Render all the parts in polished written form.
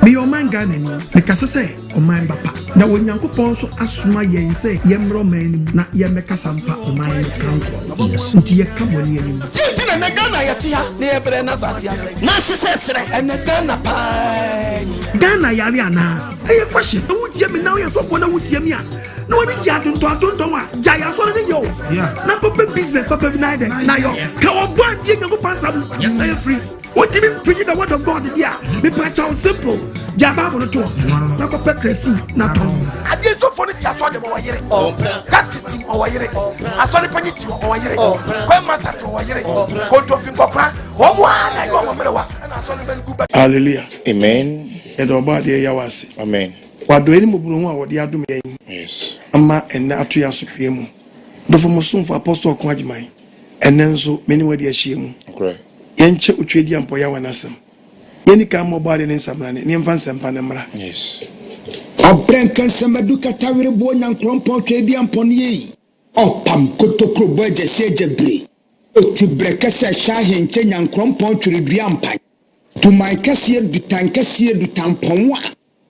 Be your man Ghana, the Cassase, or mine papa. Now when Yanko Ponso asuma yen say, Yemro man, not Yameka Sampa, or mine count. Dear come on, you. And the Ghana Yatia, near Brenas Asias. Nassis, and the Ghana pie. Ghana Yariana. Hey, a question. Who would you me now? You're so one who would you me? No one is Jadon to Adontoa. Jaya, so yo. Yeah. Now, Papa business, Papa Night, now you're one year go pass up. Yes, free. What do you mean preaching the word of God? Yeah, the patch out simple. Jabba on the tour. Now, Papa Cressy, not on. I did so funny. I saw them over here. Oh, that's the team over here. I saw the penny over here. When Master over here. Go to Finkokra. One, I go over and I saw them go back. Hallelujah. Amen. And about the Yawasi. Amen. What do any more what they are doing? Yes. Ama and Atria Supreme. The former for Apostle Quadjimai. And then so many were the shame. Okay. Yenche utredi ampo ya wanasem. Yeni ka mobile ne nsamrane, ne mfa nsempa ne mra. Yes. Obrenka nsamadu katawire bo nyankrompo utredi ampo ne yi. Opam kotokro bo ejese ejebre. Oti breka se sha henche nyankrompo utredi ampa. Tumai kase du tampon wa.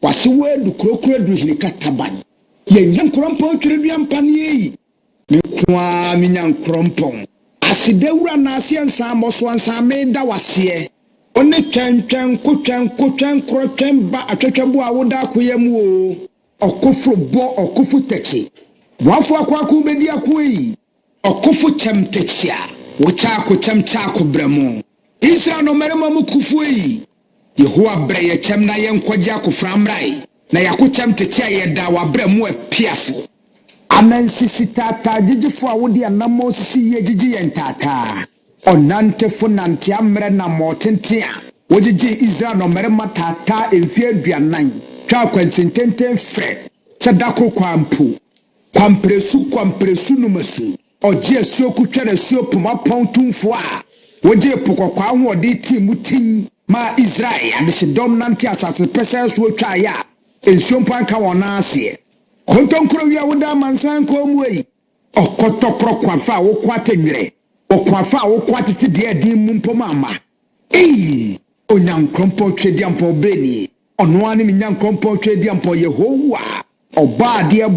Wase we du krokro du hilika taban. Ye nyankrompo utredi ampa ne yi. Me kwa mi nyankrompo. Asidewura na asiensa amoswansa meda wase one twentwen krotwen ba atwetwebo a woda akoyam o okofo bo okofo techi wafo akwaku bedi akoyi okofo chemtechia wocha akochemcha akobramo Israel no merema mukufu yi Yehowa bre ye chem na ye nkwaje akoframrai na yakochemtechia ye da wabramo apiafo Anansisi tata jijifo a wodi anamo sisi ye jiji yentata onante fo nante amre na motente a wojiji Israel no merema tata emfie aduanan twa kwansententen fre sadako kwampresu numasu oje asuo kutwere asuo poma pontumfo a woje pokokwa ho odi timutin ma Israel adesidom nante asase pese so twa ya ensuo mpanka wona ase Kontonkro wi awoda mansan ko muyi okotokro kwafa wo kwatenwere okwafa wo kwatete de din mumpoma ama onyankrompo twedi ampo beni ono ani mi nyankrompo twedi ampo Yehowa obade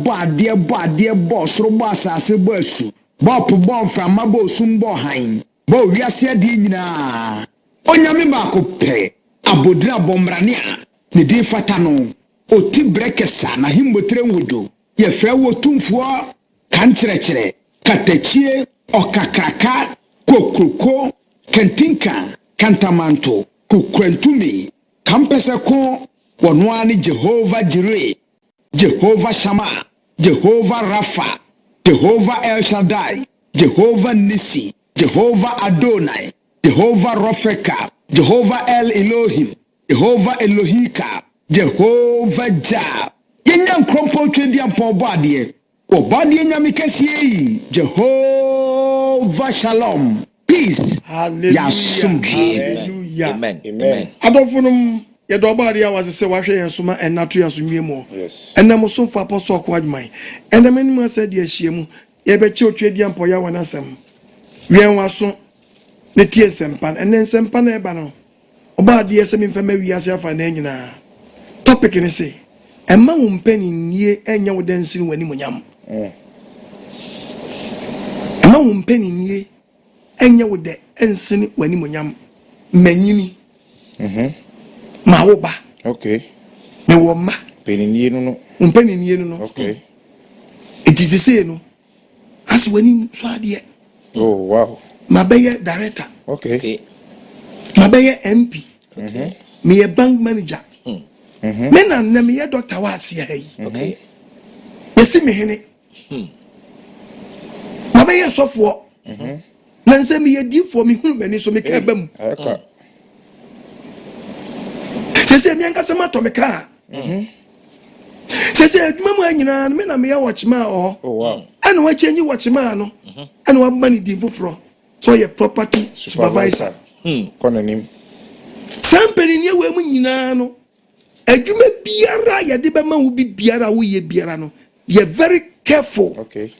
bo soro bo asase bo asu bo po bo mframa bo sumbo han bo wiase ade nyina onyame ba ko pe abodira bomrane a ne din fata no oti brekesa na himbotre wudo ye fe wo tumfo kankyerɛkyerɛ katachie okakraka kokroko kentinka kantamanto kukrantumi kampese ko wonwani Jehovah Jireh Jehovah Shammah Jehovah Rapha Jehovah El Shaddai Jehovah Nisi Jehovah Adonai Jehovah Rofeka Jehovah El Elohim Jehovah Elohika Jehovah Jah Yenyan krompo twedi ampo bade obade nyame kese Jehovah Shalom peace hallelujah hallelujah amen amen adofunum ye do bade ya wase se wahwe yen soma enato ya so nwiemu yes enam so fa apostle Kwadman enam nim ase de ahiemu ye be che twedi ampo ya wanasem wien waso ne tie sempan enen sempan na eba no obade ye se mi mfa ma wiase afa na nyina topic ni say Emma Mpanindie Enye Wode Nsene Wanimuonyam. Emma Mpanindie Enye Wode Nsene Wanimuonyam. Manyini. Ma woba. Okay. Me wo ma. Mpanindie no. Mpanindie no. Okay. It is the same no. As wani so ade. Oh wow. Ma be director. Okay. Ma be MP. Okay. Me bank manager. Mena na me ye doctor wa asia yi. Okay. Yesi me hene. Ma be ye sofo. Na nse me ye di for me hunu mani so me ka ba mu. Aka. Sese me anka sama to me ka. Sese aduma mu anyina me na me ye watchman o. Oh wow. Ana wa chenyi watchman no. Ana wa mani di foforo. So ye property supervisor. Konanim. Sampeni ni we mu nyina no. Adwuma biara ya de be ma wo bi biara wo ye biara no ye very careful. Okay.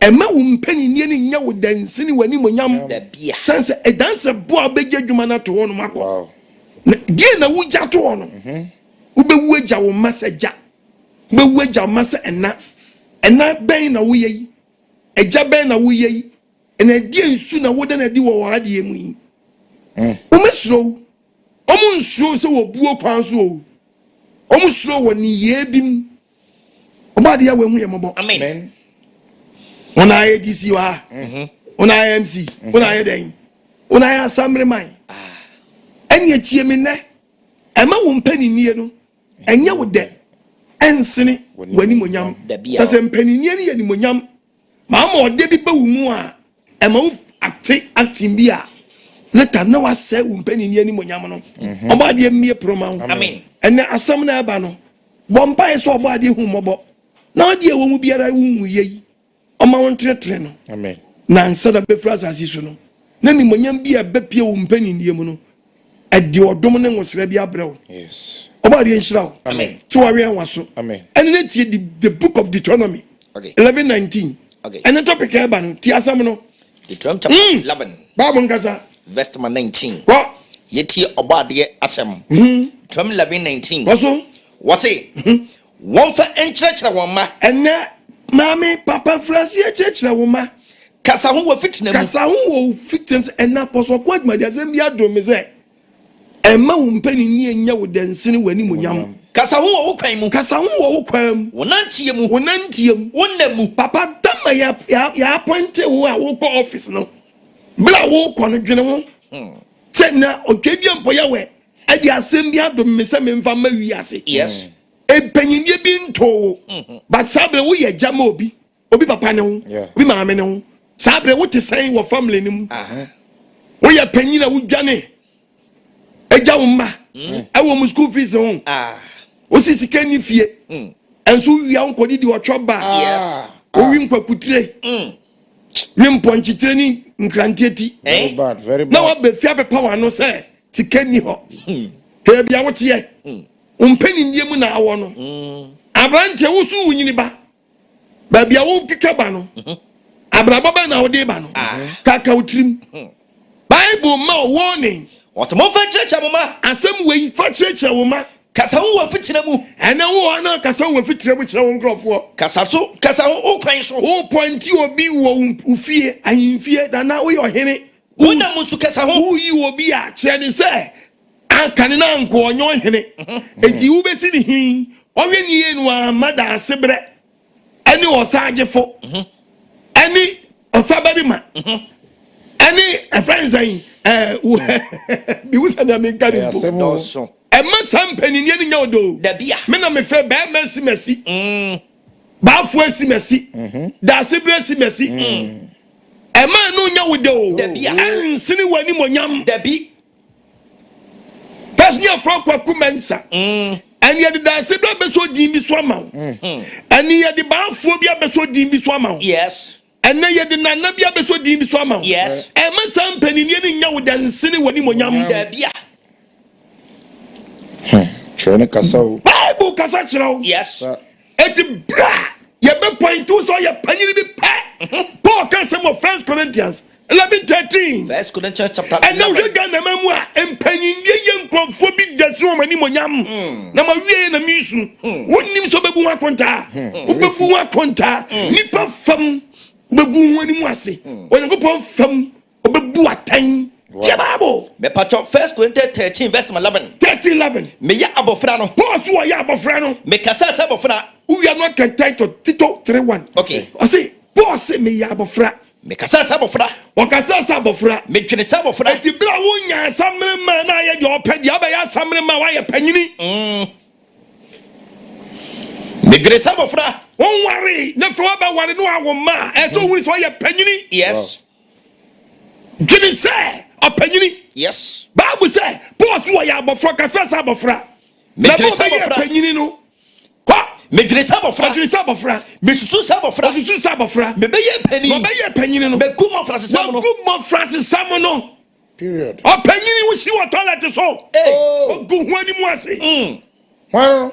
Emma Mpanindie ni nya wo den Nsene Wanimuonyam da bia sense e danse bo abegye adwuma na to hono makọ Wow. die na wugya to hono ubewu agya wo masaja ubewu agya masa ena ben na wo yi agya ben na wo yi ena die nsu na wo de na di wo ade mu yi umesro omunsuro se wo buo kwan so o omusuro wo ni ye bim obade ya wemu ye mobo amen ona ADC wa ona MC ona yeden ona Assembly man Enye tie me ne ema wo Mpanindie no enye wo de Nsene Wanimuonyam sase Mpanindie ne Wanimuonyam ma ode bi ba wo mu a ema wo acting bi a leta na wa se wo Mpanindie Wanimuonyam no obade mie proma amen ene asam na aba no bompa eso obade hu mobo na ode wo mu biara wo hu yi oma won tretre no Amen. na nsada be frasa siso no na Wanimuonyam bi a bepie wo Mpanindie mu no edi odom ne ngosra bi abrew Yes. obade nshiraw amen so wari anwaso Amen. and let the book of Deuteronomy okay 11:19 okay and the topic eba no ti asam no Deuteronomy chapter 11 Bible ngasa verse 19 ko yeti obade asem Deuteronomy 11:19 waso wase won fa enchirechira won ma ene mami papa frasi echechira wo ma kasa ho wa fitina mu kasa ho wo fitness and apostle kwadma de asem bia do me se emma wo Mpanindie nya wo de Nsene Wanimuonyam kasa ho wo kwan mu kasa ho wo kwam wonantie mu wonantiem wonnamu papa dama ya appointe wo a wo ko office no bla wo ko no dwene ho se na otwedi ampo ya we ade asem bia do me se me mfa ma wi ase yes Mpanindie bi nto but sabre wo ye jama obi papa ne ho obi maame ne ho sabre wo te sen wo family ne mu wo ye panyina wo dwane eja wo ma ewo mu school fees ho wo sisi kani fie enso wi an kodi di otwoba yes o wi nkwakutire wi mponchitire ni nkrantieti Very bad. Very bad. na wa be fia be power no say tikani ho he bia wo tie Mpanindie mu na awo no abrante wo su wunyini ba bia wo keka ba no abraba ba na wo de ba no kaka utrim Bible ma warning wase mo fa chirechira mo ma asem we fa chirechira wo ma kasa ho wa fitina mu ene wo na kasa wo fitire mu kire wo nkrofo kasa ho kwan so wo pointi obi wo ufie ahimfie da na wo yo hene wonnamu su kasa ho wo yi obi a kire ne se ankane na nko onyo hene enti wo besi ni hin onwe ni enu amada asebre ene osagefo ene osabari ma ene friends ayin bi wo sa na me kan do so Emma Mpanindie ni nya odo da bia me na me fe ba ma si mesi ba fu si mesi da sebre si mesi Emma no nya odo da bia Nsene Wanimuonyam da bi pasnia from kwaku mensa and ye da sebre be so din bi so ama and ye de ba fu bi abeso din bi so ama yes and ye de nana bi abeso din bi so ama yes Emma Mpanindie ni nya odo Nsene Wanimuonyam da bia Chone kasao. Bible kasa chirawo yes eti bra ye be point to so ye panyini bi pa Paul can say more 1 Corinthians 11:13 First Corinthians chapter and now 11 we ga na mamu a Mpanindie ye nkrofo bi dasi wo Wanimuonyam na ma wie na misu wonnim so bebu wa konta obebu wa konta nipa fam bebu wani mu ase Onyankopɔn fam obebu atan yeah, Bible. me pacho First Corinthians 13 verse 11 13:11 me ya abofra no Paul so ya abofra no me kasa sa abofra we are not title Tito 3:1 okay I say Paul say me ya abofra me kasa sa abofra wakasa sa abofra me twene sa abofra eti bra wo nya asamre ma na ye de opedi aba ya asamre ma wa ye panyini me dwene sa abofra won ware na fo ba ware no awo ma e so wi so ye panyini yes dwene say opanyini yes Bible say Paul so ya abofra kasa sa abofra me na dwene bo sa ye abofra panyini no kwa me dwene sa abofra dwene sa abofra me susu sa abofra osusu sa abofra me be ye pani no be ye panyini no me kuma Francis no Samuel good mo Francis Samuel no Period. opanyini wo si wo toilet so eh go hu ani mu ase Well.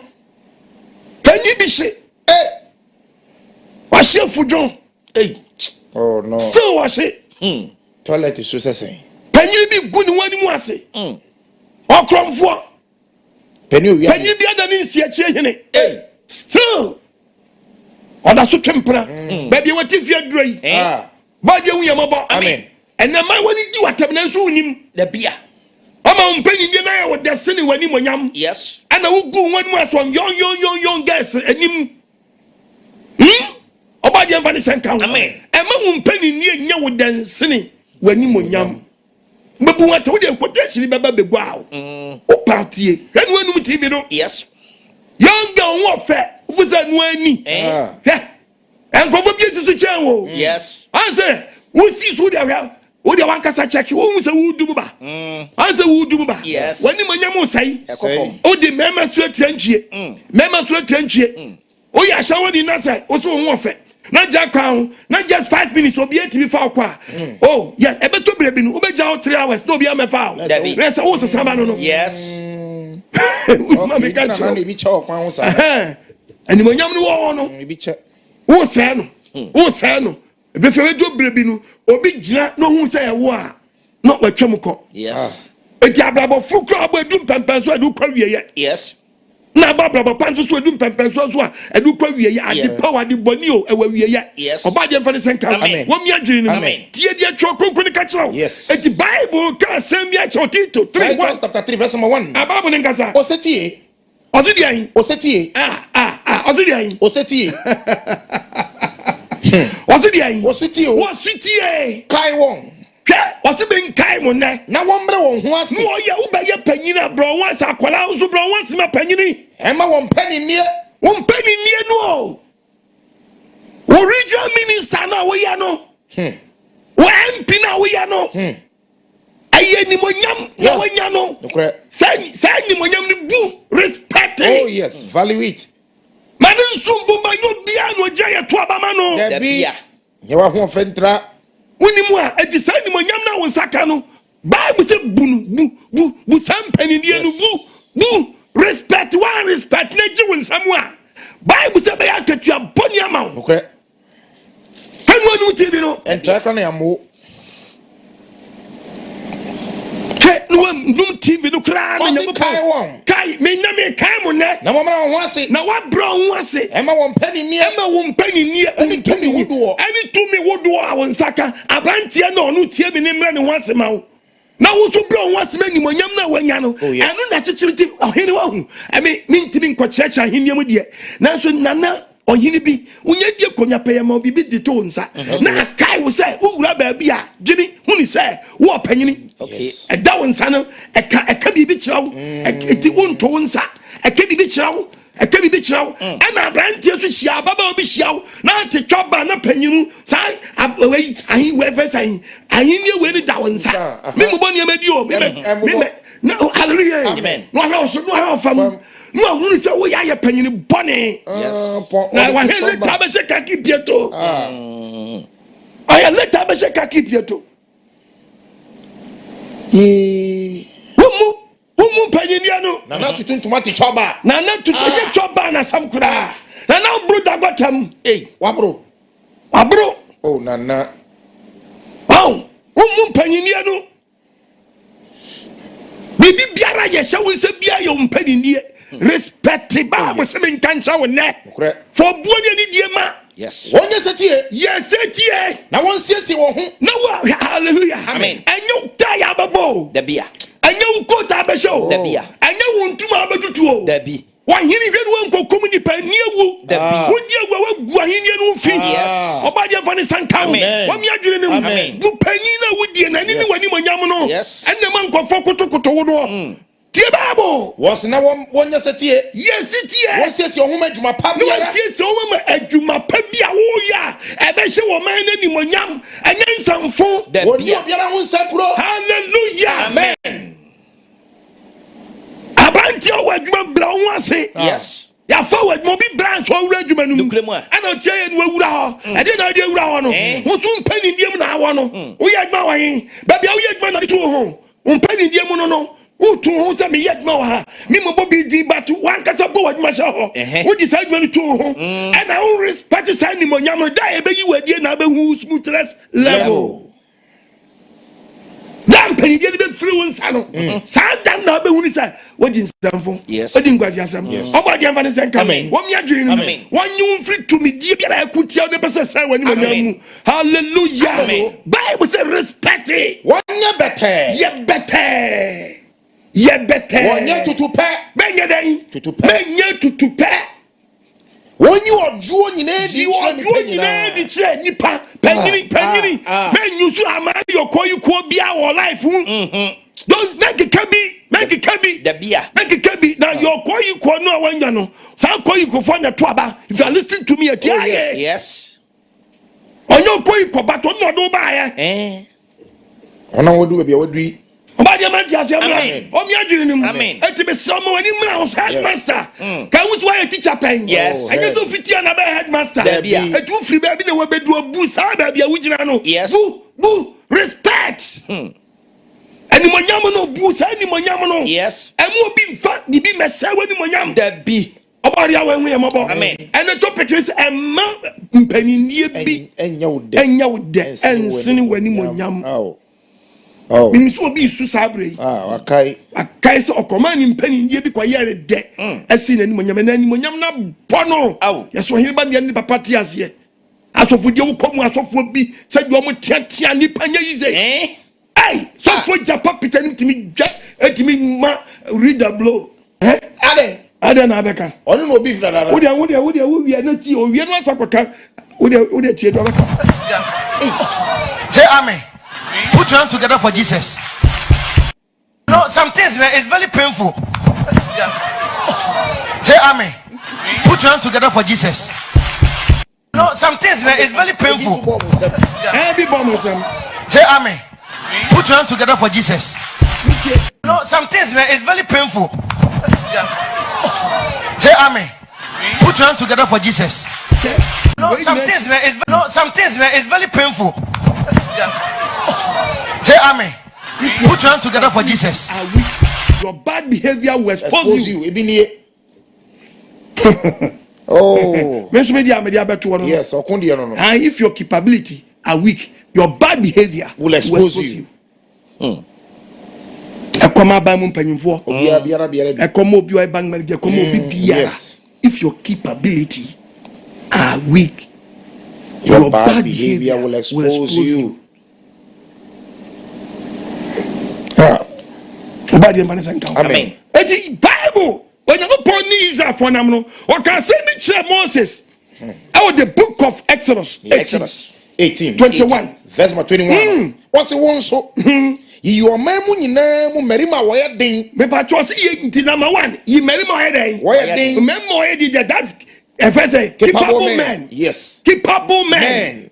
panyi bi hye wa hye fudjon Hey. Oh no. So was it? Toilet is so saying. Penny be good one was it? Or crumb for Penny be other than see a change. Hey. Still. Or that's so temper. Baby, what if you're dry? But you are about. Amen. And the man when you do what I'm soon him. The beer. I'm Mpanindie with destiny Wanimuonyam. Yes. And I will go one more from young guys and him. About the Vanessa encounter. Amen. And Mpanindie Enye with destiny Wanimuonyam. But what told you potentially baby wow. O party. And when we TV. Yes. Young girl warfare was that one. And go for business to channel. Yes. I say, we see who they are. Who they want to check? Who say who do ba? Answer who do ba? Yes. Wanimuonyam say. Oh, the members were trendy. Members were trendy. Oh, yeah, shower the nasa. Also, warfare. Not just crown. Not just 5 minutes. Will be 8 before qua. Oh, yeah. A better baby. Who be down 3 hours. No be a foul. That's also someone. Yes. Mama catch you. Be chalk, one was And when you know, be check. who say no? Who say no? If you do baby no, obi jina no who say wa. Not what chumuko. Yes. E diababo fu kra bo edum pempen so edu kwa wiye. Yes. Na bababo panso so edum pempen so edu kwa wiye. Adi power di boni o e wa wiye. Yes. Oba de fa ne senka. Wo mi adwiri no. Tie dia tro konkoni ka kira. Yes. E di Bible ka sem ya Tito 3:1 chapter 3 verse 1. Ababu ne nkasa. Osetie. Ozidi ayin. Osetie. Ozidi ayin. Osetie. Ozidi ayin. Osetie. Osetie. Kai won. What's it been kai mo ne? Na wombre won ho ase. No ya wo ba ye panyina bro once akwala so bro once ma panyini. Emma won Mpanindie. Wo Mpanindie no. Original minister na wo ya no. Wo MP na wo ya no. Aye ni monyam ya wo nya no. Say ni monyam ni bu respect. Oh yes, value it. Mane nsumbu ba yo bia no gya ye to abama no. The beer. Ye wa ho fentra. Wonimu a edi say ni monyam na wo nsaka no. Bible say bu sam Mpanindie no bu respect one respect na ji won samwa. Bible say be ya ketua boni ama wo. Okay. Hanwo no TV no. Entra kwa na yamo. Num TV no kra na nyamo kai won. Kai me na me kai mo ne. Na momra won ho ase. Na wa bro ho ase. Emma won Mpanindie. Emma wo Mpanindie. Any to me wodo. Any to me wodo a won saka. Abrantie na onu tie me ne mra ne ho ase ma wo. Na wo so bro ho ase mani monyam na wanya no. Anu na chichiriti ohene wa hu. Me ntimi nkwachiacha aheniam de. Na so nana ohini bi unye die konya peyama bibi de to nsa na kai wo say wura ba bia gini huni say wo panyini e da wo nsa no e ka bibi kirawo e ti wonto nsa e ka bibi kirawo ana brantie so hia baba obi hiawo na te twoba na panyinu san awei ahin we fesan ahin ne we ni da wo nsa me mo boni amadi o me na hallelujah amen no ha fam no who say we ya panyini bone yes na wa hele tabese kaki pieto aya leta bese kaki pieto Umu Mpanindie no Na tutuntuma ti choba. na tutu choba na sam kura na bro dagbatam Wabro. Oh nana. Umu Mpanindie no bibi biara ye hye se bia yo Mpanindie respect Bible se men kancha wo ne for buoni ni die ma yes wonye setie yes setie na won siesie wo ho na wa hallelujah amen enyo taya babo the beer enyo ko ta be show the beer enyo wontuma abetutu o the beer wahini hwenu wankokom ni pa niewu the beer wodi agwa wagu ahini no fi yes obade afane sanka wo wami adwene ne bu panyin na wodi na ni Wanimuonyam no enne man kofo kotokoto wo do tie Bible was na wonye setie yes tie won siesie wo adwuma pa no biara siesie wo adwuma pa bia wo ya ebe hye wo man na Wanimuonyam enye nsamfo woni obiara ho nsapuro hallelujah amen abanti o adwuma bra wo ase yes ya forward mo bi branch wo wura adwuma nu ana tie ye no wura ho e de na de wura ho no wo so Mpanindie mu na awo no wo ye adwuma wa yin ba bia wo ye adwuma na to ho Mpanindie mu no Utu ho say me yet ma ha. Me mo bobi di but one kasa bo wadwuma sha ho. Wo decide me to ho. And I will respect Wanimuonyam da e be yi wadie na be hu smoothness level. Dan Mpanindie be free won sa no. Sa dan na be hu ni say wodi nsamfo. Wodi ngwasi asam. Obodi amfa ne sen kam. Wo mi adwiri ni. Wonyu free to me die bia ekutia ne pese say Wanimuonyam. Hallelujah. Bible say respect it. Wonye better. Ye better. Ye better. Wonye tutupe. Benye den. Tutupe. Benye tutupe. Wonye ojuo nyine di chire nipa. Panyini. Men you so am your koyu ko bia wo life. Don't make it kabi. The beer. Make it kabi. Now your koyu ko no wanya no. Sa koyu ko for na to aba. If you are listening to me Yes. On your koyu ko but no do ba ya. Ona wodu be wodui. Obadi amanti asem. O mi adwiri nim. Amen. Eti be samo ani mra headmaster. Can we why a teacher pen? Yes. And you so fit na be headmaster. Etu free baby na we be do abu sa baby a wujira no. Yes. Bu respect. Wanimuonyam no bu sa Wanimuonyam no. Yes. Emu obi mfa di bi mese Wanimuonyam. The be. Obadi awen we mabo. Amen. And the topic is emma Mpanindie bi. Enye Wode. Nsene Wanimuonyam. Oh. Me so obi su sabre. Akai se okomani Mpanindie bi kwayere de. Esi Wanimuonyam na bono. Yeso hiriba ne papa ti ase. Asofodie wo komu asofo bi se de omo tiatia nipa nya yize. Ai, so for Japan Peter ntimi ja etimi ma read the blow. Ade na abeka. Onu no obi fira dada. Wo wi na ti o wi no asakoka. Wo de tie do abeka. Say amen. Put your hand together for Jesus. No, some things it's very painful. Say amen. Put your hand together for Jesus. No, some things it's very painful. Be bomb some. Say amen. Put your hand together for Jesus. No, some things it's very painful. Say amen. Put your hand together for Jesus. No, some things it's very painful. Say amen. Put your hand together for Jesus. Your bad behavior will expose you. Oh. Yes, and if your capability are weak, your bad behavior will expose you. If your capability are weak, your bad behavior will expose you. Amen. The Bible, when you go Israel for them, what can say me Moses? Out the book of Exodus 18, 21, verse 21. What's the one so? You are my money, Merima wedding. Me patrosi ye number one. Ye Merima wedding. Wedding. Remember wedding that's a verse. Capable man. Yes. Capable man.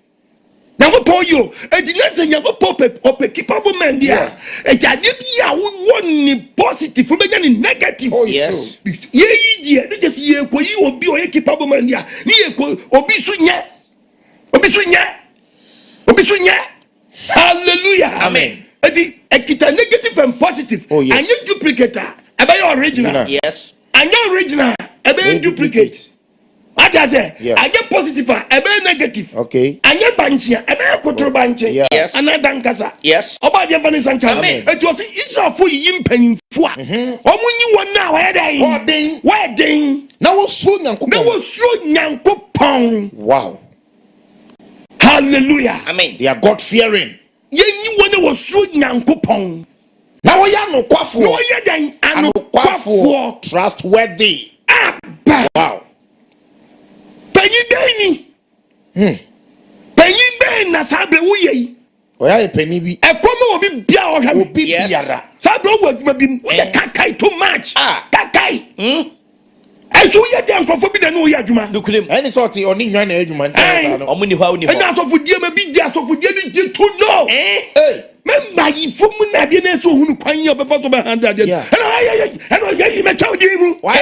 Now go pour you. And the next thing you go pop up a capable man there. And you did one positive, for being negative. Oh yes. Ye dear, just ye ko you will be a capable man there. Ye ko obisunya. Hallelujah. Amen. It's negative and positive. Oh yes. And you duplicator. About original. Yes. And your original. About duplicate. What does it? Yes. And your positive. About negative. Okay. And your banchi. About control banchi. Yes. And I dankasa. Yes. About your Vanessa and Amen. it was easier for you penning for. You want now wedding. Now soon Yanko. wow. Hallelujah. Amen. They are God fearing. You was so Yanko. Now we are no quaffo. No, you then and quaffo. Trustworthy. Wow. Penny na sabe wuye. Oya e penny bi. E komo obi bia o hwa Obi biara. Sabe wo aduma bi wuye kakai too much. Kakai. Esu ye de ankofo bi de no ye aduma. Nukulem. Any sort oni nwan na aduma nta no. Omuni hwa oni hwa. Na asofodie ma bi di asofodie ni ji to no. Memba yi fom na de na so hunu kwan ye obefa so be handa de. Eno ye me chaw di mu. Why?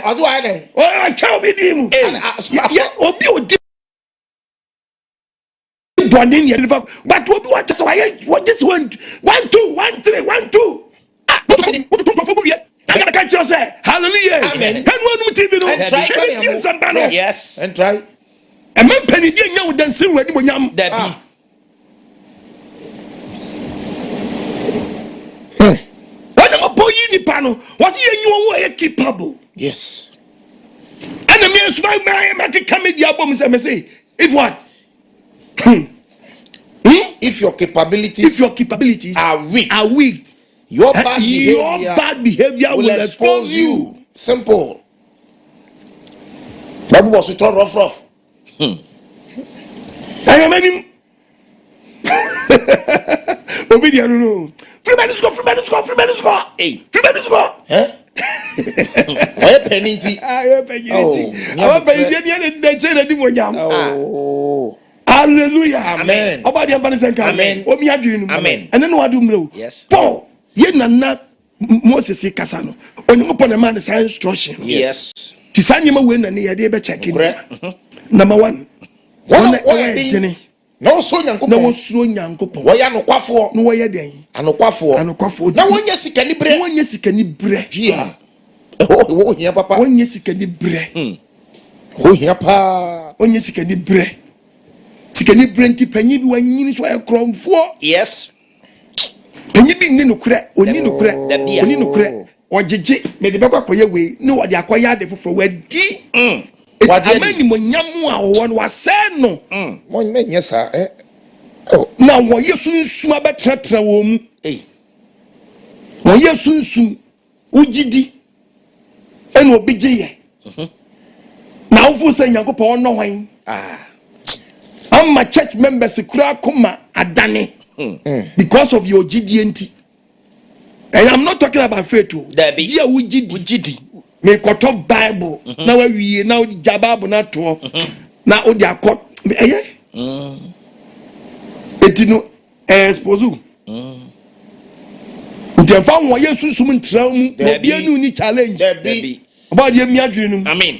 Azu why dey? O chaw bi di mu. Obi odi but what what this one 1 2 1 3 1 2 I gotta catch you say hallelujah. Amen. And one TV no. Yes. And try. And Mpanindie Enye with dancing Wanimuonyam. Debbie. What the boy in the panel? What you are capable? Yes. And the man smile make come in the album say if what? If your capabilities are weak, your bad bad behavior will expose you. Simple. Bible was to throw rough. I am any obedient no. Free man score. Hey. Free man score. Huh? Why Mpanindie? Oh. Hallelujah. Amen. Oba dia mfane senka. Amen. Omi adwiri no. Amen. Ene no adu mrew. Yes. Paul, ye nana Moses kasa no. Onyankopon na man say instruction. Yes. Ti sanyema we na ne ye de be check in. Number 1. One no so nyankopon. Na wosuro nyankopon. Wo ya nokwafo. No wo ye den. Anokwafo. Na wonya sikani bre. Wonya sikani bre. Jia. Oh, hia papa. Wonya sikani bre. Oh, hia pa. Wonya sikani bre. Sikani bre nti panyi bi wanyini so ya kromfo. Yes. Panyi bi ni nokure, oni nokure. Ojeje me de bekwa koye we ni wo de akoya de foforo wadi. Wanimuonyam a wo no wase no. Mo nyɛ sa Na wo yesu abetratra wo mu. Wo yesu ugidi eno obigye ye. Na wo fu se nyankopɔn no hwan. Amma church members kura kuma adane. Because of your GDNT. I am not talking about faith. Debbie. Ugidi. Me koto Bible. Na we wie na odi Bible na to. Na odi akot. Etino exposu. Utemfa won Yesu sum ntra mu. Obi anu ni challenge. Debbie. About ye mi adwene nu. Amen.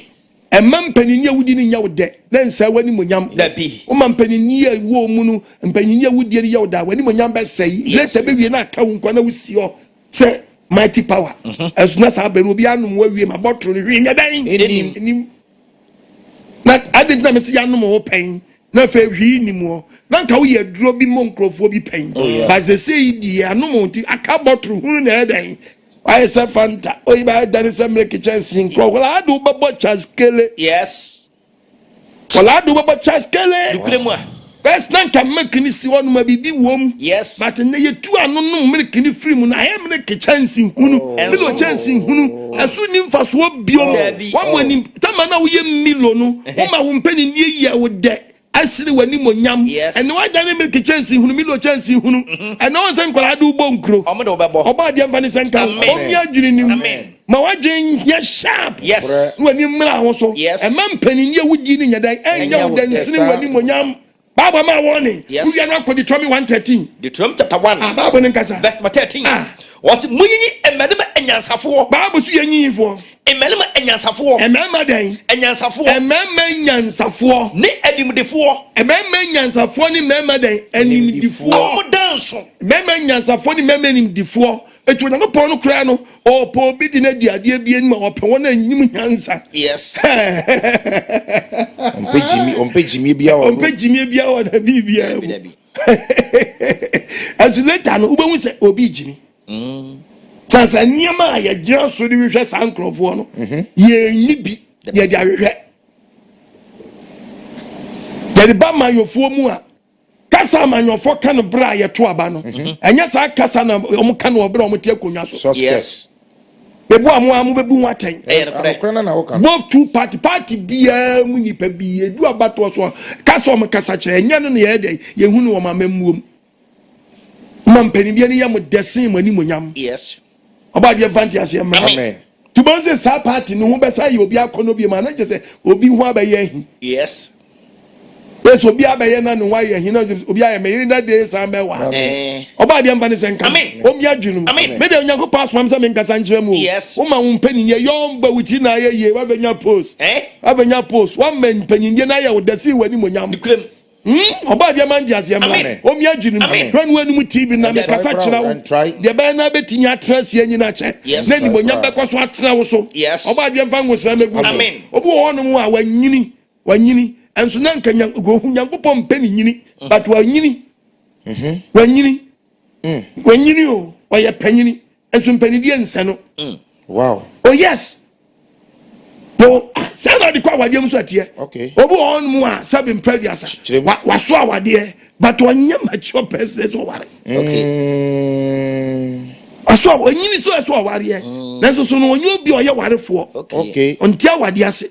Mpanindie wudi ni nya wode. Na nsa Wanimuonyam. Debbie. O Mpanindie wo mu nu. Mpanindie wudi ni nya wode. Wanimuonyam be sei. Let's be wie na aka nkwa na wusi ho. Say mighty power. As soon as I be obi anum wa wie ma bottle ni hwe nya dan. Enim. Na ade na me se anum wo pen. Na fe hwi ni mu. Na nka wo ye duro bi mo nkrofo bi pen. But they say di anum nti aka bottle hunu na dan. Why say fanta? O iba dan se make chance nkro. Wala adu babo chaskele. Yes. Wala adu babo chaskele. Dukure mu. Best nan can make ni si wonu ma bibi wom. Yes. But na ye tu anu no milk ni free mu na I make chance hunu. Milo chance hunu. Asu ni mfa so bio. Wa mo ni tama na wo ye milo no. Wo ma wo mpani ni ye wo de. Asiri Wanimuonyam. Yes. And why dan make chance hunu milo chance hunu. And no one say nkola adu bo nkro. Omo de obebo. Oba dia mfa ni senka. Omi adwiri ni. Amen. Ma wadwen ye sharp. Yes. Wani mra ho so. Yes. E ma mpani ni wudi ni nyadan. Enya wo dan siri Wanimuonyam. Bible ma warning. Yes. We are not going to Deuteronomy 1:13. Deuteronomy chapter 1. Bible nkasa. Verse 13. What's munyi emelema enyansafo. Bible su yenyi fo. Emelema enyansafo. Emema den. Enyansafo. Emema enyansafo. Ni edimdefo. Emema enyansafo ni mema den. Enimdefo. Omo danso. Mema enyansafo ni mema enimdefo. Etu na pon no kra no. O po bi di na di ade bi enu ma ope wona anyim nyansa. Yes. Ompejimi bia wo na bibia. As later no ube se obi jimi. Sansa niema ya gira so di hwe san krofo no. Ye nyibi ye di ahwe. Ye di ba manyofo mu a kasa manyofo kan bra ye to aba no. Enya sa kasa na omo kan obra omo tie konwa so. Yes. Ebo amu bebu waten. Both two party bia mu nipa bi edu abato so kasa omo kasa kire enya no ye de ye hunu wo mamamuom. Mpanindie ni ya mo desin Wanimuonyam. Yes. Oba de advantage ya ma. Amen. To bonse sa party no ho besa ye obi akono bi ma na je se obi ho abaye hi. Yes. Yes obi abaye na no wa ye hi na obi aye me yiri na de sa me wa. Oba de mfa ne senka. Omi adwunu. Me de onyanko pass mam se me nkasa nkyere mu. Yes. Wo ma wo Mpanindie yomba wuti na ye wa benya post. Abenya post. Wa Mpanindie na ye wo desi Wanimuonyam. Dukrem. Oba dia man dia se Amen. o mi adwini ran wanu mu TV na me kasa kira wo de ba na betimi atrase anyi na che na ni bonya bekọ so atena wo so oba dia fa nwosra megu obi wo no mu a wanyini enso na nkanya go hu Nyankopon mpani nyini but wanyini wanyini o oye panyini enso Mpanindie Nsene wow oh yes no say na di kwa wade mu so atie okay obi on mu a sabe mpadi asa waso awade but wanya mature person so ware okay aso wanyini so aso aware na so no onyo bi oye warefo okay onti awade ase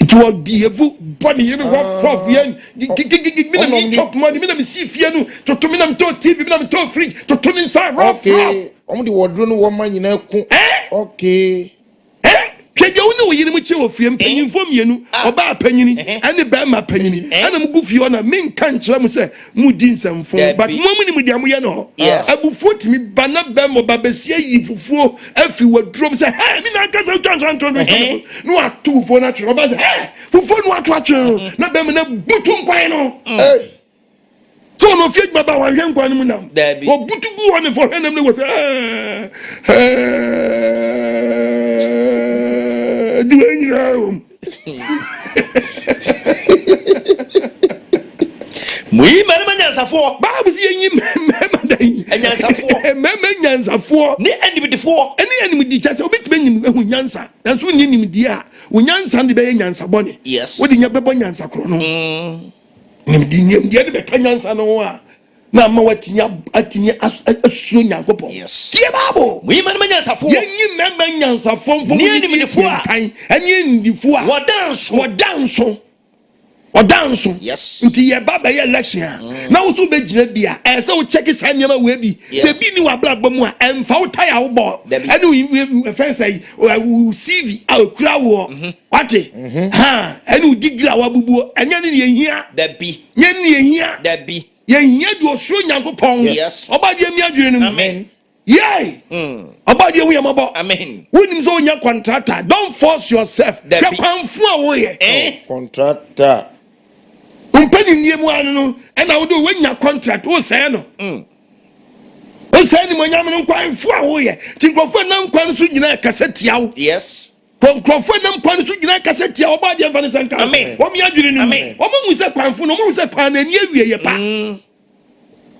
it will be a body you know what for yen me chop money me na me see fie no to me na me to TV me na me to fridge to me inside okay omo di wodro no wo man nyina ku okay keje woni wo yiri mu che wo fie mpanyinfo mienu oba panyini ene ba ma panyini ana mu gu fie ona me nka nkyera mu se mu di nsamfo but mo mu ni mu dia mu ye no abufuo timi ba na ba mo ba besia yi fufuo afi wadrom se ha me na kasa twansan no atu fo na twero ba se fufuo no atu atwe na ba me na butu nkwan no so no fie baba wan hwe nkwan mu nam wo butu gu woni fo hwenam ne wo se do you know? Mui mama nyansafo. Babu si enyi mema dai. Nyansafo. Mema nyansafo. Ni enimdifo. Eni enimdi chase obetime nyim ehu nyansa. Nanso ni enimdi a, wo nyansa de be nyansa bone. Yes. Wo de nya bebo nyansa kro no. Enimdi de be ka nyansa no a. Na ma watinya asuo Nyankopon. Yes. Tie babo. Mui mama nyansafo. Yenyi mema nyansafo mfo ni enimdifo a. Eni enimdifo a. Odanso yes nti ye baba ye election na wo so be gina bia se wo check sanyama we bi se bi ni wa blagba mu a emfa wo tire wo bo ene friend say CV akura wo wate ha ene digira wa bubuo enye ne ye hia da bi nye ne ye hia da bi ye hia do so Nyankopon oba de mi adwene no amen yay oba de wo yamabo amen wonim so nya contractor don't force yourself kwanfu a wo ye contractor Mpanindie mu anu no na wo do wanya contract wo say no wo say ni monyam no kwanfo a wo ye ti nkrofo na nkwan so nyina kasetia wo yes nkrofo na nkwan so nyina kasetia wo ba de mfa ne sanka wo mi adwene ni wo mu se kwanfo no mu se kwan na ni awie ye pa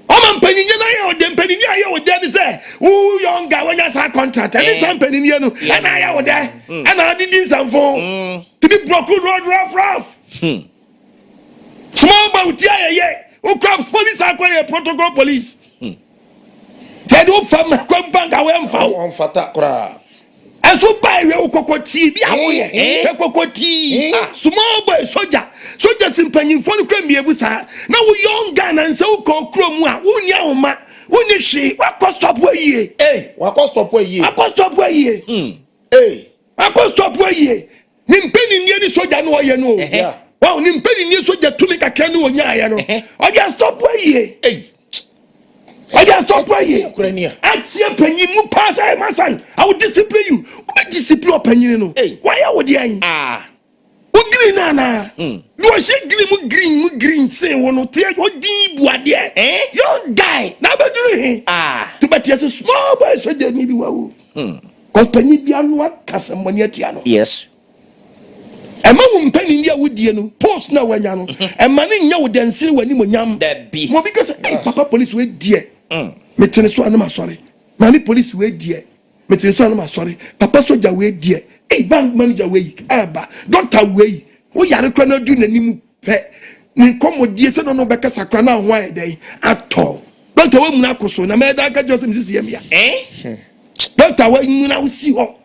o ma Mpanindie na ye Wode Mpanindie aye Wode ni se wo yonga wanya sa contract ani sa Mpanindie no na aye Wode na adidi nsamfo to be broken road rough small bout ye who grab police acquire protocol police said who from bank away on fata kra and so by we kokoti bi awoye kokoti small boy soldiers in Mpanyinfo no kwam biebu sa na wo young gun and so kokro mu a wonya oma woni hwe wa stop we wa stop we ni Mpanindie ni soldier no ye no wow, ni Mpanindie soja tumi kakra ni wonya ya no. O dia stop way. O dia stop way. Atie panyin mu pass I man I will discipline you. O be discipline panyin no. Why are we there? O green na. Do she green say wono tie o din buade. Young guy. Na be do he. To be tie small boy soja ni bi wa wo. Cause panyin bia no akasa money atia no. Yes. Ema wo Mpanindie wodie no post na wanya no ema ne nya wo de Nsene Wanimuonyam da bi mo bi kase papa police we die metene so anama sorry mami police we die metene so anama sorry papa soldier we die bank manager we eba doctor we wo yare kwa na du nanim pe ni komodie se no be kasa kra na ho ayedai ato doctor we mu na koso na me da ka josem sisi yam ya doctor we mu na wo si ho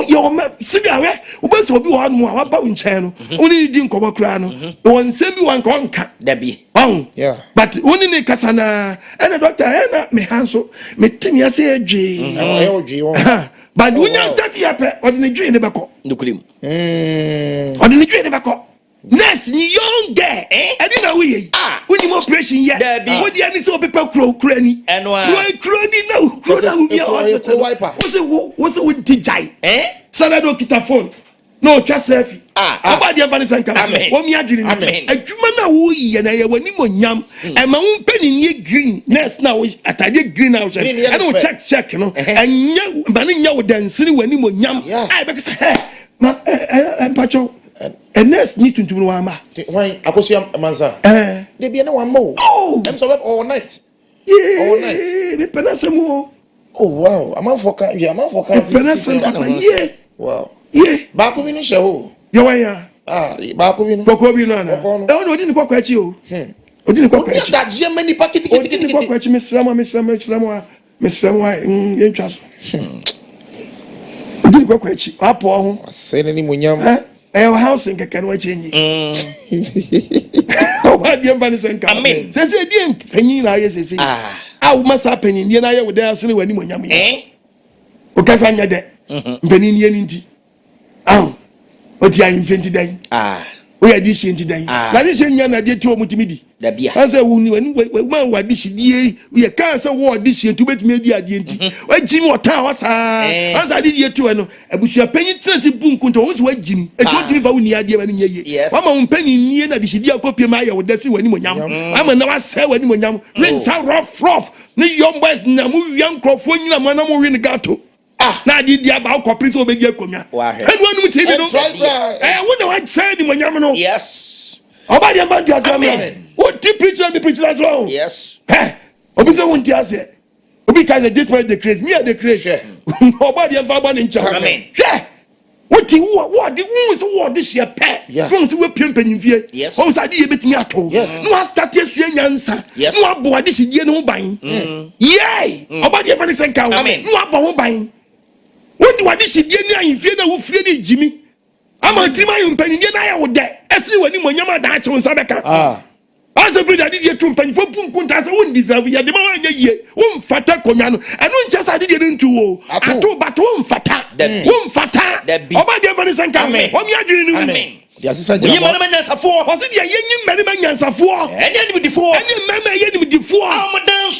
yo ma siga we ubese obi wo anu a waba nchen no oni di nkobo kra no won sem bi wan konka da bi yeah but oni ne kasa na ene doctor na me hanso me timi ase adwe but unya start ya pe odi ne dwe ne beko nukulim odi ne dwe ne beko nurse ni young girl edi na we yi uni mo operation ye wodi ani se opepa kro ni kro ni na umi o se wo ti jai salado kita phone no twa selfie obadi amfani sanka wo mi adwiri ni adwuma na wo yi na ye Wanimuonyam e ma wo Mpanindie green next na wo atade green na wo and wo check no enya ba ne nya wo dansiri Wanimuonyam ai be say ma empacho next ni tuntum no ama why akosia manza de bia na wa mo em so all night all night me penasemo oh wow am foka penasemo papa wow ba ko bi no she ho Yawaya. Ba ko bi no. Koko bi no na. No odi ni kwakwa achi o. Odi ni kwakwa achi. Da je mani pakiti kiti. Odi ni kwakwa achi mesrama yentwa so. Odi ni kwakwa achi. Apo ho. Nsene ni muonyam. House nkeka no achi enyi. Oba die mba ni senka. Amen. Sese die panyin na aye sese. Wo masa Mpanindie na aye wo da asene Wanimuonyam ye. O kasa nya de. Mpanindie ni nti. Oti ya infenti dan o ya di shenti dan na di shenya na di to mutimidi da bia asa wuni man wa di shidie ye kan sa wo di shentu betimi adi ade enti wa jimi wota wasa asa di to no abusua panyi transi bunkunto wo so wa jimi e to jimi fa wuni ade ba ne ye wa ma Mpanindie na di shidie akopie ma ya wo da si Wanimuonyam ama na wa sa Wanimuonyam rin sa rough ne young boys na mu young crofo nyina mo na mo win gato na di dia ba ko priso obedi akomia enu anu TV no wona wa say di Muonyam no yes obadi amba ntia say what ti preacher as well yes obi say won ntia say obi ka say this way the craze me the craze obadi amba ba ntia amen what ti what the won say what this year pet won say we pimpanyimfie won say di ye betimi ato no a start asua nyansa no abo ade sidie no ban obadi amba ni senka no abo ho ban what do I see the infie na wo fie na jimi ama trima Mpanindie na ya wo de esi Wanimuonyam da ache won sabeka asa bi da di to mpanifo punkunta se won deserve ya de ma wanya ye won fata komia no eno ncha sa de bi ntu wo ato bato won fata oba de bani sanka o mi adwiri ni amen dia sisa jira mo na nyansafo o se de yenyi mmere nyansafo ene ni bidifo ene mmere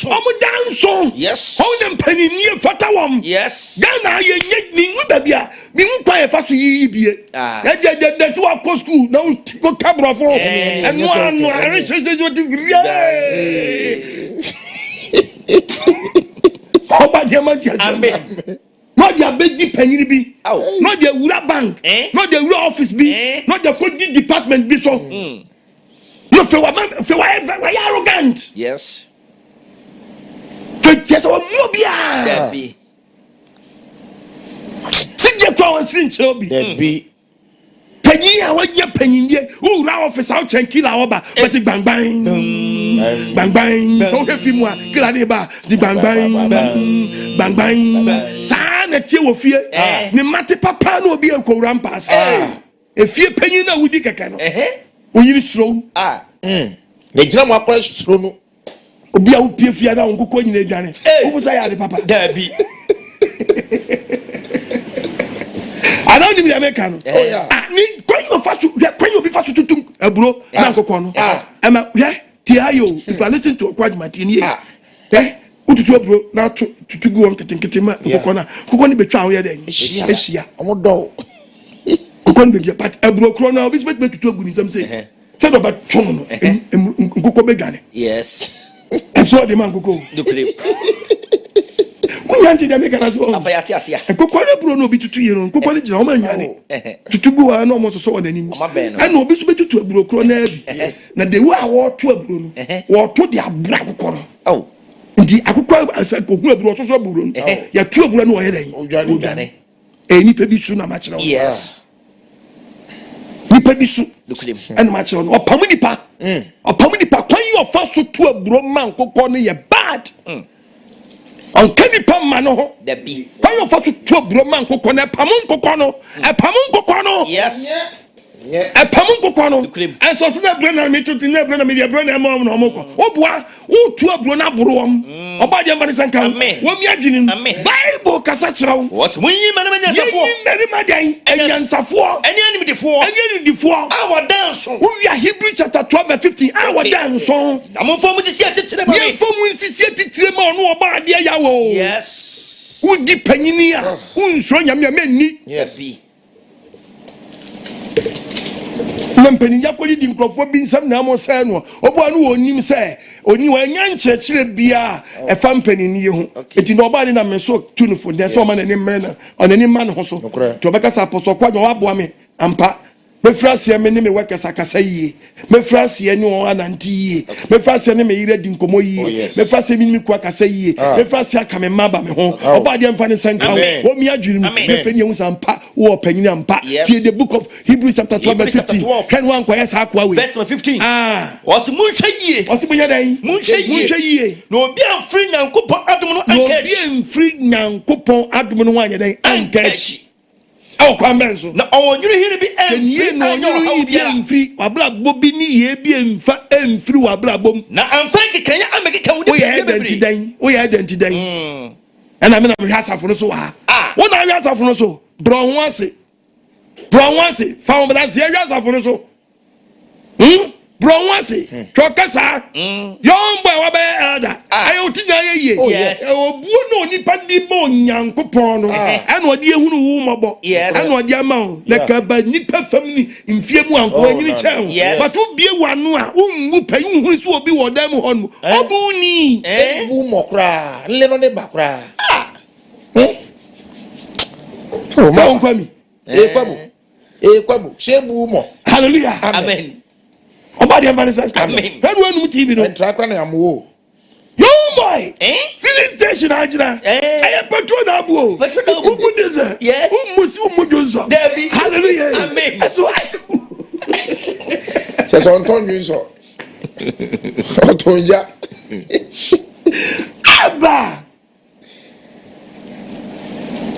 omudanso yes how dem Mpanindie fata wom yes Ghana yenyi ni ngu bia mi ngu kwa e fa so yi bie de so akọ school na go kabrofo eno anu are chese what oba de ma dia amen not the big penny be not the wura bank not the wura office be not the code department be so no fe wa arrogant yes fe so mo bia be sit the crown sin chobi be penny a wa je Mpanindie wura office out chen kila oba but bang so he film wa kila de ba di bang sa na tie wo fie ni mate papa na obi ekwo rampas e fie penyi na wudi keke no o yiri suro ne jira mo akora suro no obi a wo pie fie na nkoko nyina adwane wo busa ya de papa da bi ana ni mi America no ni kwanyo fasu kwanyo bi fasu tutum aburo na nkoko no ama tie ayo if I listen to Okwadimati ni ututu aburo na tutugu won ketenkete ma nkoko ni betwa wo ye den ehia omodo nkoko ni be but aburo kro na obi bet tutu agu ni sam say say do ba twon no nkoko be dwane yes eso de man nkoko munyanti de meka naso abayati asia nkoko na aburo no obi tutu ye no nkoko ni jira o ma nwane tutugu wa na o mo so won anim ana obi so betutu aburo kro na abi na de wa wo to aburo no wo to de abura kokoro no ndi akukwa asakohu aburo so aburo no ya tu aburo no o ye den odwane nipa bi su na ma kire yes nipa bi su and ma kire no opamu nipa kwan yo fa so tu aburo man kokoro no ye bad on kanipa ma no ho da bi kwan yo fa so tu aburo man kokoro no epamu kokoro no yes epamu nkokwa no enso se na brana me tutu na brana me dia brana ma no omoko obua wo tu aburo na boro wom oba dia mba ne sanka wo mi adwini bible kasa kirawo what munyi ma na nyansafo meri madan enyansafo eni difo our dance wo ya Hebrew chapter 12:15 our dance amofo mu tisi atitire ma me yefo mu nsisi atitire ma ono oba dia yawo yes wo di panyini a wo nso nyame menni yes Mpani yakoli di nkrofo bi nsam na mo say no obo anu onim say oni wanya nkyerɛkyerɛ bia ɛfa mpani nie ho enti no oba ne na me so tunufo de so ma na ne mena onani ma ne ho so to beka sa apostle kwa wa boa me ampa me frase me ne me wekasa kasa yie me frase ne o ananti yie me frase ne me yire di nkomo yie me frase mi kwa kasa yie me frase aka me maba me ho oba de mfa ne sanka o mi adwiri mu me fani hu sampa wo panyina ampa tie the book of Hebrews chapter 12 verse 15 kan wan kwa yesa akwa we verse 15 osi munhwe yie osi munya dan munhwe yie na obi amfiri nyankopɔn adom no anka obi amfiri nyankopɔn adom no anya dan anka achi aw kwambenso na onwiri hiri bi enye no onwiri bi amfiri wabrabo bi ni ye bi amfa amfiri wabrabo na amfa kekanya amekeka wudi o ye identity dan ana me na me hasafo no so wa wo na hasafo no so bro ho ase fa wo bra se hasafo no so bro ho ase twokasa young boy wa be elder ayo tinya ye obuo no nipa di bo nyankopon no ana odi ehunu wo mobo ana odi ama o leka ba nipa family mfie mu anko anyini chen but obie wanu a ungu panyu hu so obi wo dam ho no obu ni bu mokra nle no ne bakra o ma on kwami kwabu shebu mo hallelujah amen Obadi Vanessa amen when TV no trakwa na amwo yo boy filling station ajira petrol na buo ubu diesel umusi umujonso hallelujah amen so so on so otonja aba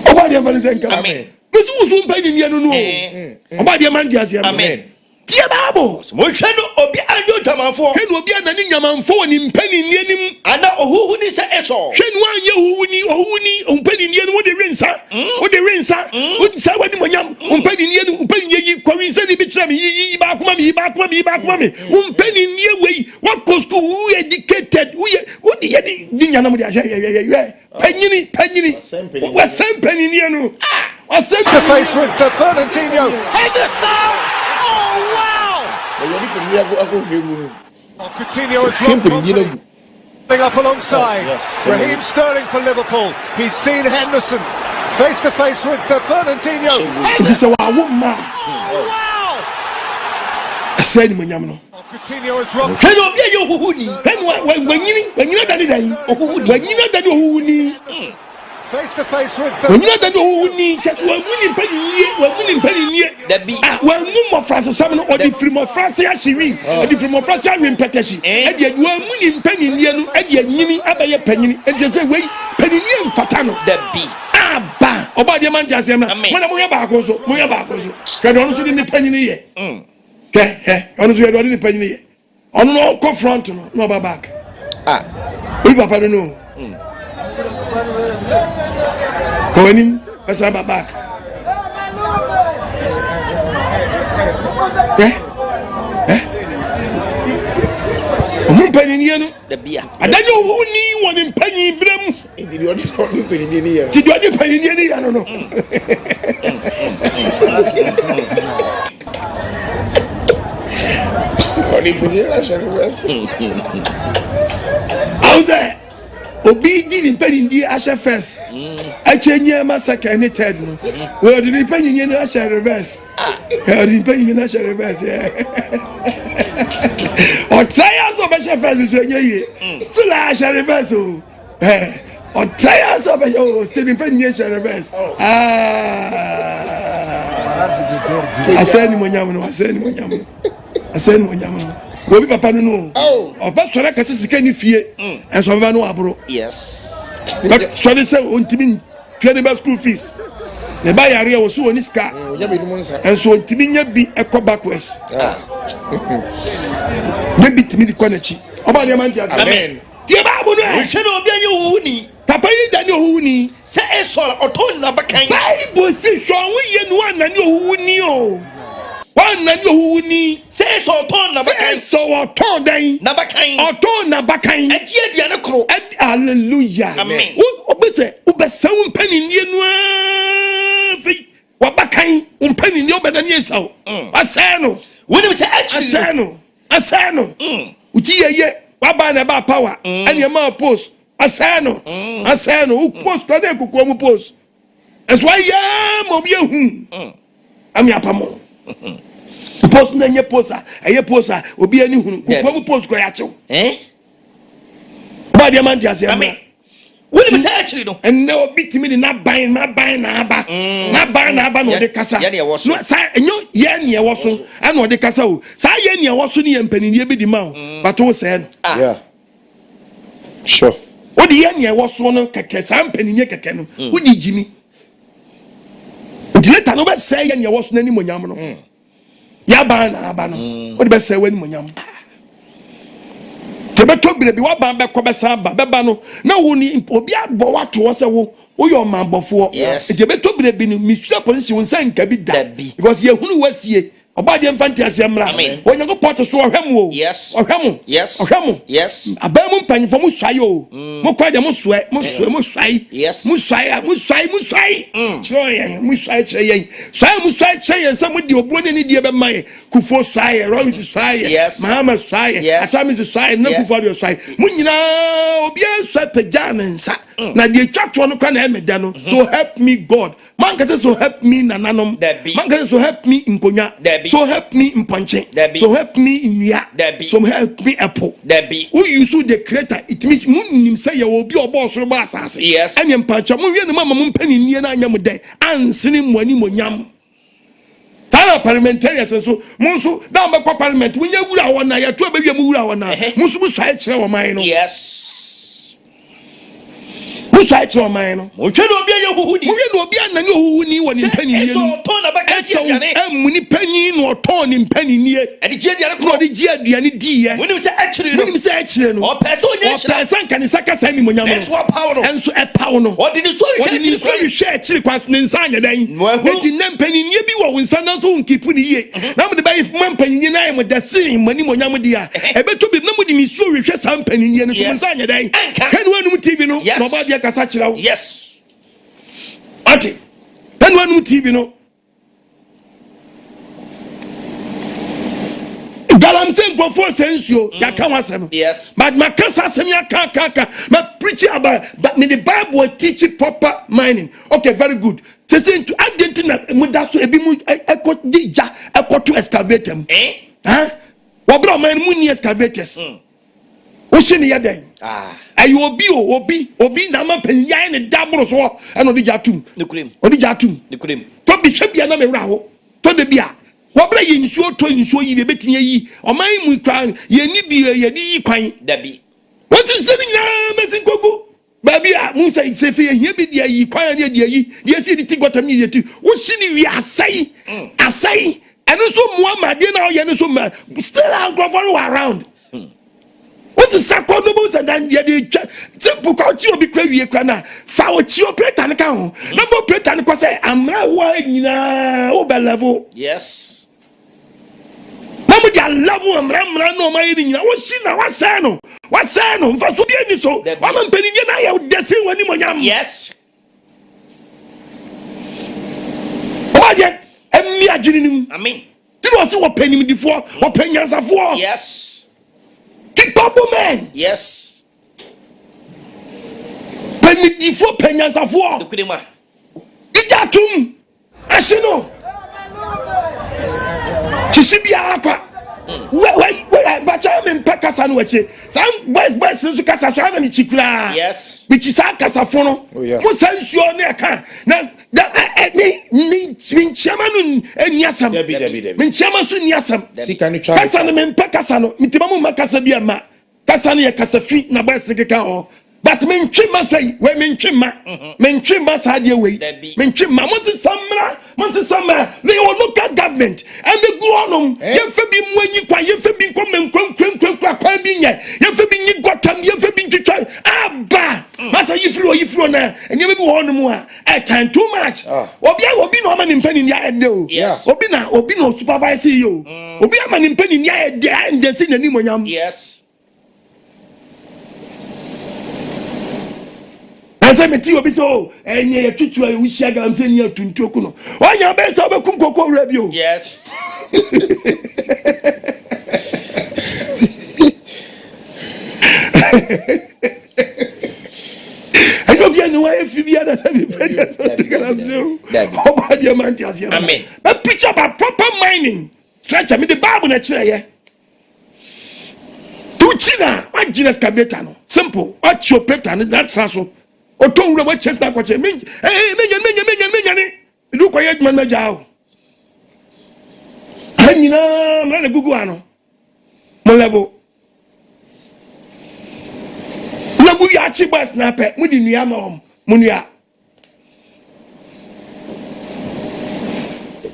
Obadi Vanessa amen mesu mpani ni anu no Obadi Mandiasi amen tie babo mo hwe no obi anjo tamanfo he no obi anani nyamanfo ni mpani ni anim ana ohuhu ni se eso hwe no anye ohuhu ni mpani ni anu wo de rensa wo sa Wanimuonyam mpani ni anu mpani yi kwawi se ni bi kira me yi ba kuma me mpani ni wei what go school who educated who di ye di nyanam de ahwe panyini wa sempani ni anu wa the face with the Mpanindie. Coutinho has locked up alongside Raheem Sterling for Liverpool. He's seen Henderson face to face with the Mpanindie. This is a woman. I said Wanimuonyam no. Coutinho has rocked. Can you be your huhuni? When you dani face to face with the when you dani huhuni just when Mpanindie when mu France some or the from France ashiwi and the from France impetition e dey when Mpanindie no e dey nyini abaye panyini e dey say we Mpanindie mfata no da bi aba obade man jase na when mo ya ba ko so kede onu so ni panyini ye onu so ye ni panyini ye onu no ko front no ba back we papa no Konim asa ba back Mpanindie no da bia adanyo huni woni mpanyi brem ti di odi Mpanindie ni ye ti di odi Mpanindie ni ya no odi Mpanindie na service auze obi di Mpanindie ashe first achenye ma second and third no we di Mpanindie na ashe reverse di Mpanindie na ashe reverse o trials of ashe first so enye still ashe reverse o trials of still Mpanindie ashe reverse Wanimuonyam no Obi papa no oba sore kase sika ni fie enso baba no abro yes but so they say ontimi twane ba school fees ne ba yare wo so oni sika ya be dum nsa enso ontimi nya bi ekọ backwards ne bi timi di konachi oba ne man ti asa amen tie ba bo no hwe no obi anye huhuni papa yi dani ohuni se eso oton na bakan bible si so won ye no anani ohuni o Nani ohuni se so ton na bakan so oton dan na bakan oton na bakan agie aduane kro hallelujah amen obese ubese Mpanindie no fi wa bakan Mpanindie obedani esau aseno When you say actually, Asano. Uti ye waba na ba power. And your man post. Asano. Who post kwa de kukuwa post. That's why ya mobi I'm yapamo. Post na nye posa. Eye posa. Obi ani hunu. Kukuwa post kwa yacho. Ba diamante asema. When you say actually no. And now beat me na buy na aba. Na buy na aba no de kasa. No sa enyo ye ne woso. Ana de kasa o. Sa ye ne woso ne Mpanindie bi di ma o. But wo say no. Yeah. Sure. What the ye ne woso no keke sa Mpanindie keke no. Wo di jimi. Dileta no be say ye ne woso na ni monyam no. Ya ba na aba no. Wo de be say wani monyam. Tebeto birebi wa ban be ko be sa ba be ba no na wo ni obi agbo wa to se wo yo man bofo tebeto birebi ni mi sure position won san ka bi da because ye hunu wasie oba de mfanti ase mra onyango pot so ohwem o ohwem abamu mpanifo mu swaye o mo kwa de mo swaye chroye mu swaye cheye mu swaye cheye se mo de obuone ni de be man kufo swaye ro mi swaye mahama swaye asami swaye na kufo de swaye mu nyina obi answa pajanensa na de twatwo no kwa na emeda no so help me God man ka say so help me nananom man ka say so help me nkonya so help me Mpanche. So help me in ya. So help me Apple. Who you so the creator? It means munim say you will be your boss or boss. Yes. And Mpanche, mun mama Mpanindie na nyam de. Nsene Wanimuonyam. Tara parliamentarians so munso down be parliament. Mun ya wura wona ya to be mu wura wona. Munso mu swae kire wo man no. Yes. Musa chiro man no. Mo twe no obi ayehuhudi. Mo hwe no obi anani ohuhuni woni Mpanindie. So ton na baka diane. Muni panyin no ton ni Mpanindie. E di diane ko. Di diane di ye. When you say actually no. When you say actually no. O person nya shira. O person kan saka sai mi monyam no. Enso power no. Enso e power no. O di so you share actually kwa nsa nya dan. Enti na Mpanindie bi wo nsa na so nkipu ni ye. Na mo de ba if Mpanindie na mo da sin Wanimuonyam dia. E beto bi na mo di mi so hwehwe sa Mpanindie no so nsa nya dan. Kan wanu TV no. No ba dia kasa kira wo. Yes. Ati. Kan wanu TV no. Galam sen go for sensio ya kan wasem. Yes. But my kasa asem ya ka. My preaching about but me the Bible teach proper mining. Okay, very good. Se say to identity mu da so ebi mu ekọ dija ekọ to excavate em. Wo bro man mu ni excavators. Wo shi ni yadan. Ayi obi na ma pen yan ne dabro so e no dija tum. Odija tum. To bi hwe bia na me wra ho. To de bia wabra ye nsuo to nsuo yi betinye yi oman mu kwan ye ni bi ye di yi kwan dabi what is saying na mesin gogo baby a mu say sefe ye bi di yi kwan na di yi ye si di ti gotam ni ye ti wo shini wi asai eno so muhammad na ye no so ma still around what is sakono mo say dan ye di simple kwa chi obi kwa wie kwa na fa wo chi operator ka ho na fo operator ko say amra wa nyina o be level yes. Mamu dia level amra no ma yini nyina wo shi na wasa no mfa so bi ani so wa ma Mpanindie na ya desi Wanimuonyam yes o dia emi adwininim amen ti no se wo panimdifo wo panyansafo yes capable man yes panimdifo panyansafo dukudema ijatum asino Chisibia akwa we bacha me mpaka sana wache sam boys so kasa so na mi chikura yes mi chisa kasa fono mo sansuo ne aka na ni chama no eniasam mi chama so niasam kasa na me mpaka kasa no mi timamu makasa bia ma kasa ne kasa fi na boys keka ho but men twima say we men twima sa de we men twima mo se samra me o local government and the gronom ye fa bi mwanyi kwa ye fa bi kwa kwa bi nya ye fa bi nyi gotam ye fa bi ntwitwa aba masa yifiro na enye bi wo no mu a time too much obi no ma ni Mpanindie ende o obi no supervise yo obi ama ni Mpanindie ende si Wanimuonyam yes Asa meti obi so enye ya tutu a wi hia galamse ni atuntu okuno. Onya be so be kum kokko wura bi o. Yes. Ayo bia no wa efi bia da sabi president so galamse o. Oba dia man ti asia. Amen. A picture about proper mining. Stretch me the Bible na kire ye. Tu china, what genus excavator no. Simple. What your pattern that so. O to wura wa chest na kwache. Me do quiet man na jao. Anyina na gugu ano. Mo level. Na gu ya chi boss na pe, mu di nua ma om. Mu nua.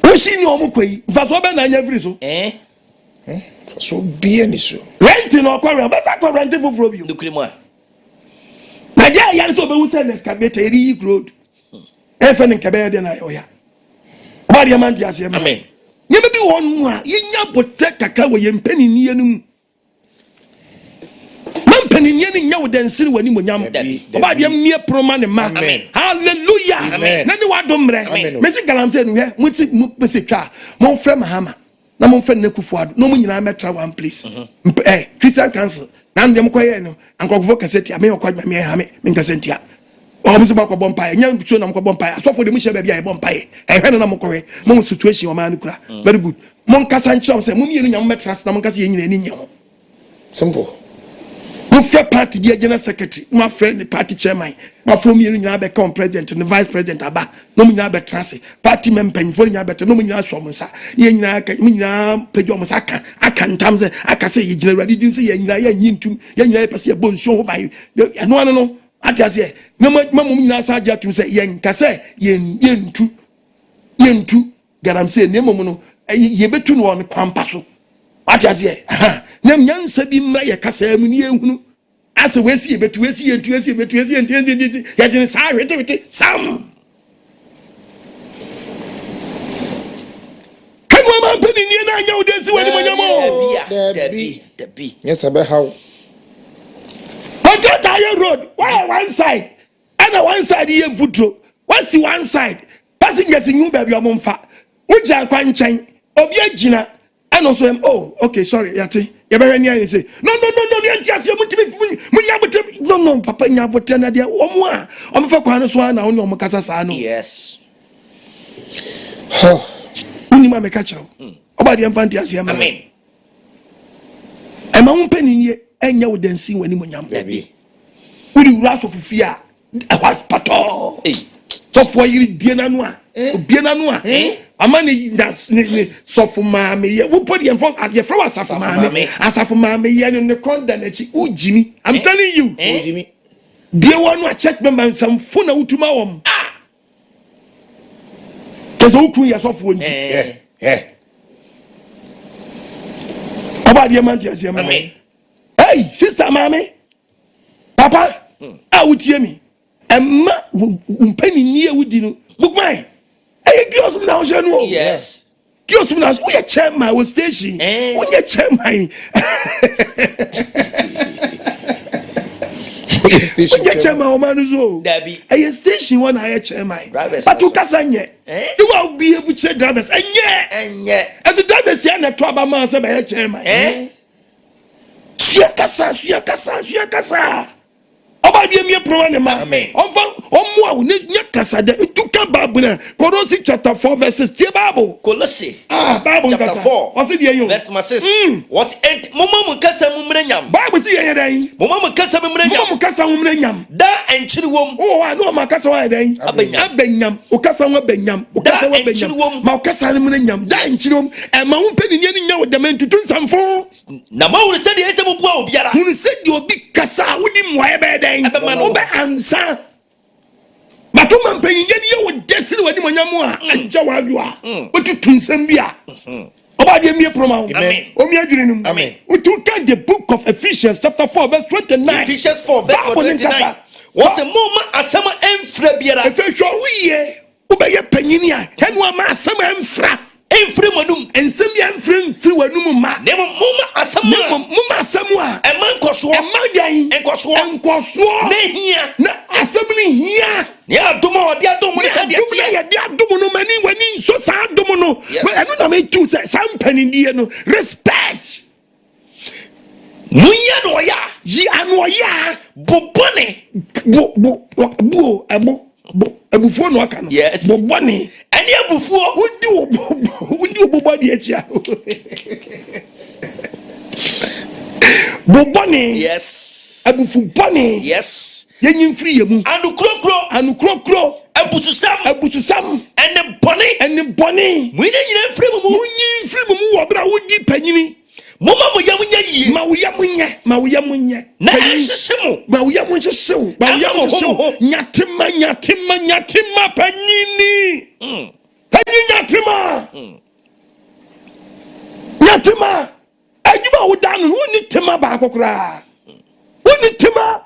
O shi ni omo kwei. Va so be na anya free so. So be any so. Rent no kwa ba sa kwa rent for bio. Dukri mo. Na dia ya so be wu say excavator ri road. E fe ne nkebe de na yo ya. Ba dia man dia se. Amen. Nyeme bi won mu a yenya bote kakra wo ye mpanini enum. Mpanini ni nya wo dansiri Wanimuonyam. Oba dia mie proma ne ma. Hallelujah. Na ni wadomre. Mesi galamse no he, muti mu pese twa. Mon frɛ Mahama. Na mon frɛ Nekufuado. No mu nyina metra one place. Christian Council. Na ndem koye no. Ankofo kaseti ame okwa me ha me nkasentia. O mo se ba ko bompa. Nya bitso na mo ko bompa. Asofo de mu hye ba bia e bompa e. Ehwe no na mo kowe. Mo situation o ma no kura. Very good. Mon kasa nchi o se mo mienu nyam metra na mon kasa ye nyina ni nya ho. Simple. My party the general secretary, my friend the party chairman, my friend you know become president and the vice president aba, no me be trans party member for you better no me so mo sa. Ye nyina pejo mo sa aka ntamze aka say ye general didn't say ye nyina ye nyintum ye nyina pese ye bonso ho bai. No ati ase no mo nyina sa ja tum say ye nka say ye ntu garamse ne mo no ye betu no on kwampa so. Ati ase na nyansa bi mra ye kasa mu ni ehunu ase wesi betu wesi entu ya jene sa wete sam kanu ma Mpanindie na anya udesi Wanimuonyam Debi. Yes, abe how. Control tire road why one side and one side ye futro what's one side passengers in you baby omfa uja kwa nchan obi agina and also oh okay sorry yati you better near say no no papa nyabote na dia omo a omfa kwa no so na onye omo kasa sa no Yes. uni ma meka chiro oba dia mfanti asia ma Amen. e ma Mpanindie enya wo dansi Wanimuonyam Debi. uri ura so fufia was pato so for yiri biena no a biena no a amani ne so for maame ye wo podi enfo as ye from asafo maame ye ne konda na chi ujimi I'm telling you Ujimi bie wonu a church member some funa utuma wom kezo ukun ya so for nti oba dia man dia se ma hey sister maame papa a utie mi emma Mpanindie wudi no bugman kiosum na o no Yes. kiosum na we chairman we station we chairman station chairman o manu zo Debi. station one I chairman Drivers but you kasa nye you will be able to drivers Enye. as the drivers here na to aba man say be chairman suya kasa oba die mi pro ne ma omo a ne nya kasa de tuka Bible na Colossians chapter 4 verses 10 Bible Colossians Bible chapter kasa 4 what's the yo verse 6 was it mama kasa mumrenyam Bible si ye dan mama kasa mumrenyam da enchiri wom wa no ma kasa wa dan abenyam o kasa wa benyam ma o kasa ne mumrenyam da enchiri wom e ma Mpanindie ni nya wo dem ntutu nsamfo na ma wo se de ese bu bua obiara hu se de obi kasa wodi mwa be dan obe ansa matuma Mpanindie ni ye wo desiri Wanimuonyam a agya wa adwa otutu nsam bia oba de mi proma o mi adwiri num we took the book of Ephesians chapter 4 verse 29 Ephesians 4 verse 29 what a mama asama enfra biara efehwo wiye obeye panyini a henu ama asama enfra enfri modum ensem ya enfri Wanimuonyam ma ne mama asama a man koso dan enkoso na hia na asɛm hia ya domo odi adomo ni ka de tie ya de adomo no mani wani so sa adomo no ɛno na me tu sɛ sa mpanindie no respect munya no ya yi ano ya bobone abufuo no aka no yes bobone ɛne abufuo wodi bobone achia bobone yes abufu bone yes yenyin free yemu anu krokro abususam ene bone mu nyina free mu wo bra wodi panyini mama mo yamunya yi ma wo yamunya na hyehyemu ma wo yamuhyehyemu nyatima panyini nyatima adwuma wo dan no woni tema ba akokora woni tema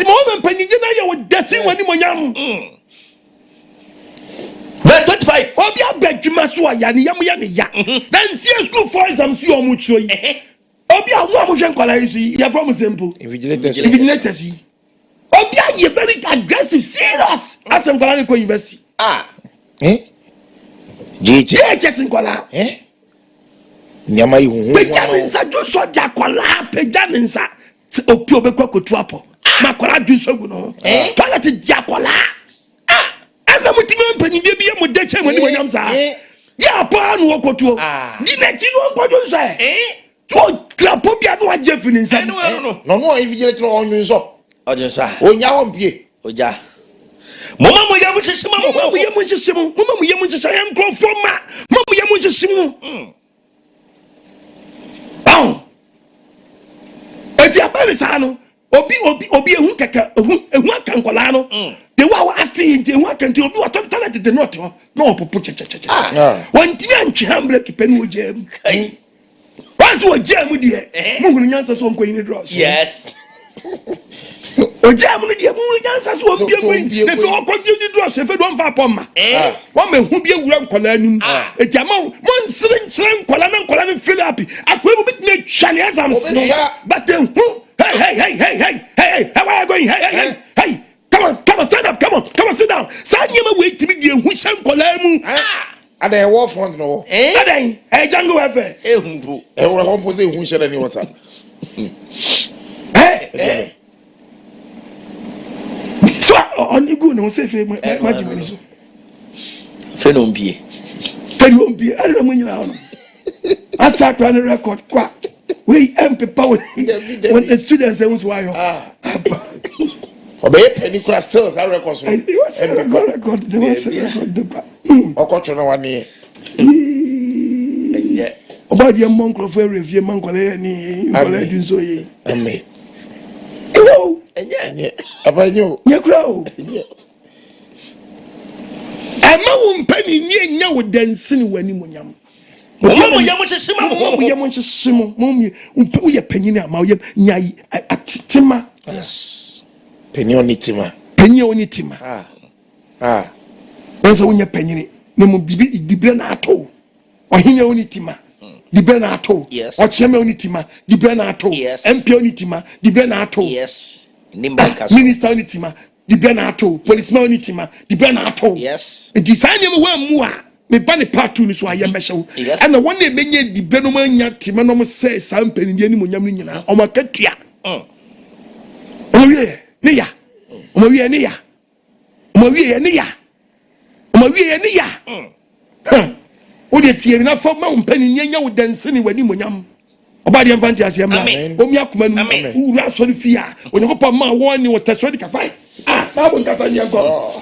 wo panyini na ye wo dasi Wanimuonyam verse 25 obi abadwuma so aya ne yam ya ne ya na nsie school for exam so omu chiro yi obi awu amuhwe nkwala yi ya from simple invigilators yi obi aye very aggressive serious asem nkwala ne ko university JJ nkwala nyama yi hu pejansa jo so dia kwala pejansa opi obekwa kotu apo makwala ju so gu no toilet dia kwala na mutimi Mpanindie bi mu de che Wanimuonyam sa ya pa no okotuo di na chi no nkojo nsa to krapo bia no agye fini nsa no invigilate no onyu nso ojensa onya ho mpie oja mama mo yamu hyehyema mama mo yamu hyehyema ya nkrofo ma mama mo yamu hyehyema eti abale sa no obi ehun kaka ehun akankola no the wa acting the wa kan obi wa talent the not no popo che wan timi antwe handbrake penu ojam once ojam die mu hunu nyansa so nko yin draws yes ojam no die mu hunu nyansa so obi egbe na fe okoje ni draws fe do mfa poma wa me hu bi ewura nkola anum ejama mo nsire nkyere nkola na nkola ne feel happy akwa mu bitna twane exams no but who hey how are you going hey come on stand up come on sit down sanyema wait to be the hu shankola mu ada e war fund no adan jango wefe ehunbro e wo compose hu share ni water so on igu no say fe majimeni so fe no mbie ala mo nyina no asa to an record kwa we power when the students say why obey penny crash still that record record the was record okocho no wane Enye obadi monko for review mankola ni kola dunso yi amen enye apanyo nyekura o ama wo Mpanindie nya wo dansini Wanimuonyam mama mo yamu hyehyema mo yamu hyehyema mo ye panyini ama wo nya atitema yes penny onitima once wonya panyini na mo bibi dibre na ato ohenya onitima dibre na ato ocheme onitima dibre na ato MP onitima dibre na ato yes nimbanka minister onitima dibre na ato policeman onitima dibre na ato yes enti sanyema wa mu a me ba ne part 2 ni so aye mehyew ana wona emenye dibre no manya tima no mo say sa Mpanindie ni Muonyam ni nyina o makatua owie ne ya omawie ne ya wode tie na fa ma Mpanindie nya wo dansini Wanimuonyam obade mfanti asiamla omi akoma nu ura so fi a onyakopa ma won ni wo Thessalonica 5 sabo nkasa nyanko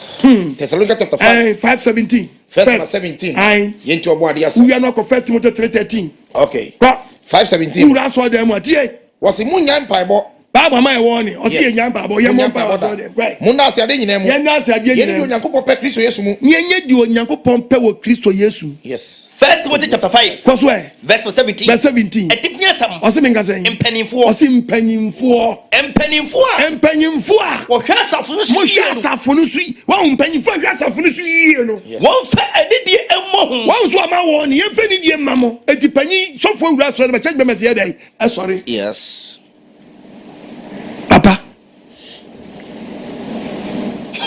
Thessalonica chapter 5:17 Verse 17 yenti obo ade asa we are not confessed Timothy 3:13 okay 5:17 ura so dem atie was munyan paibo Bible my warning. O si enya Bible, ye mo Bible so de. Right. Mo na ase ade nyina mu. Ye na ase ade Ye nyina. ni Onyankopon pe Kristo Yesu mu. Ye di Onyankopon pe wo Kristo Yesu. Yes. 1 Timothy chapter 5. Because where? Verse 17. Verse 17. Etifiasam. O si menka say. Mpanimfo. O si mpanimfo. Mpanimfo. Mpanimfo a. Wo hwa asafo no Mo so. hwa asafo no so. Wa mpanimfo hwa asafo no so yie no. Won fa anidie emmo ho. Wa so ama won ye fa nidie mamo. Eti panyi sofo wura so be church be mese dey. Sorry. Yes. Papa.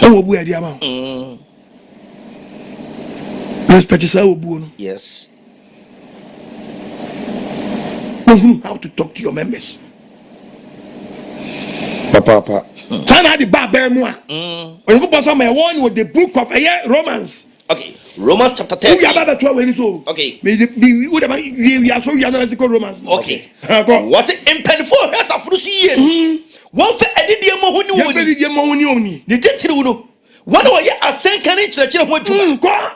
O bu edi ama. Respect say obu no. Yes. How to talk to your members. Papa. Tana the Bible mu a. When you go my one with the book of Romans. Okay. Romans chapter 10. We are about to when so. Okay. We are so we are not Romans. Okay. What Mpanimfo hwa asafo no so yie no. Won fa anidie mo ho ni Ye fa nidie mo ho ni oni. Ni titiri wo. Wan wo ye asenka ni kyerɛkyerɛ ho adwuma.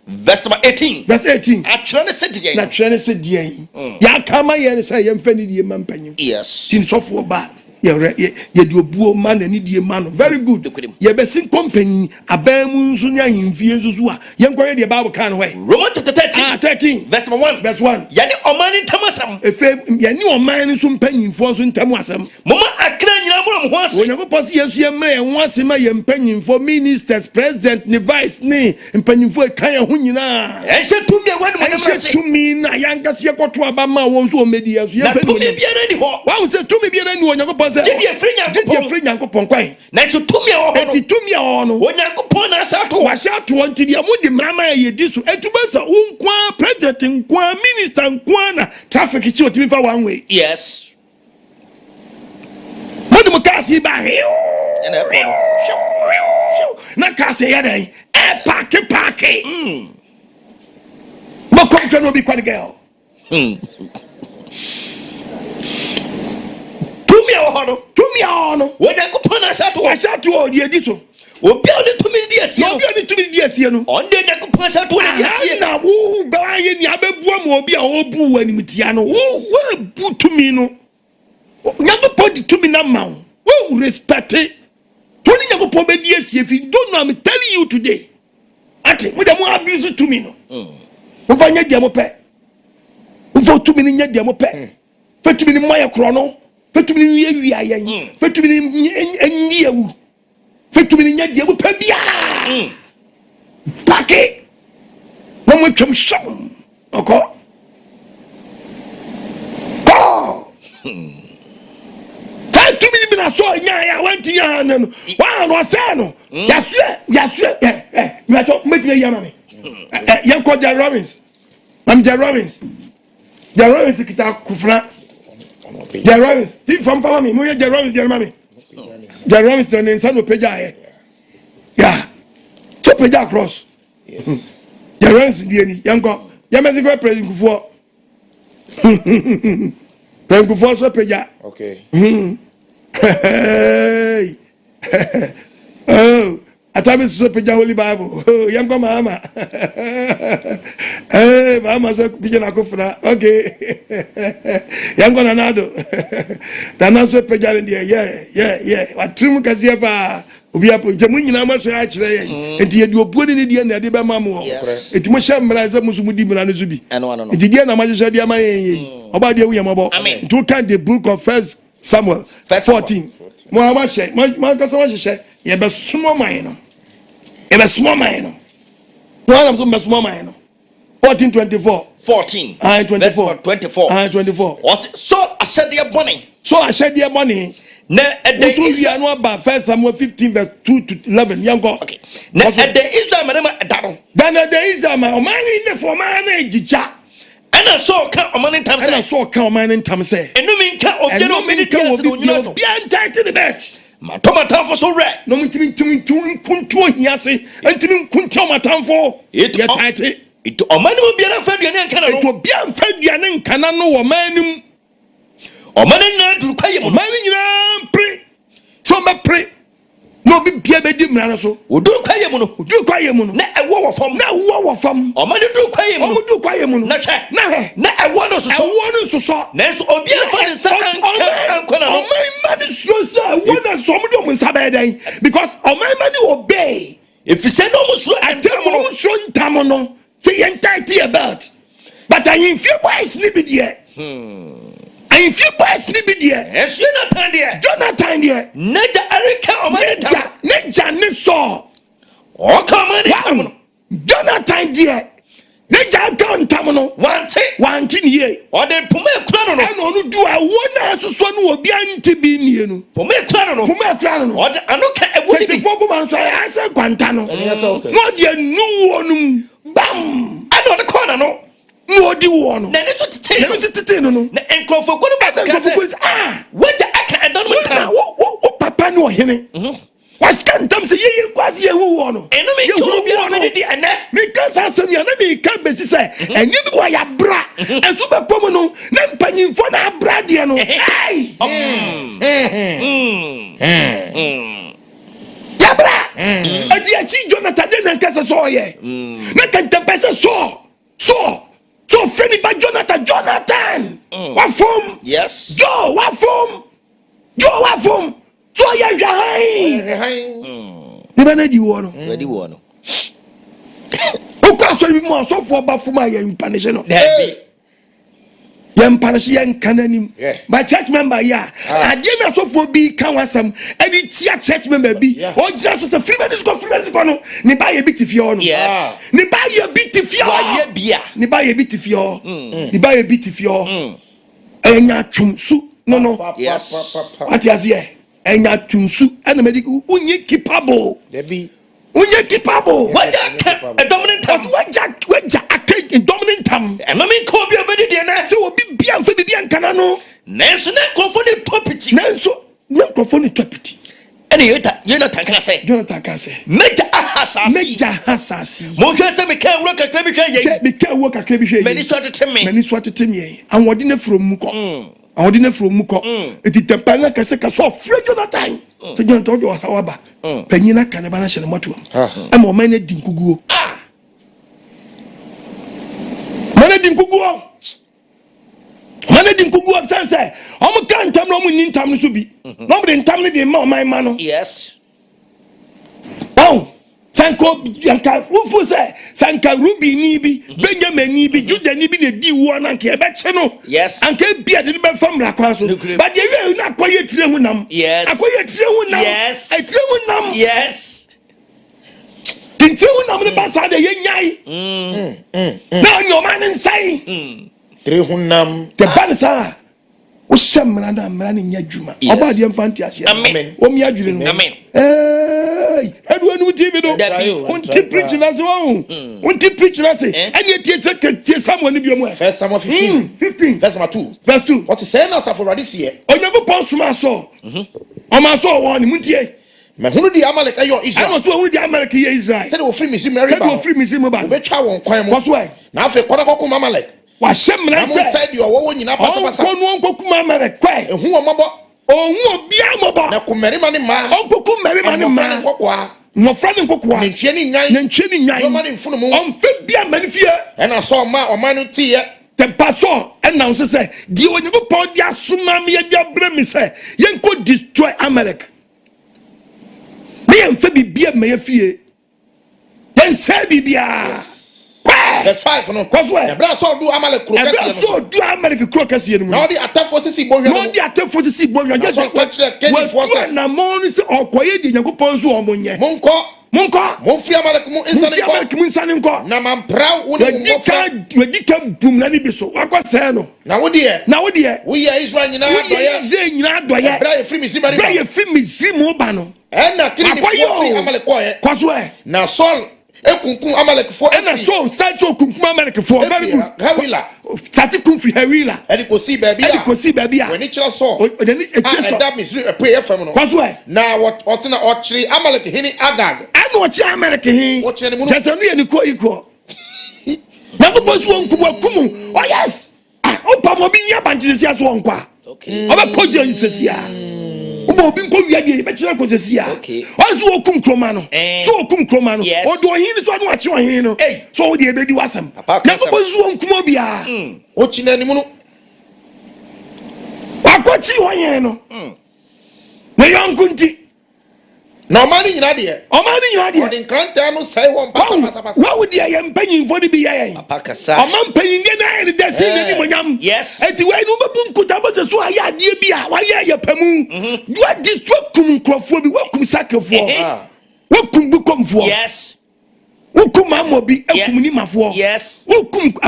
Verse number 18. Verse 18. Atwerɛ ne sɛ deɛ. Na twene se die. Ya kama ye ne say ye mfa nidie ma mpanyin. Yes. Tin sofo ba. Ye di obuo ma na nidie ma no. Very good. Ye be sin company abamu nso nya himfie nso a ye nkoye de Bible kan ho. Romans chapter 13. 13. Verse number 1. Verse 1. Yani ɔman ntamasam. Efe ye ni oman nso mpanyinfo nso ntamu asem. Mama akra nyina mo ho ase. Onyankopɔ se Yesu ye mre ho ase ma ye mpanyinfo ministers president ne vice ne mpanyinfo kan ye ho nyina. Ɛhyɛ tumi a wani mo nyam ase. Tumi na yankase ye kɔto aba ma won so omedi yaso ye Na fa tumi biara ni hɔ. wa se tumi biara ni Onyankopɔ se Gye free Nyankopɔn kwai na so tumi a wɔ hɔ. eti tumi a wɔ no Onyankopɔn na asato. wa sha to nti dia mo di mrama ye di so etuba sa unkwa president nkwa minister nkwa na traffic chi otimi fa one way. Yes. Mo di mo kasi ba hiu Ɛna ɛkɔ no. na kasi ya dai park mo kom kan obi kwa girl Tumi a wɔ hɔ no. tumi a wɔ no Onyankopɔn na asato. wa sha to di edi so Obi a ɔde tumi di asie no. obi ani tumi di asie no Ɔnde Onyankopɔn asato di asie. na wo ba ye ni abebua mo obi a obu animtia no wo bu tumi no Nyankopɔn di tumi na ma wo respect it. Tony Nyankopɔn be di asie fi don't know I'm telling you today ati mo dem abuse tumi no mo fa nya dia mo pɛ mo fa tumi ni nya dia mo pɛ fa tumi ni moya kro no fa tumi ni wi ayen fa tumi ni enyi ewu fa tumi ni nya dia mo pɛ bia pake no mo twem shop oko tumi ni bina so nya ya wanti ya no wa no say no yasue you are talk make me ya mama ya ko Jerry Robbins I'm Jerry Robbins kita kufra Jerry Robbins ti from me mo ya Jerry Robbins Jerry mama Jerry Robbins don Nsene no page aye yeah so page across Yes. Jerry Robbins die ni yanko ya mezi go president kufo president kufo so page. Okay. Hey. Oh, atami so pija Holy Bible. Oh, yango mama. Hey, mama so pija na kofuna. Okay. Yango nanado. Dana so pija ndi yeah. Watrimu kazi hapa. Obi apo je munyina maso ya kire ye. Enti ye di obuo ni die na de be mamu. Enti mo hye mra ze musu mudi mra no zubi. Enti die na magye de ama ye. Oba de wu yamabo. To can the book of First Samuel 14. Muhammad Sheikh, man kasa wa hye ye be sumo man no. E be sumo man no. One am so be sumo man no. 14:24. 14. 24. 24. 24. What so ahyɛdeɛ bɔne. So ahyɛdeɛ bɔne. Na ɛdɛ so we are no about First Samuel 15 verse 2 to 11. Yango. Okay. Na ɛdɛ Israel mɛrɛma ɛda no. Then the Israel man, o man ni for man na ejija. Ɛna so ka ɔman ntam sɛ. Ɛna so ka ɔman ntam sɛ. Enumi nka obi no obi ni tiɛse no nyina to. Bi antate the best. Matomatan so rɛ. No mutimi kuntu hiase. Antimi kuntu matamfo. Ye taite. Ito ɔman no bi na fa aduane nka na no. Ito bi anfa aduane nka na no wɔ man nim. Ɔman nyina duru kwaye mu. Man nyina pre. So me pre. No bi bia be di mra so. Oduru kwaye mu no. Oduru kwaye mu no. Na ɛwɔ wɔ fam. Na ɛwɔ wɔ fam. Ɔman duru kwaye mu. Ɔmo duru kwaye mu no. Na hwɛ. Na hɛ. Na ɛwɔ no soso. Ɛwɔ no soso. Na so obi afa ne nsa anka na no. Ɔman ma ne so bed because Omani obey. If you say no musu and tamono, say entirety about. But I in few boys sleeping there. I in few boys sleeping there. Yes, you're not time there. Jonathan there. Neja Erika Omani. Neja ne saw. Oh, come on. Jonathan there. Neja gun tamono. One thing here. Or then Pume Crono. I don't do a one to son will be anti being. Pume Crono. Or the Anoka. I said Guantano. Not yet, no one. Bam! I know the corner, no. No, the one. Then it's what to tell you. And Crawford couldn't back the what the I don't know. What Papa know him. What can't them say you was here who won? And you already and that because I said, you can't be say, and you boy a bra and super pomano, then penny for a bradiano. Yabra! And you see Jonathan and Cassa saw ye. Not can the best saw. So friendly by Jonathan. What form? Yes. Joe, what form? So you're behind. You want ready one. Who can be more so for Bafuma and Panishano? Yam Panashian Cananim. My church member, I didn't so for be Kawasam, and it's your church member be, or just as a few minutes go, Nibai a bit if you're yes. Nibai a bit if you're Nibai a bit if you're Nibai a bit if you're Enya Chumsu. No. Yes. What is here? Enya Chumsu and the medical unye capable. Debbie. Unye capable. What a dominant house. What Jack a cake in dominant time. And I mean, Kobe already did so will be Bian for the Bian Canano. Nancy, Crawford property. Nancy, no Crawford property. Any you're not can say. Jonathan can say. Major Hassasi. Motion me can work a clebish. Me can work a clebish. Many sorted to me. And what dinner from Muko. I didn't from Muko. It is the Panga Caseka so free Jonathan. So John told you however. Penina Canabana Shanamatu. I'm a man in Kugu. Managing Kugu. Managing Kugu of Sansa. I'm a can't tell no one in time to be. Nobody in time to my man. Yes. Oh. Sanko Yanka Rufu say Sanka Ruby Nibi Benjamin Nibi Judah Nibi the D1 and Quebec. Yes. And can't be at the from La Quaso. But you're not quiet Trewunam. Yes. I quiet Trewunam. Yes. I Trewunam. Yes. Think Trewunam the Bassa de Yai. Now your man inside. Trewunam. The Banasa. Shamrana running Yajuma. About the Infantias. Amen. Amen. Hey, everyone would give it. Won't you preach us? Won't you preach us? And yet, someone in your First summer 15. First summer 2. Verse 2. What's the saying us for this year? On your post, my soul. On my soul, one, Muntie. Who the Amalek are your Israel? I was one with the American Israel. Said will free me, Mary. Free me, Zimmerman. Which I won't quite what's why? Now, for Kodako Amalek. What Shamman said you are walking up as a one Kokumama, quay. Who are mobile? Oh, be a mobile. Now, Kumerimani, Uncle Kumerimani, man. No friend in Kokwa. And Chenny nine money in full moon. On fit be a man fear. And I saw ma or manu tea. The pastor announced, say, do you want to go point your sumami and your blame, say, you could destroy America. Me and Fabi be a may fear. Then say, be a. That's 5 no. Cause where? Blast all do Amalek Crocus. So do American Crocus here. Now the attack for see boy. No, the attack for see boy. Just what na morning or quiet in your ponzu on Monye. Monko. Monfia Amalek Insani Ko. Na man proud when you can boom Nani Biso. What was saying? Now, dear. We are Israel. We are Doya. Bray free me, Mobano. And now, Amalek. Cause where? Now, Saul. Kunkum Amalek for and so start to Kunkum Amalek for very good. Hawila. Start to Kunfi Hawila. And it could see baby. When it saw. That means a prayer from no. Cause why? Now what was in a tree Amalek Hini Agag. I know what Amalek he. What's any that's only an equal. Now the boss won't come. Oh yes. Opa Mobinia Banjis as one qua. Okay. Over Pojo in Cecia. Obi nko wiade be kire ko sesia ozo okum kromano so okum kromano odo hin so no achi ohin no so wo de ebedi wasam na ko bozu onkum bia o china ni mu no akochi ohin no na yankunti No money in idea. O man in idea. In Cranta no say one pasa. What would the am penny for the BA? Pakasa. O man penny and the Wanimuonyam. Yes. And the way no bun could have us so I dear bia. Why ya pamu? What this welcome crop welcome sack of war. Welcome become for. Yes. Welcome Amobi, Elkum for. Yes. Welcome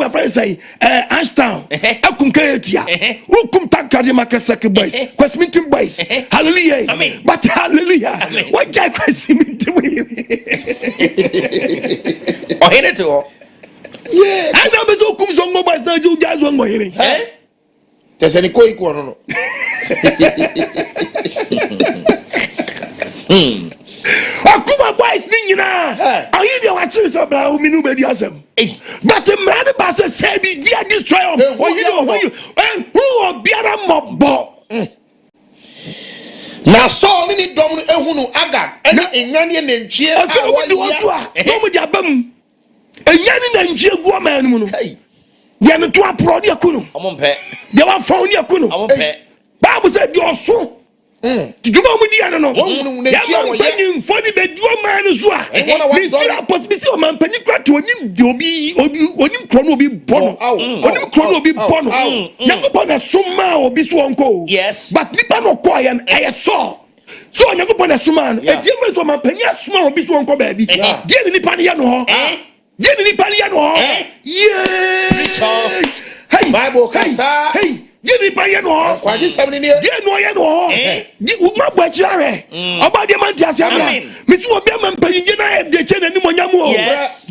a friend say, Ashtown, Elkum Kayatia, welcome Takadimakasaki boys, Questminton boys. Hallelujah. Amen. But hallelujah. Why can't I see me to me? Oh, hit it all. Yeah. I know the so comes on mobile now, you guys won't go hearing. There's any quick one. Akuma boys thing na. Are you there watching so bra o minu be diasem. But the man ba say be destroy am. Oh you know who obiara mobo. Na so ni dom ehunu agag ena enwane nantwie a won ya. No mo dia bam. Enwane nantwie gu man mu no. Dia no to apro dia kunu. Omompe. Dia wa fa oni akunu. Omompe. Bible say dia oso. Tujuma mu dia no. Ya man panin fodi be duo man so a. Ni fira possibility o man panin kra to onim de onim kro no obi bono. Onim kro no obi bono. Yakobon na soma obi so onko. Yes. But nipa no ko ya so. So Yakobon na soma no. E die me so man panin soma obi so onko ba bi. Die ni nipa ne ya no ho. Die ni nipa ne ya no ho. Yeah. Hey. Bible kasa. Hey. Gini pa ye no. Kwaji 7 ni. Di no ye no. Di uma gba chire. Oba de man ti asebia. Mi si obi am pa yin na e de che na Wanimuonyam o.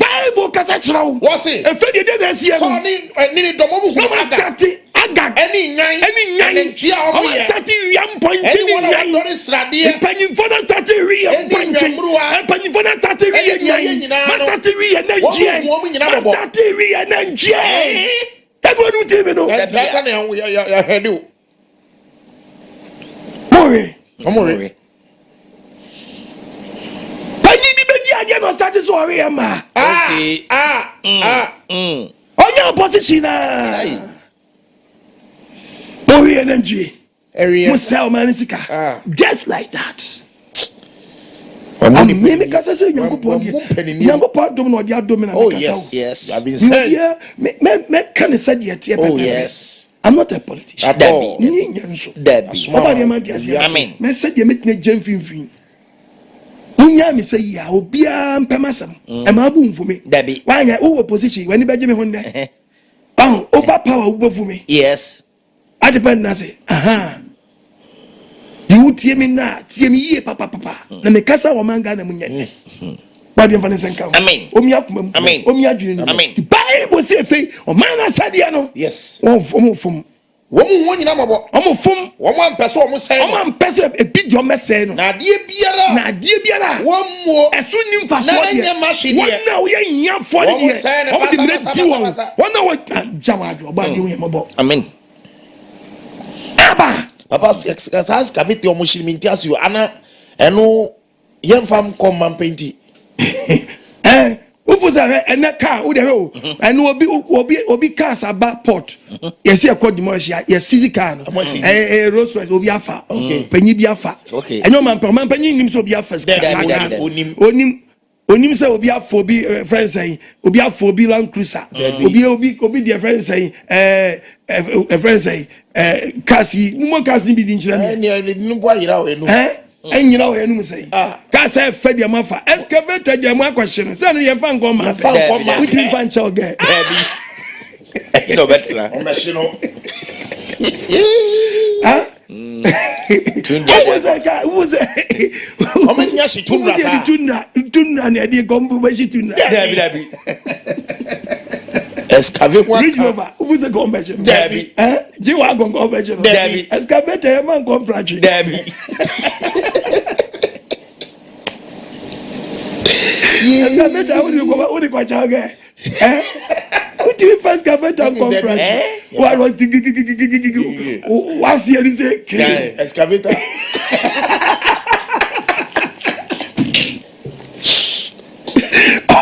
Bible kasa chira wo. What say? E fe de na asie. So ni domo mu hu agag. Any nyan. Nantwie a omo ye. Start yam ponche ni nyan. Panyin for na start yam ponche. Panyin for na start yam. Ma start yam nantwie. Ma start yam nantwie. Everyone TV no. Ya hedu. More. Panyi bi be di ade no start so ore ya ma. Okay. Onya opposition na. More energy. Musel man sika. Just like that. I'm me kasa say Nyankopon dom no dia dom na kasa. Yes. I've been saying. Me can say dia Oh yes. I'm not a politician. At all. Ni nyanso. Amen. Me say dia metne jamfinfin. Munya me say ya obia mpamasam. E ma bu mfumi. Dabi. Wanya wo opposition wani beje me honne. Over power wo mfumi. Yes. Adepend na say you tie me na tie me ye papa na me kasa wo manga na munya ba de mfane senka amen omi akuma amen omi adwene amen the bible say fe o man na sadia no yes omo fom wo mu wonyina mabo omo fom wo mo ampese wo mo sai omo ampese e bidio mesai no na de biara wo mo eso nim fa so de wona wo ye nya fo de o de me di wo wona wo jawa de oba de wo mabo amen aba papa says kaviti o mushiriminti asu ana eno yemfam kom Mpanindie ufuza ena car wo de ho eno obi car saba port yesi e kodi mo hia yesi car no Rolls Royce obi afa panyi bi afa enyo Mpanindie nim so obi afa onim say obi afọ obi friends say obi afọ obi Land Cruiser obi their friends say friends say kasi mo kasi bi di nchira me ni bo ayira o enu enyira o enu say ka say fe dia mafa excavator dia mo akwahye say no ye fa nko ma uti fa ncha oge you know better o machine no was omenya shi tunra na de gombo ba shi tunra dabi excavate one bridge over was a gombo dabi je wa gombo ba je dabi excavate e man contract dabi excavate wo de kwa chaga what do you first excavate contract what what's the say excavator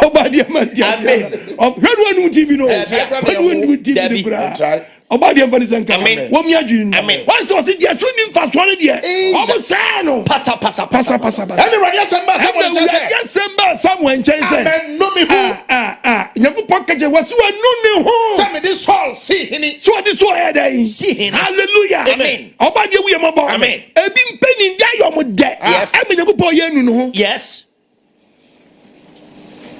Oba dia man dia. When one TV no. When one TV bra. Obadi and Vanisanka. What me adwin. Why so see dia so nim fa so dia. Omo say no. Passa. Anybody assemble someone say. Yes, someone say. Amen. No me who. Nyaku pocket was no ne ho. Say me this soul see hini. So this so head dey. See hini. Hallelujah. Amen. Obadi we am about. Amen. Ebi Mpanindie yo mo de. Yes. E me nyaku po ye nu no. Yes.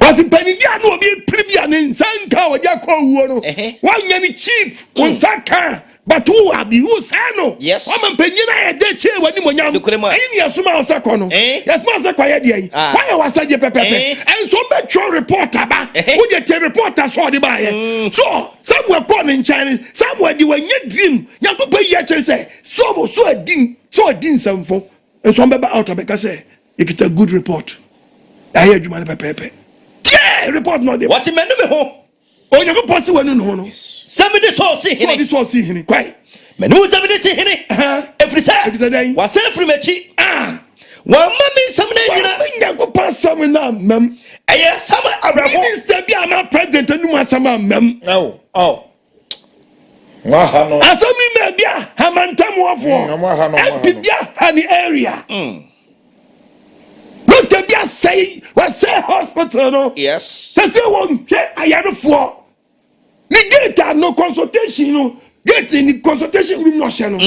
Was Mpanindie no obi pribia ne nsanka o dia ko wuo no. Wan nya ni chief onsaka. But who are who say no? Yes. I'm Mpanindie de che Wanimuonyam. Ayi asuma osako no. Yes ma osako ye de. Why was say pepepe? And some be show reporter ba. Who dey reporter so dey ba ye. So somewhere come in China, somewhere dey when you dream. Yanko pe ye chere say so din samfo. And some be out because say it a good report. I hear you man pepepe. Yeah, report no dey. What you me ho? Oh, you go pass wenu no no. Somebody so see hini. So this one see hini. Kwai. Me no somebody see hini. Every day. Was every mechi. One mommy some na you go pass some na mem. Aya some abrabo. Minister bi ama president anu asama mem. Oh. Wa no. Asami me bia hamantam wofo. MP bia hani area. No te bia say hospital no. Yes. Say won ayarefo. Ni gate no consultation no. Gate in consultation room no hye no.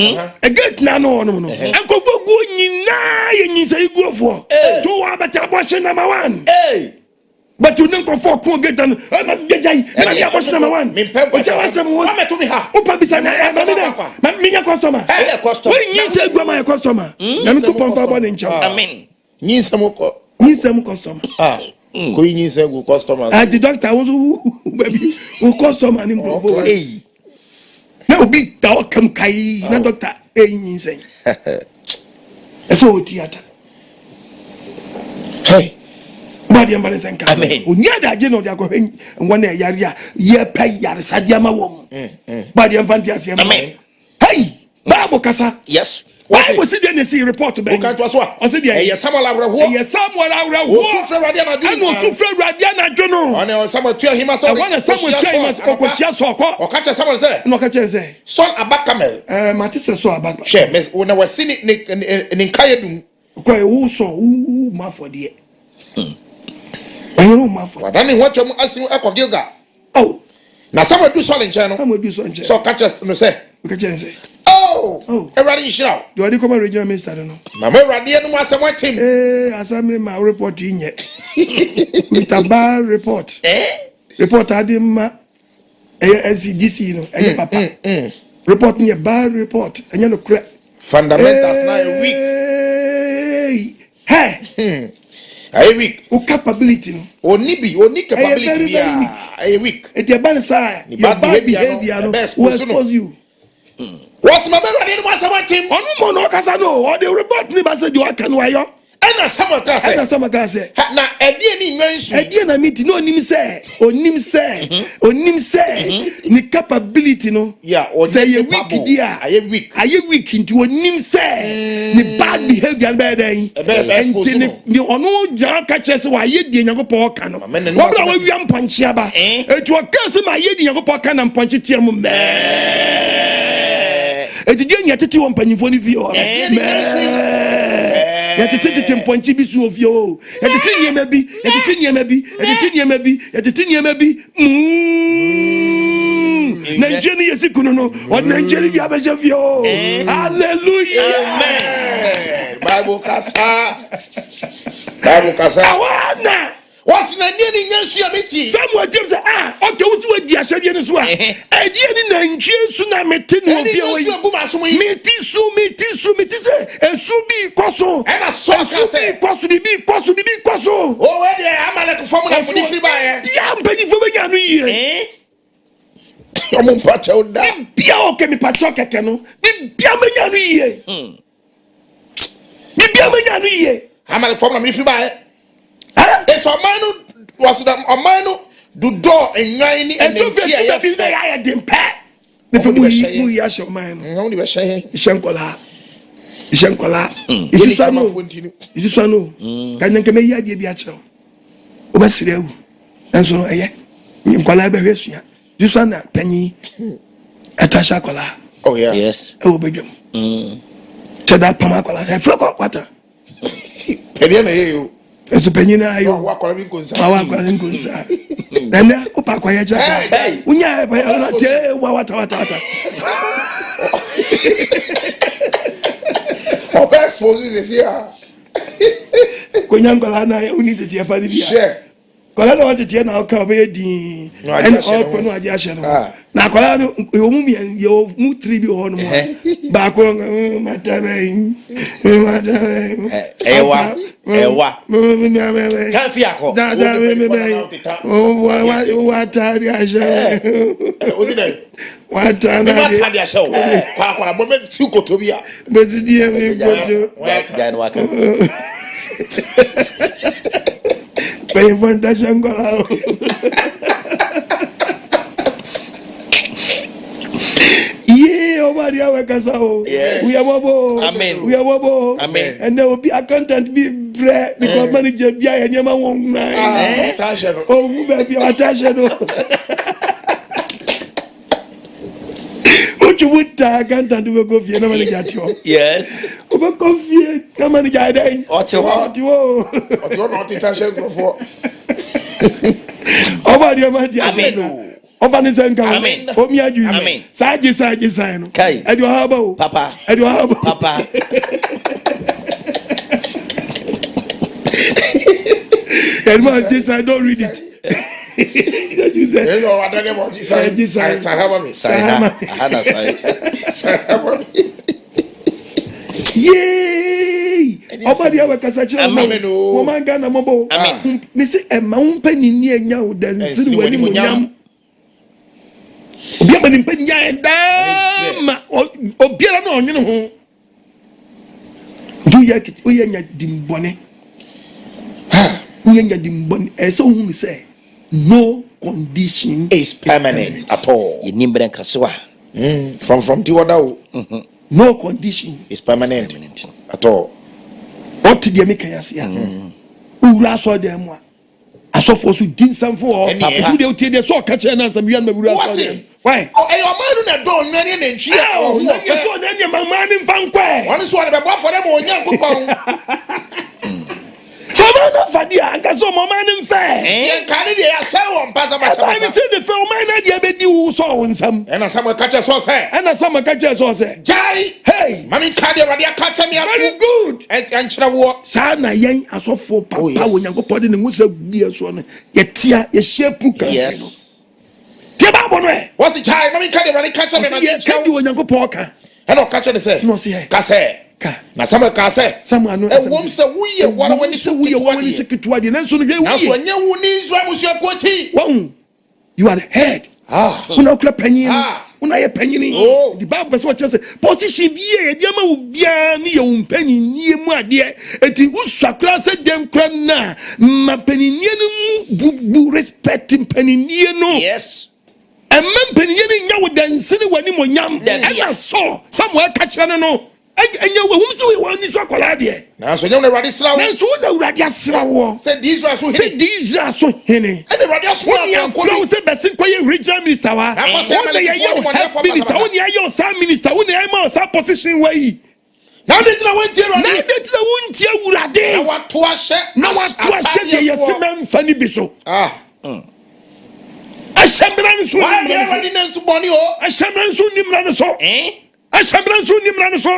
A gate na no. Enkofo go nyina ye nyinsa igu ofo. To wa beta abortion number 1. But you don't go for gate and na abortion number 1. O cha wasem wo. Wa meto mi ha. Opa bisa na me customer. We nyinsa igu ma customer. Na me ko pon bo ne ncha. Amen. Nyinsa mo customer. Ko nyinsa go customers. The doctor who baby who customer ni bro. Na obi da okam kai na doctor nyinsa. Eso theater. Hey. Badi ambale senka. Amen. Onya da je no dia ko wona yare a ye pay yare sadia ma wom. Badi amfanti asem. Amen. Hey, Bible kasa. Yes. Why was it then see report to be? Okay, to aswa. O se dia. Eye Samuel awrawo. Eye Samuel awrawo. O su radio na dinu. Anu su fe radio na dinu. One Samuel tua hima so. One Samuel tua hima so ko sia so ko. O ka che Samuel say. No ka che say. Son abakamel. Matise so abak. She mes una wasi ni nkayedum. Ko e wo so wo ma for de. Ayo ma for. Wadani watwa mu asimu ekogilga. Oh. Na Samuel do so nche no. Samuel do so nche. So ka che no say. Ka che say. Oh. Everybody shira. Do I come regional minister no? Mama Radie no asem watim. Asame ma report Enye. Mitaba report. Report adima FCDC no. Enye papa. Report nye bad report. Enye no kre. Fundamentals na a week. Hey. A week. O capability no. Oni capability bia. A week. E dey ban say. Your bad behavior no. Will expose you. What's my brother in my team? On mono kasa no, or the report ni ba say you can wayo. And some can say. Na edi ni nwansu. Edi na meet no onim say. Ni capability no. Yeah, say ye weak dia. Aye weak into onim say. Ni bad behavior be den. And ni ono ja ka che say wa ye di Nyankopon ka no. Wo bra wa wiam panchi aba. Etu o ka say ma ye di Nyankopon ka na panchi tie mu me. Eti di nya tete won panyimfo ni vie o. Ya tete mponchi bi su ofie o. Ya tete niema bi. Na njeni yesi kuno no. O na njeni bi abeje vie o. Hallelujah. Amen. Bible kasa. Awana. What's na ni nyansu ya beti? Samuel James say okay wo su adi ahye ni so a. Adi ni na nchisu na meti no ofie o. Meti su say ensu bi koso. E na so ka say bibi koso. Oh we dey amalek formula for the free buy. Bia mpani fo benya no yie. Omo mpacha oda. Bia o ke mi pacha keke no. Bia menya no yie. Bia menya no yie. Amalek formula for the free buy. If a man was the man do door and nine and I didn't pay. If we yash man, only was saying, Shankola. Is this one? Can you come here, dear Biacho? Obasireu. And so, in Calabaria, this one, Penny. Atasha kola. Oh yeah. Yes. E wo bedwam. Cheda pama kola. E froko kwata. Penya na yeyo. Esu penyina ayo. Wa kola mi konsa. Wa kola mi konsa. Nene opa kwa yeja. Unya ba ya na te wa wata. Oba expose this here. Konyangola na uni de tie pa di bia. Share. Kola na wate tie na o ka be di. En o no aje ahye no. Na kola no yo mu mu 3 bi ho no mo. Ba ko matabe. Ewa. Kan fi akọ. Wa tari ahye. Ozi dai. Wata na de. Tari ahye o. Kwa bo me ti koto bia. Bezidi e koto. Gan waka. Pay fondation gola. Obadi awe kasa o. We are bobo. Amen. We are bobo. Amen. And there will be accountant be bread because manager be a nyama won na. Attention. Oh, we be attention. What you would accountant we go fie na manager tio. Yes. We go fie na manager dey. Otiwo not attention go for. Obadi amadi. Amen. Obanizanga Amen. Omi aju. Amen. Saje no. Kai. Edu haba o. Papa. Edu haba. Papa. Edma Jesus don't read it. You say. There's no other name of Jesus. Sahaba me. Sahaba me. Yay! Obadi awe kasachi o. Amen o. Woman Ghana mobo. Amen. Me say e ma Mpanindie enya o dan Nsene Wanimuonyam. Obi amani Mpanindie endama obiara na onwene ho. Do ya nya dimbone. Nya dimbone. So who say no condition is permanent at all. You nimbre kaswa. From Tiwada. No condition is permanent at all. What did you make a yasia? Ura so dem wa. Asofo so din samfo o. Papa do dey so catch na some yan mabura. Why? Oh, e your man na do nwani na ntwi. Oh, na so na nya mama ni mfa nkwa. One so dey bo for dem onyankopon. Famana fadia anka so mama ni mfa. Yen kan dey ase wo mpasa ba. I be say the film na dey be di wo so won sam. E na some catch so say. E na some catch so say. Jai. Hey. Mami kan dey radio catch me up. Very good. En kire wo. Sa na yen asofo papa wo nyankopon de ne ngusa bia so no. Ye tia ye shape kan. Yes. What's the child? Mami can the catch me. Can you nyankopon ka? E no catch say. No say. Ka say. Na some ka say. Some anu. E wom say we ye wara wani say we ye wani say ketua de nanso no we. Na so nya wo ni Israel musia kwoti. Won. You are the head. Una kula panyin. Una ye panyin. The Bible say what say position bia ye ma wo bia ni ye umpanyin nie mu ade. Eti usakra say dem kra na ma paninnie no bu respect paninnie no. Yes. And Mpanindie nya wo dan Nsene Wanimuonyam. And so somewhere catch no. Enye wo hum se we woni so akwala de. Na so nya na Urade sra wo. Na so na Urade asra wo. Say Israel so hene. Say Israel so hene. And Urade asra wo say besin kwaye regional minister wa. Won dey ye minister, won dey ye sa minister, won dey ma sa position wa yi. Na dey tira won tie Urade. Na dey tira won tie Urade. Na wa to ahye. Na wa to ahye de ye se memfa ni bi so. Ashambran so why you ready na so boni o. Ashambran so nimra no so. Ashambran so nimra no so.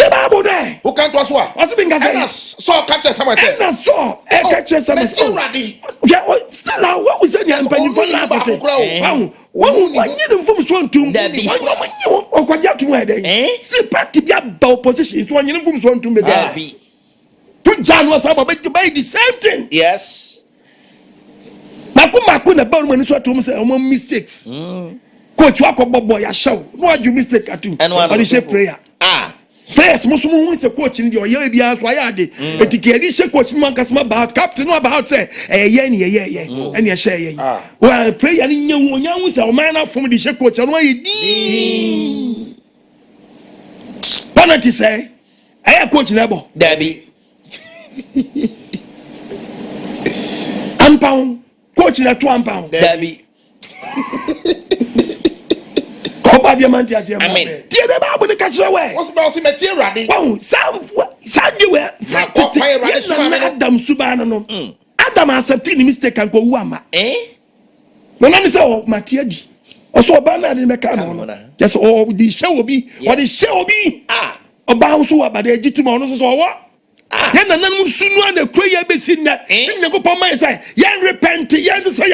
Bible there. Who can't was what? What's been saying? So catch someone say. And so catch someone. Yeah, still what we say you Mpanindie for laugh at it. When you them from so to o kwaja to where dey. See party be about opposition so you from so to me say. To John was about to buy the same thing. Yes. Maku na ba mo so to say mistakes. Coach wako bobo ya show. No you mistake atu. But you say prayer. Prayers musu mu say coach ndi o ye bia so ayade. Etike di say coach man kasma about captain no about say ye and ye share ye. Well prayer ni nyanwu say o man na from di say coach no ye di. Penalty say aye coach na bo. Dabi. Ampao coach na to ampao. Dabi. Oba diamant as your man. Dear the Bible, the catcher away. What's about some material? Oh, some you were Adam Subano. Adam accepted the mistake and go Wama. No man is all Matiadi. Also, Bernard in the Mecano. Just all the show will be, what the show will be. A bounce over the Gitimonos or what? Yan and then soon one the prayer basin that you go upon my side. Yan repent, yan to say,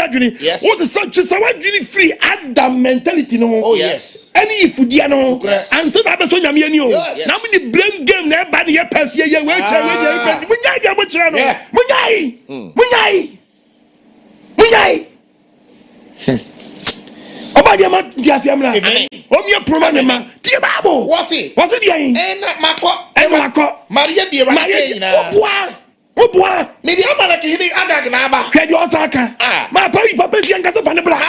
what is such as I really free Adam mentality. No, oh, yes. Any Fudiano and so that was on Yamio. Now, when the blame game, nobody a pass here, you're waiting. Munai. Oba diamant diasiamla. Omia promanema. Tiababo. What's it? What's it bien? Mako. Maria di Maria. Obwa. Me di amana ki hini adag na aba. Kwedi osaka. Ma papa fi angasa fa ne bra.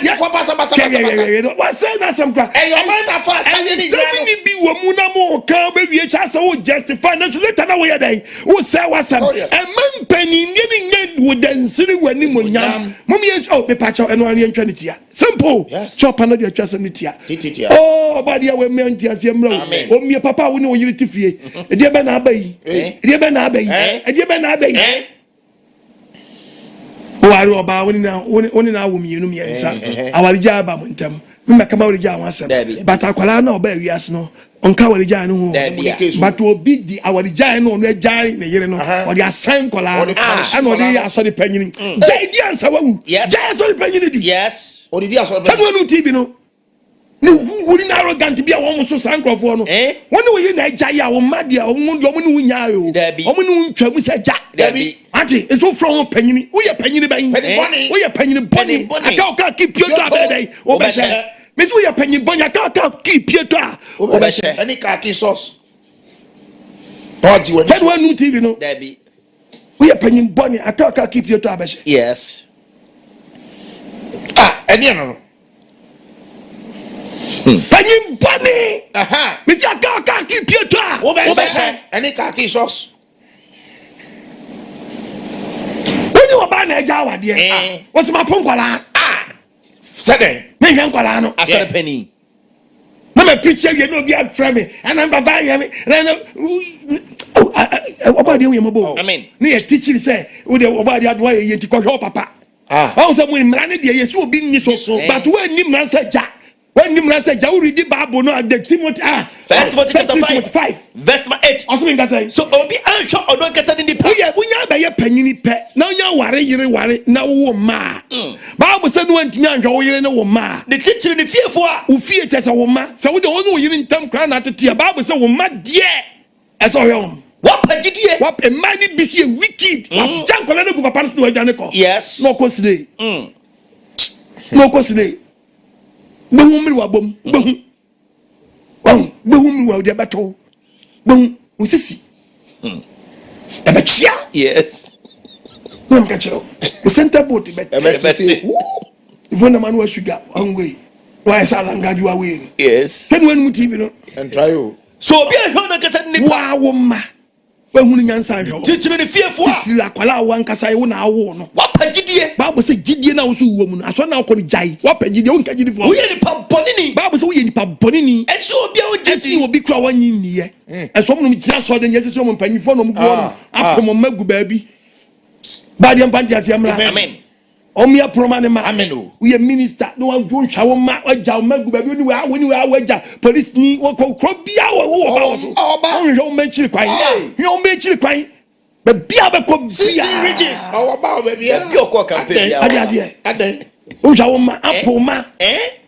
Ya for basa. What's that some cry? Your man na fast. And ni bi wo mu na mo ka be wie cha se wo justify na so later na wo ye den. Wo say wasam. E Mpanindie ni nye wo dansiri Wanimuonyam. Mum yes oh be pacha eno an yentwa ne tia. Simple. Chop na de atwa ni tia. Oh body we me ntia se mra. O mi papa wo ni o yiri tifie. E de be na abayi. E de be na abayi. Wari oba woni na wo mienu miensa awarija ba montam me kama warija wansem but akwala na oba wiase no onka warija no ho but obi di awarija no no ajai ne yire no odi asan kola ana odi ya so de panyini jai di ansa wawu jai so de panyini di yes odi di aso de panyini TV no ni wuri na arrogant bia wo so sankrofo no woni wo yi na agya ya wo madia wo mu do mo ni wunya yo wo mu ni ntwa mu se ja ati eso from panyini wo ye panyini ban wo ye panyini boni aka keep your to abedai wo be she mesi wo ye panyini boni aka keep your to wo be she any kaki sauce oji we no one TV no wo ye panyini boni aka keep your to abeshe yes eni no Panyim boni. Mesi aka keep your to wo be she any kaki sauce oba na eja wade wose ma ponkwala sede me hwan kwala no asore pani na me preacher we no bia frame me and am baba ya me na oba de we mabo amen na ye teaching say we de oba de adwa ye ti kohwe papa wa say mu mra ne de ye so obi ni so but we ni mra say ja when Nimra said, "Jau read the Bible, no, the Timothy, First Timothy chapter 5, verse 8." Also, mean that say, so Obi answer or don't get in the oh yeah, when you buy a penny pet, now you worry, now ma. Bible said, "When me and you know ma." The teacher in the fear for who fear as a woman, so we don't know you in time crown at the tea. Bible said, "Woman, dear, as a young." What a man be here wicked. Jump on a papa no Janeko. Yes, no consider. No consider. Behumri wa bom behumri wa de bato usisi ebechia yes no nkachero the center board ebechia ivona manu wa sugar angwe wa sala ngaju wa we yes ken wen mu TV no and try you so obi ehwe no kasa ni wa wo ma behunu nyansa hwe titire ne fiefo a titire akwala wa nkasa wo na awo no wapagidie Bible say gidie na wo so wo mu no aso na akọ ni jai wapagidie wo nkagidi fo wo ye ni pabonini Bible say wo ye ni pabonini esi obi a wo esi obi kura wanyi niye eso mo tira so de nyese so mo mpanyifo no mo go no apomo magu baabi ba de mpandi asiamla amen omia promane ma amen o we minister no wan go ntwa wo ma agya magu baabi ni wa agya police ni wo ko bia wo ba wo so oba hwe wo menchiri kwan hwe wo menchiri kwan be bia be ko bia 16 regions oba baby ya bi okọ campaign ya ade wo twa wo ma apoma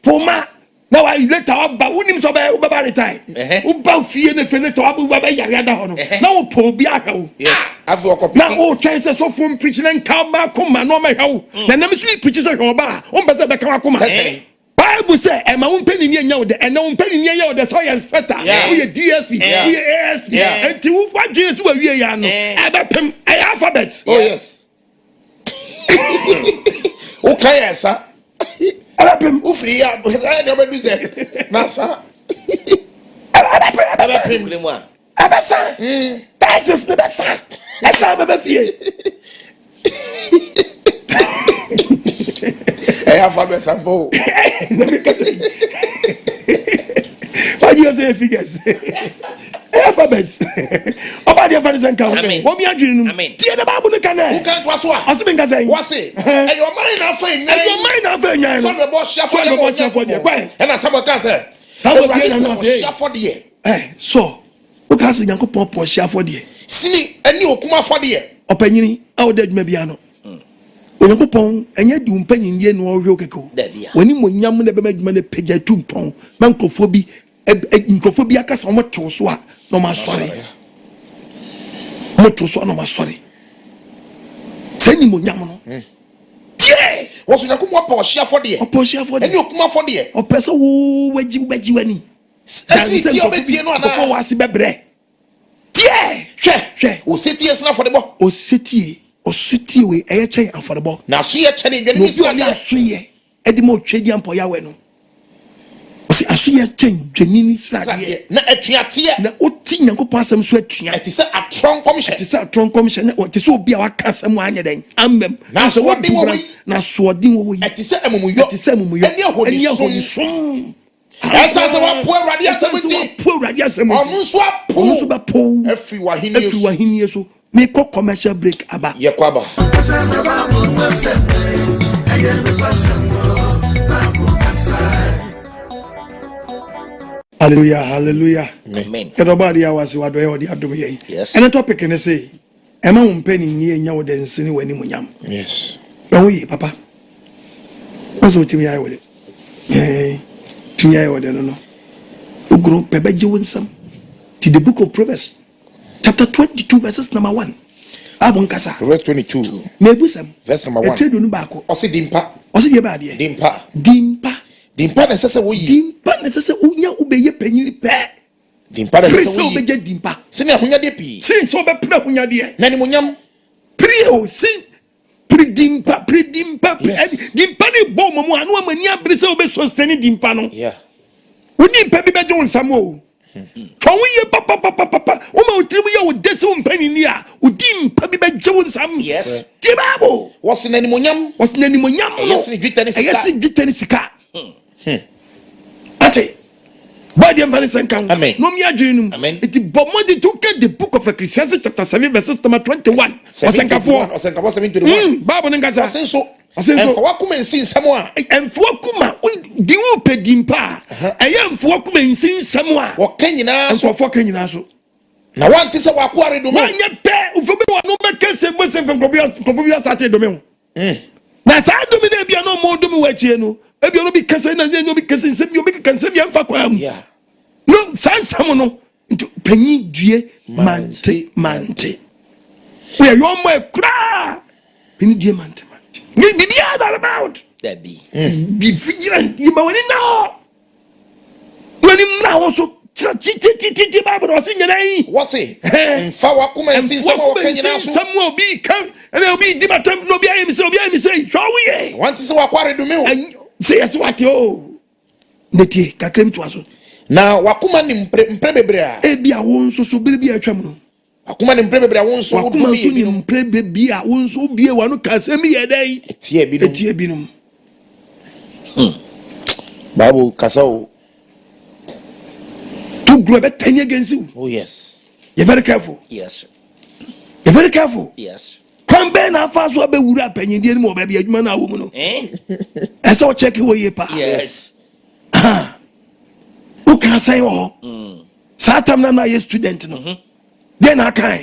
poma now I later ba unim so ba ba retire u ba fie ne fe later ba yare ada ho no na wo po bi aka wo yes afi okopi na wo twen se so from preaching and come back come ma no ma hwa na na me preach se hwa ba o be se be ka kuma Bible say e ma wo Mpanindie anya wo de e na wo Mpanindie anya wo de so yes better wo ye DSP wo ye ASP enti wo fa dwen se wa wie ya no e be pem e alphabet oh yes okay esa Abapem ufri ya I never do that nasa abapem moi abasa that is the best esa baba fie alphabet sample. What do you say figures? Alphabets. About the alphabets and count. What me agree? Tear the Bible the canal. Who can't was what? I think I say. What's it? And your mind are fine. And your mind are fine. Son the boss chef for the and as someone can say. Chef for the so. What has the young couple chef for the Sini and you come for the opinion out there maybe I know. Onyankopon enye di Mpanindie no ohwe okeko Wanimuonyam na be madwuma pagya tumpon mankrofo bi akasa omotew so a no ma sori moto so no ma sori Wanimuonyam no tie woso Onyankopon pa ohia for de eni okuma for de opese wo waji wani esi tie obetie no ana ko wase bebre tie hwe o setie sna for de bo o setie osuti we eyeche afọrọbọ na so ye chene dwene bi sira ya so ye edimo twedi ampo ya we no osi aso ye chen dwene ni sira ye na atuate ye na oti Nyankopon asem so atua eti se atron commission na oti se obi a waka asem anya den amem na so odin wo wi na so odin wo wi eti se amumuyo eni ahonisun esa se wa po awrade asem onu so ba po every wahini so me ko commercial break aba ye kwaba hallelujah amen everybody was what do you do here yes and the topic can say ema Mpanindie nya Wode Nsene Wanimuonyam yes don't we papa what's what me I with it timi I with no ugro pebeje wonsam to the book of Proverbs chapter 22 verses number 1 Abonkasa verse 22 mebusam verse number 1 etedo nu baako osi dimpa osi ye baade dimpa na sese wo yi dimpa na sese unya ubeye panyiri pe dimpa na sese wo beje dimpa sene ahonya de pi sene so be pra ahonya de na Wanimuonyam prio sin dimpa dimpa ni bo mo anu amani abre se wo be so sene dimpa no yeah wo dimpa bi beje wonsam o Twawiye papa uma utrimu ya Wode Mpanindie a udimpa bi beje wonsam yes ti babo what's Wanimuonyam yes dwitani sika ate body and valence kan no mi adwene num it bomodi to get the book of Ecclesiastes chapter 7 verses number 21 osenkafo 7:21 Bible ngasa asenso enfo wakuma nsin nsamo a enfo wakuma di wo pedimpa emfo wakuma nsin nsamo a wakanyina so enfo wakanyina so na wanti se wakware do me anya pe ufobe wano bekese mbose mfobia start do me ho na sa do me na bia no mo do me wachie no ebia no bi kese na nyo bi kese nsem yo bi kese mi amfa kwa am no sansam no panyi due mante we yo mo ekra panyi due mante me be all about that be vigilant you ma woni na woni na also titi Bible was in yi what's it mfa wakuma nsin sama wakanyina so some will be come and will be dibatam no be am say how we want to say wakware do me say yes what yo neti kakrem to aso na wakuma ni mpre bebre a bia wonso so bere bia atwam no wakuma ni mpre bebre a wonso wakuma so ni mpre bebre a wonso bie wanu kasem ye dai etie binum babu kasao to grow better against you oh yes you're very careful yes come be na fa so be wura Mpanindie ni mo ba bia adwuma na wo mu no esa o check wo ye pa yes who can say wo satam na ye student no then I can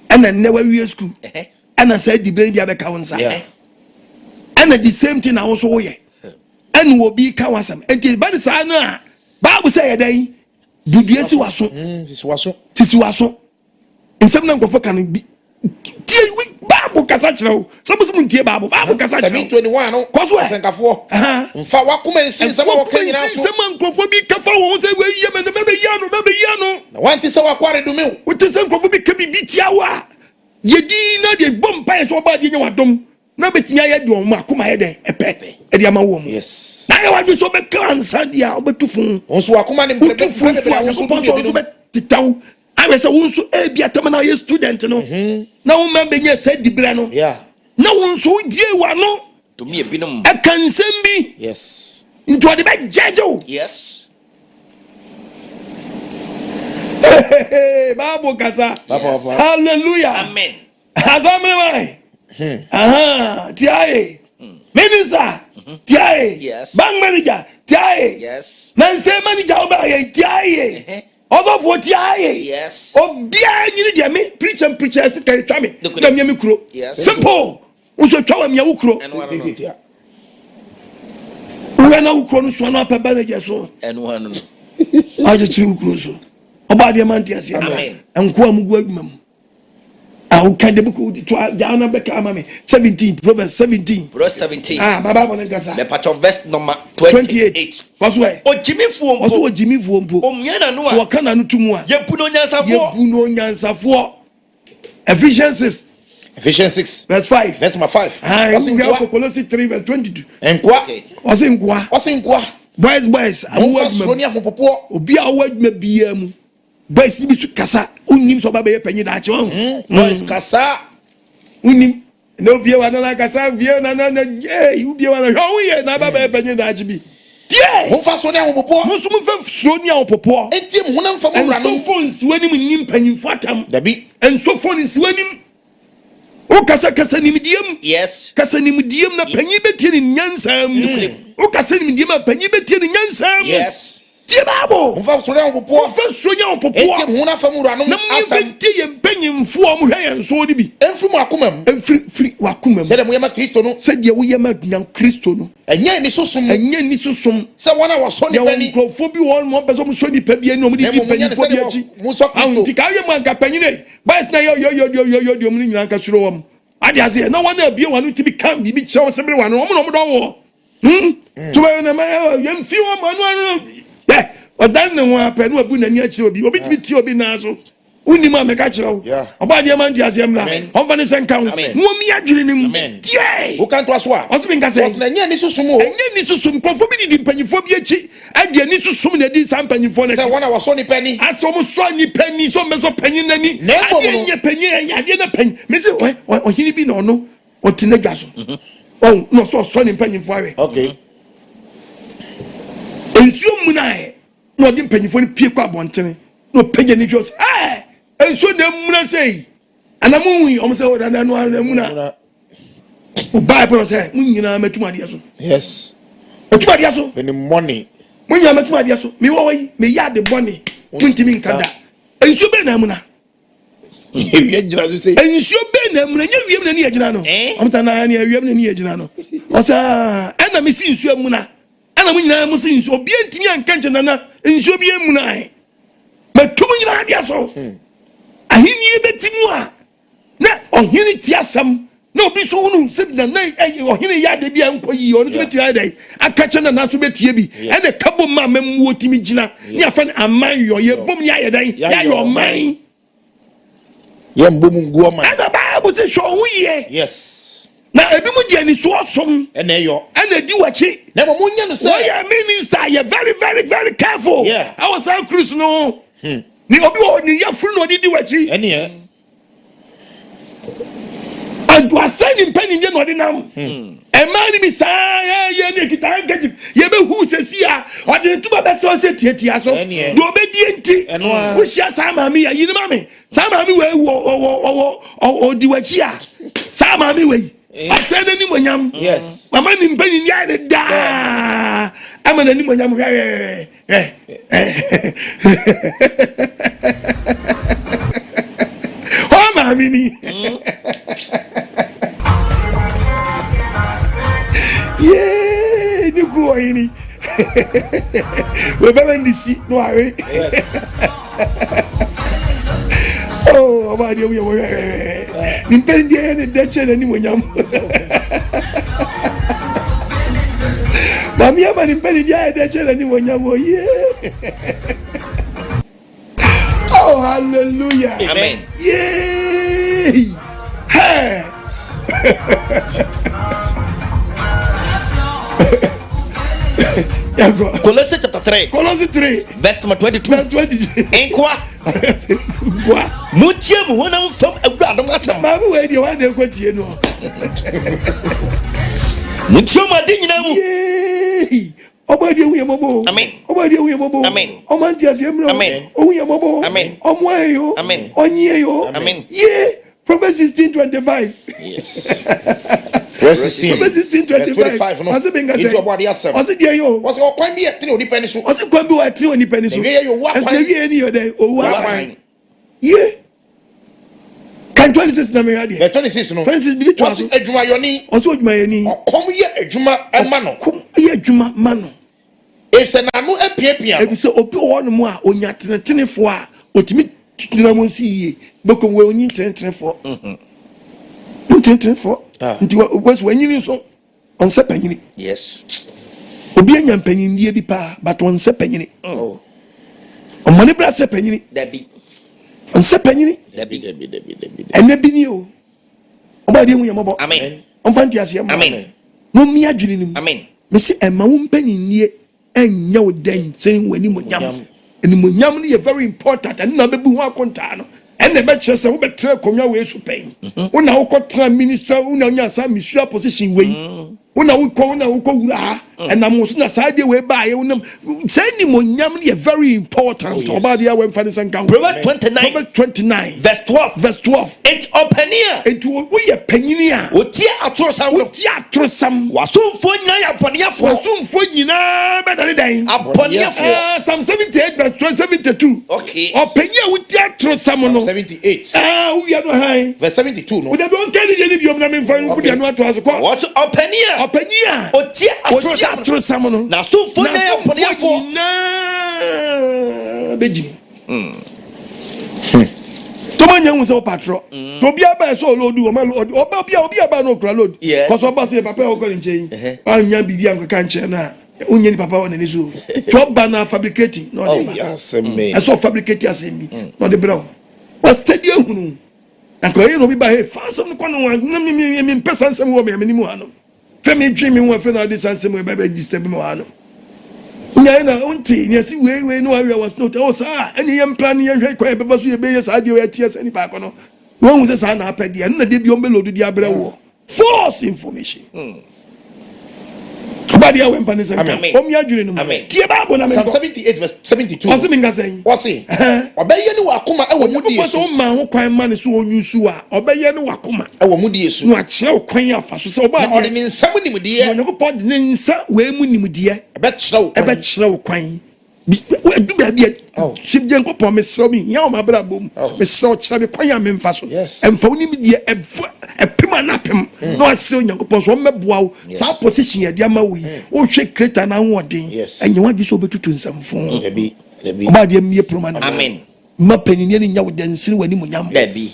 and then never we school and I said the brain dia be ka wonsa and the same thing I also wo ye and wo bi ka wasam enti ba sa na Bible say dey dudue si waso nsem na nkofo kan bi tie Bible kasa kyerɛw sɛbusum ntie Bible kasa kyerɛw 7:21 no senkafo mfa wakuma nsin sɛ wakanyina so sɛ nkofo bi kafa wo sɛ we yie me no na wanti sɛ wakware do me wo te sɛ nkofo bi ka bi tiawa ye di na de bompa so ba de nya wadom na betinya ye de o ma akoma ye de epe e de ama wo mu yes na ye wadi so be kansa dia obetufun onso akoma ne mpre onso be titaw awe se wonso e bia tamana ye student no na wo membe nya se dibra no yeah na wonso die wa no To me, binum. A kansembi. Yes. Into the bed, Jajo. Yes. Babu Kasa. Yes. Hallelujah. Amen. Azamai. Tiae. Minister. Tiae. Yes. Bank manager. Tiae. Yes. Nanse manager obaye. Tiae. Other for Tiae. Yes. Obia you need me. Preacher can try me. Yes. Simple. Uso chawa mi ukro. Uwe na ukro no so na pa manager so. And one. Aje chiri ukro so. Oba de man ti ase. Amen. Enko amugu adwuma mu. How can the book to Diana Becca 17, Proverbs 17. Verse 17. Baba Monegasa. The part of verse number 28. What's why? Oh, Jimmy Fuompo. Also, Jimmy Fuompo. Oh, Miana Noa. So, can I know to more? Yepuno Nyansa 4. Yepuno Nyansa 4. Ephesians 6. Ephesians 6. Verse 5. Verse number 5. What's in Colossians 3, verse 22. And quoi? What's in quoi? What's in quoi? Boys. I'm working. Obi award me BM. Boys, you be kasa. Unim so baba ye penyi da cho. Boys kasa. Unim no bia wa na kasa bia na you bia wa na hwo ye na baba ye penyi da chi bi. Die. Mo fa so ne ahopopo. Mo so mo fa so ne ahopopo. Enti mo na mfa mo wura no. And so phones wanim nim penyi fatam. Dabi. And so phones wanim. O kasa nimdiem. Yes. Kasa nimdiem na penyi betie ni nyansam. O kasa nimdiem na penyi betie ni nyansam. Yes. Tiababo. Mo fa so ne ahopopo. Mo fa so ne ahopopo. Enti mo na fa mo wura no asam. Na mti ye mpanyimfo mo hwe yen so ni bi. Emfiri mo akomam. Emfiri wakomam. Se de mo yema Kristo no. Se de wo yema nyan Kristo no. Enye ni susum. Se wona wo so ni pani. Ya nkrofo bi won mo beso mo so ni pa bi eni mo di panyimfo bi achi. Mo so Kristo. Anti ka ye mo anka panyine. Bas na yo mo ni nyan ka suro wom. Ade aze na wona abie wanu ti bi kan bi chewo se bere wanu mo no mo do wo. To be na ma yem fi wo manu odan ne ho apɛ no abu nani akyire obi ti ti obi na so uni ma meka kyerɛ wo oba de man di asem na onfa ne senkan no mi adwene nim die wo kan to aso a ɔse bi nka sɛ na nya ni susum o enye ni susum kofo bi di mpanyifo bi akyi ade ni susum na di sam mpanyifo na sɛ wana wo so ni pani aso mo so ni pani so me so panyin nani ade nye panyin ade na panyin me se ohini bi na ɔno ɔtena dwa so no so ni mpanyifo awe okay ensuo mu na no di mpanyifo ni pie kwa bontene no page ni just ensuo na mu na sei anamu wi o se o da na no anamu na o bible say mu nyina matuma de so yes matuma de so any money mu nyina matuma de so me wo yi me ya de boni tuntimi nkada ensuo be na mu na ewie gyina so sei ensuo be na mu na nya wiem na ni agyina no o mta na ni wiem na ni agyina no o sa na me si ensuo mu na ana mu nyina mu si ensuo bia ntimi anka nkyena na ensuo bia mu na matum nyina de so ahini betimu a na ohini ti asam na obi so hunu se na ohini ya de bia nko yi onu so beti ya dai aka kyena na so betie bi ene kabo ma mamu otimi gina ni afa aman yo ye bom ya ye dai ya yo man ye mbom nguo man ana ba bu se sho hu ye yes na ebi mu de ni so osom ene yo ene di wachi na mo nya no say we minister you very very very careful I was a Christ no ni obi o ni ya furu no di wachi ene ye adu asani Mpanindie no di nam emani bi sa ye ni kita gaji ye be hu sesi a o de tuba be so se tietia so do be die nti wo hia sa mami ya yini mami sa mami we o di wachi a sa mami we asana ni monyam yes mama ni Mpanindie ya da amana ni monyam o mami ni yeah ni go ini we baba ndi si no are yes oh about you ni Mpanindie ne da che na ni monyam mami ama ni Mpanindie ya da che na ni monyam oh yeah oh hallelujah amen yeah hey Colossians chapter 3 Colossians 3 verse number 22 enkwa kwa mutie mu honam fam awura adom asam mama we dey wan dey kwatie no Mutio Madinam. Obadi Uyamabo. Amen. Obadi Uyamabo. Amen. Omantias Yamro. Amen. Uyamabo. Amen. Omwayo. Amen. Onyeyo. Amen. Yeah. Proverbs 16:25. Yes. Verse 16. Proverbs 16:25. No. Into about the assembly. Was it yo? Was it quite be a thing on the penny? Was it quite be a thing on the penny? Yeah. Can 26 na me radio. 26 no. 26 bi to aso. Was adwuma yoni. Oso adwuma yoni. Kom ye adwuma ema no. Kom ye adwuma ma no. If se na no epiapia. Ebi se obi wo no mu a onya tenetene a otimi tuna mo nsi yie. Bekom we onyi tenetene tenetene nti was wanyini so onse panyini. Yes. Obi anya Mpanindie bi pa but onse panyini. Oh. Omani bra se panyini. Dabi. Onse panyini. Dabi. Ene bi ni o. Obadi Uyamabo. Amen. Omfanti asem. Amen. No mi adwini nim. Amen. Me se ema wo Mpanindie enya wo den sen Wanimuonyam. Wanimuonyam ni very important and na bebu ho akonta no. Ene be kire se wo betre konwa we so pen. Una wo kotra minister una nya sa ministerial position we. Una wo wura and am so na side we ba ye unam say Wanimuonyam ni very important. Obadi ya we mfa san kan. Proverbs 29. Proverbs 29 verse 12. Verse 12. It openia. It wo ye panyini a. Otia atrosam. Otia atrosam. Wasumfo nyina ya boniafo. Wasumfo nyina be dane dan. Aboniafo. Psalm 78 verse 72. Okay. Openia otia atrosam no. 78. We are no high. Verse 72 no. We don't tell you any biom na me fa nku dia no ato aso ko. What openia? Openia. Otia atrosam no. Na sumfo nyina ya boniafo. Na beji. Tomanya hu se patro. To bia ba so load o ma oba bia ba no kra load. Cause oba say papa o kore nchen. Anya bibia nka nche na unye ni papa wona ni so. To ba na fabricating no dey. Oh yes me. I saw fabricate assembly. No dey bro. Was steady hunu. Na ko ye no bi ba he fansam no kwano wa me pesa nsam wo me ni mu hanom. Fe me dwi me ho fe na dey sansam we ba ba disturb me hanom. Nya na unti ni asi we no awe was not o sa any yam plan ye hwe kwa beba so ye be yes adio ye tie sani ba ko no won hu se sa na apedi no na de bi o be load di abere wo false information Obadi ya we mfani se nka o mi adwene no tie ba bo na me Psalm 78 verse 72 o se mi ngasen o se obeye ni wakoma e wo mudi yesu o ma ho kwan ma ne so onyusu a obeye ni wakoma e wo mudi yesu no a kire kwan afa so se obadi o de ni nsam nimdiye Onyankopɔn de ne nsa we mu nimdiye e be kire kwan du ba bia sibje nkopɔ mesrɛ mi ya o ma bra bom mesrɛ kire me kwan ya me mfa so emfa woni mi die epema na pem no asɛ Onyankopɔn so mɛboa wo sa position ya dia ma wi o hwe kreta na hoɔden enye wadi so betutu nsamfo debi obade mi proma na amen ma panini ni nya wo dansin Wanimuonyam debi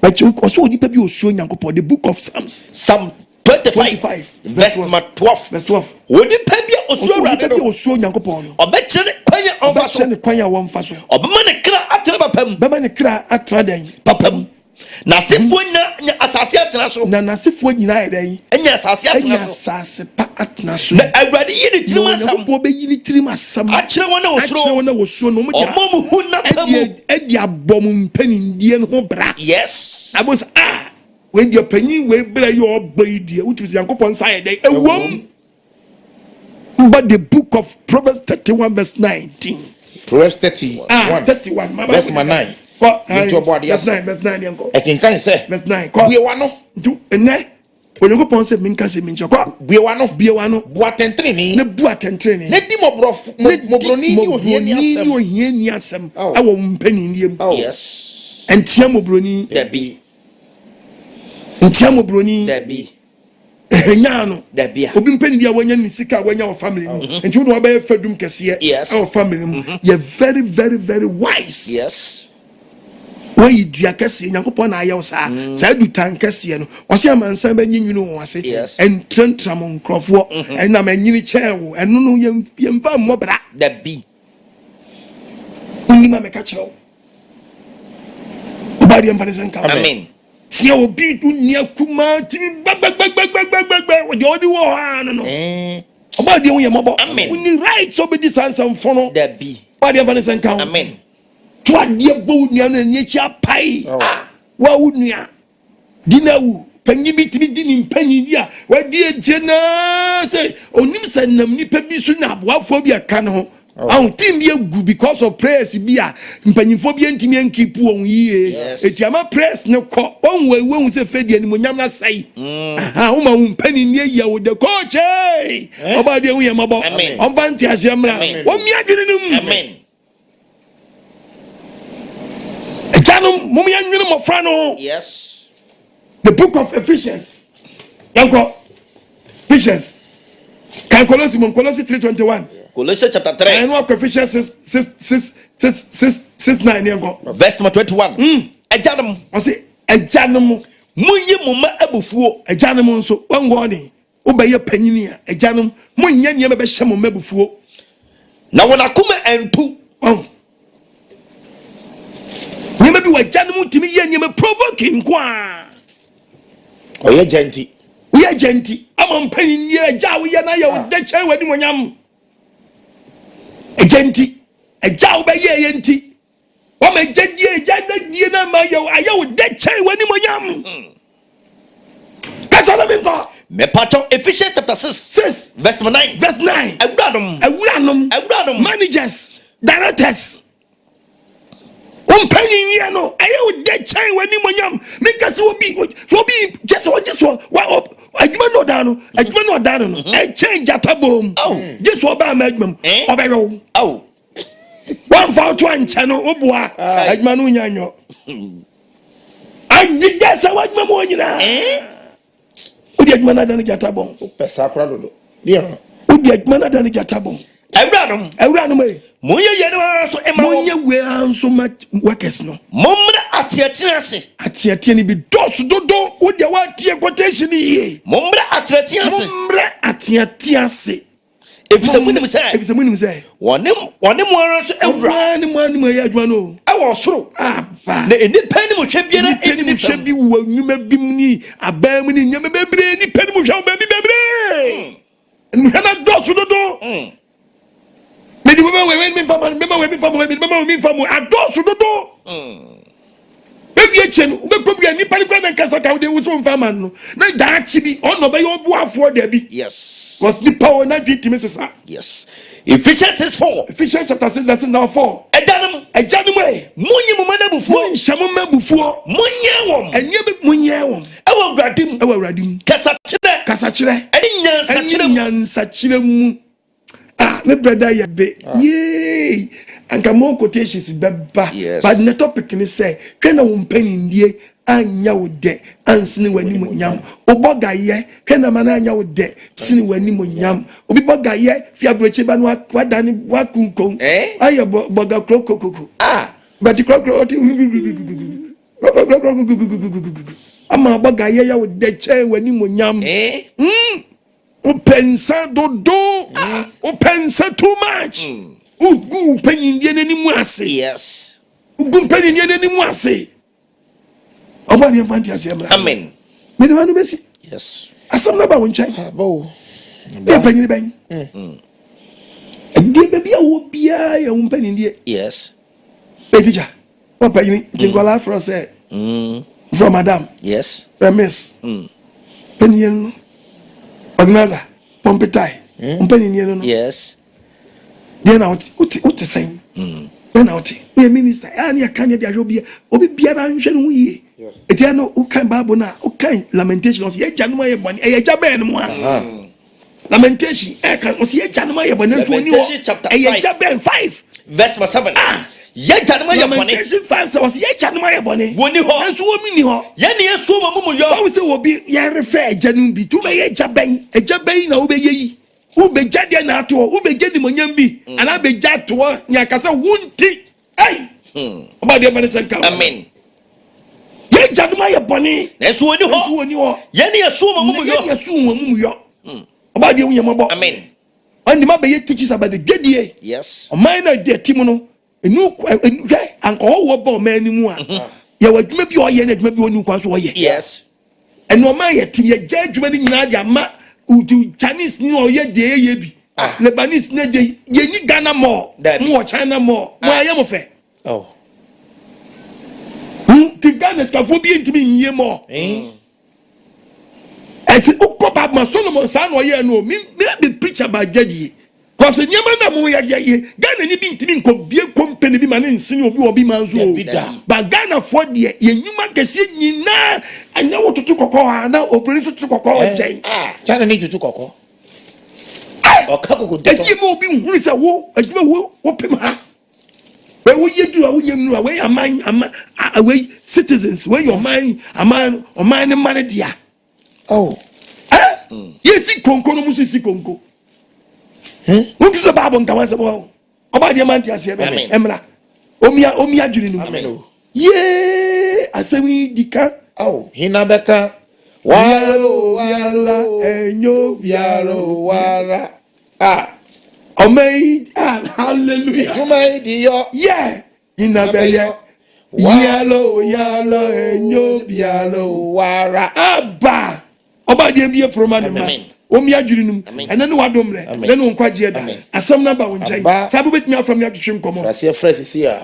but you also onipa bi osuo Onyankopɔn the book of Psalm 25 verse 12 Wode pabia osuo Onyankopɔn no obekire kwanya onfa so obema ne kra atra papam papam na sefo nya asase atena so na sefo nyina yeden enya asase atena so asase pa atena so na awrade yiri tirim po be yiri tirim asam akire wona wosuro no mo dia omom hu na tamu edi abom Mpanindie no ho bra yes abos we dia panyin we bra yo obaidie utimi Yankopɔn sa yeden ewom but the book of Proverbs 31 verse 19 Proverbs 31 verse 9 verse 9 yanko I can say verse 9 we wano do ene Onyankopɔn se minka se minche kwa we wano buatentre ni ne di mobroni ni ohia ni asem awo Mpanindie yes entia mobroni dabi dabi enyano dabi obi Mpanindie wanya ni sika wanya wa family enti wo no ba fadum kese our family you very very very wise yes why dua kese Nyankopɔn na ayew sa du tan kese no o se amansan ba nyinwunu wo ase entrantram nkrofo na manyini chewo eno no yemfa mmobra dabi unima me ka chewo obadi am fanisen ka amen tie obi dunia kuma timi gbagbagbagbagbagbagba wo odi wo ha no obadi wo yemabo uni right so be disansam fono dabi obadi am fanisen ka amen to adie bo nua no ni chi apai wa unua dinawu panyi bi timi di ni Mpanindie a wadi agye na say onim sanam nipa bi so na aboafo bi aka ne ho team bi agu because of prayers bi a mpanyimfo bi ntimi ankipu won yie etiama prayers ne kɔ onwe se fedi animonyam na sai uma Mpanindie ya wo de coach oba de hu yamabo omba nti asiamra wo mi adwene num amen etanum mum ya nwene mofra no yes the book of Ephesians yanko Ephesians kan Colossians 3:21 Colossians chapter 3 and what Ephesians 6:9 yanko verse number 21 ejanum I say ejanum munye mumma abufuo ejanum nso wangoni obeye panyini a ejanum munya niam be hye mumma abufuo na wona kuma entu niam bi wajanum timi ye niam provoking kwa oye genti ama Mpanindie eja wo ye na ye wo de chen Wanimuonyam agenti eja wo be ye nti wo ma die na ma ye aye wo de chen Wanimuonyam kasa na minko me pato Ephesians chapter 6 verse 9 awuradom managers directors Mpanindie no aye wo de chen Wanimuonyam make us obi just adwuma no da no e change atabom just oba amagmam obeyo one for 20 no oboa adwuma no nyanyo adi gesa wadwuma mo nyina odi adwuma na da no atabom pesa akra dodo dia odi adwuma na da no atabom awuradom munye yene so ema munye we anso ma workers no momra atiatia ni bi dos dodo wo de wa tie quotation yi momra atiatia se efisa munim say wonem so ewra ni mo ya adwuma no awo soro na enipa ni mo hwe biara eni hwe bi wo nwuma bi ni aban mu ni nyama bebre ni pa ni mo hwe ba bi bebre nhana dos dodo Medi mama we mi famu adosu dodo ebi echen ube kobia ni pali kwa na nkasa ka de wuso mfama no na da chi bi ono be yo buafo da bi yes was the power na bi timesesa yes Ephesians 6:4 Ephesians chapter 6 verse number 4 ejanum munyi mama na bufuo nhyamo mabufuo munye wom enye be munye wom ewa wradim kasa kire eni nyansa kire mu my brother ya be yay anka more quotations beba but the topic ni say hwena wo Mpanindie anya wo de ansene Wanimuonyam oboga ye hwena mana anya wo de sine Wanimuonyam obi boga ye fi abroche ba no wadane wakunkon aye boga krokokoko but krokoko ama boga ye ya wo de che Wanimuonyam Upensa dodo upensa too much ugu Mpanindie nanimu ase yes ugu Mpanindie nanimu ase obani mfanti asiamra amen me demanu besi yes asam na ba won chan bo e panyini ban edi be bia wo bia ya Mpanindie yes etija o panyini tingola from say from madam yes miss penyen organizer pompetai Mpanindie no yes then out uti saying then out we minister and ya kan ya obi biara nhwe no yie etia no ukan bible na ukan lamentations ye januma ye bone ye jabe no mo lamentation e kan o se ye januma ye bone nso oni ho ye jabe 5 verse 7 ye januma ye bone lamentation 5 so ye januma ye bone woni ho nso wo mini ho ye ne yeso mamumu yo ba we se obi ye refer janum bi tu be ye jabe na wo be yi ube jade na ato ube jedi monyam bi ana be jato nya kasa wunti oba de mane senka amen ye jaduma ye boni na so woni ho ye ne yeso mamumu yo oba de wunya mabo amen andi ma be ye teachers about the gedie yes o man na de timu no enu anko wo bo man ni mu a ye wadwuma bi o ye na adwuma bi oni kwa so o ye yes enu o man ye tim ye jadwuma ni nyina dia ma udu Chinese ni o ye de bi Lebanese ne de ye ni Ghana mo China mo aye mo fe ti Ghana ska fo bi ntimi nyi mo I say okoba ma Solomon san no ye no me be preach about judge cause nyama na mo ya Ghana ni bi ntimi nko bie company bi ma ne nsini obi manzo but Ghana for de ye nyuma kese nyina anya wototo kokko na obìnrin so toto kokko ojen China need to kokko o ka kokko de ye mo bi hu se wo adwuma wo pem ha we wo yedura wo yemnu we aman we citizens we your mind aman o man man dia yesi konko no musisi konko Ukisa babo nkawa sebo oba de man ti ase be emra omi adwiri nu ye asemi dika hina beka wala enyo biaro wara hallelujah jumai di yo yeah hina beye yalo enyo biaro wara aba oba de bi efroma ne ma omi adwiri num ene ne wadom re ne no nkwaje da asam na ba wonjai sabu betnya from ya twetwem komo fresh is here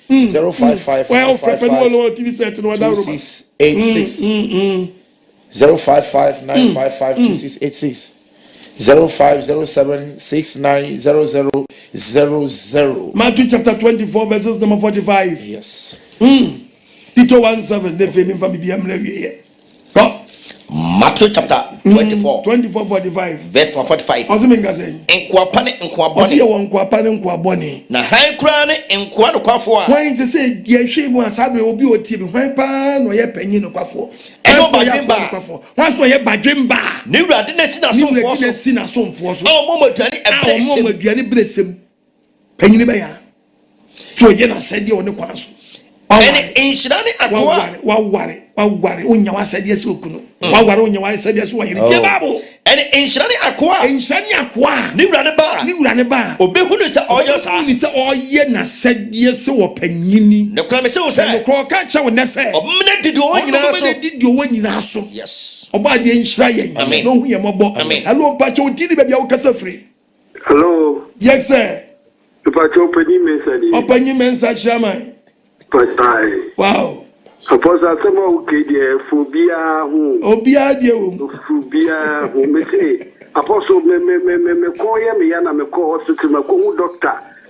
055 well frepenu TV set no da 2686 055 955 2686 0507690000 Matthew chapter 24 verses number 45 yes Tito 17 the fame from BBM rewie Matthew chapter 24 45 verse 45 Ozimenga say enkwapa ne enkwabone osi ye wonkwapa ne nkwabone na han kura ne enkwa no kwafo a wan say ye hwe mu asabe obi otie bi hwan pa no ye panyin no kwafo eno badwemba wan so ye badwemba ne wurade na si na somfo so o mo maduane bresem panyin be ya so ye na sede o ne kwaso ene inshirani akwa waware onya wasade ase okuno waware onya wasade ase wayire tie babo ene inshirani akwa ni wurane ba obehunu se oyo sa ni se oye na sade ase wo panyini ne kura me se wo se ne kura ka cha wo ne se omne didi o nyina so yes oba de inshira yen no hu ye mobo hello pacho odini be bia wo kasa free hello yes sir pacho opanyi mensa chairman wow. Suppose I say more okay, phobia who obia de phobia who me say apostle me call me yana me call hospital me call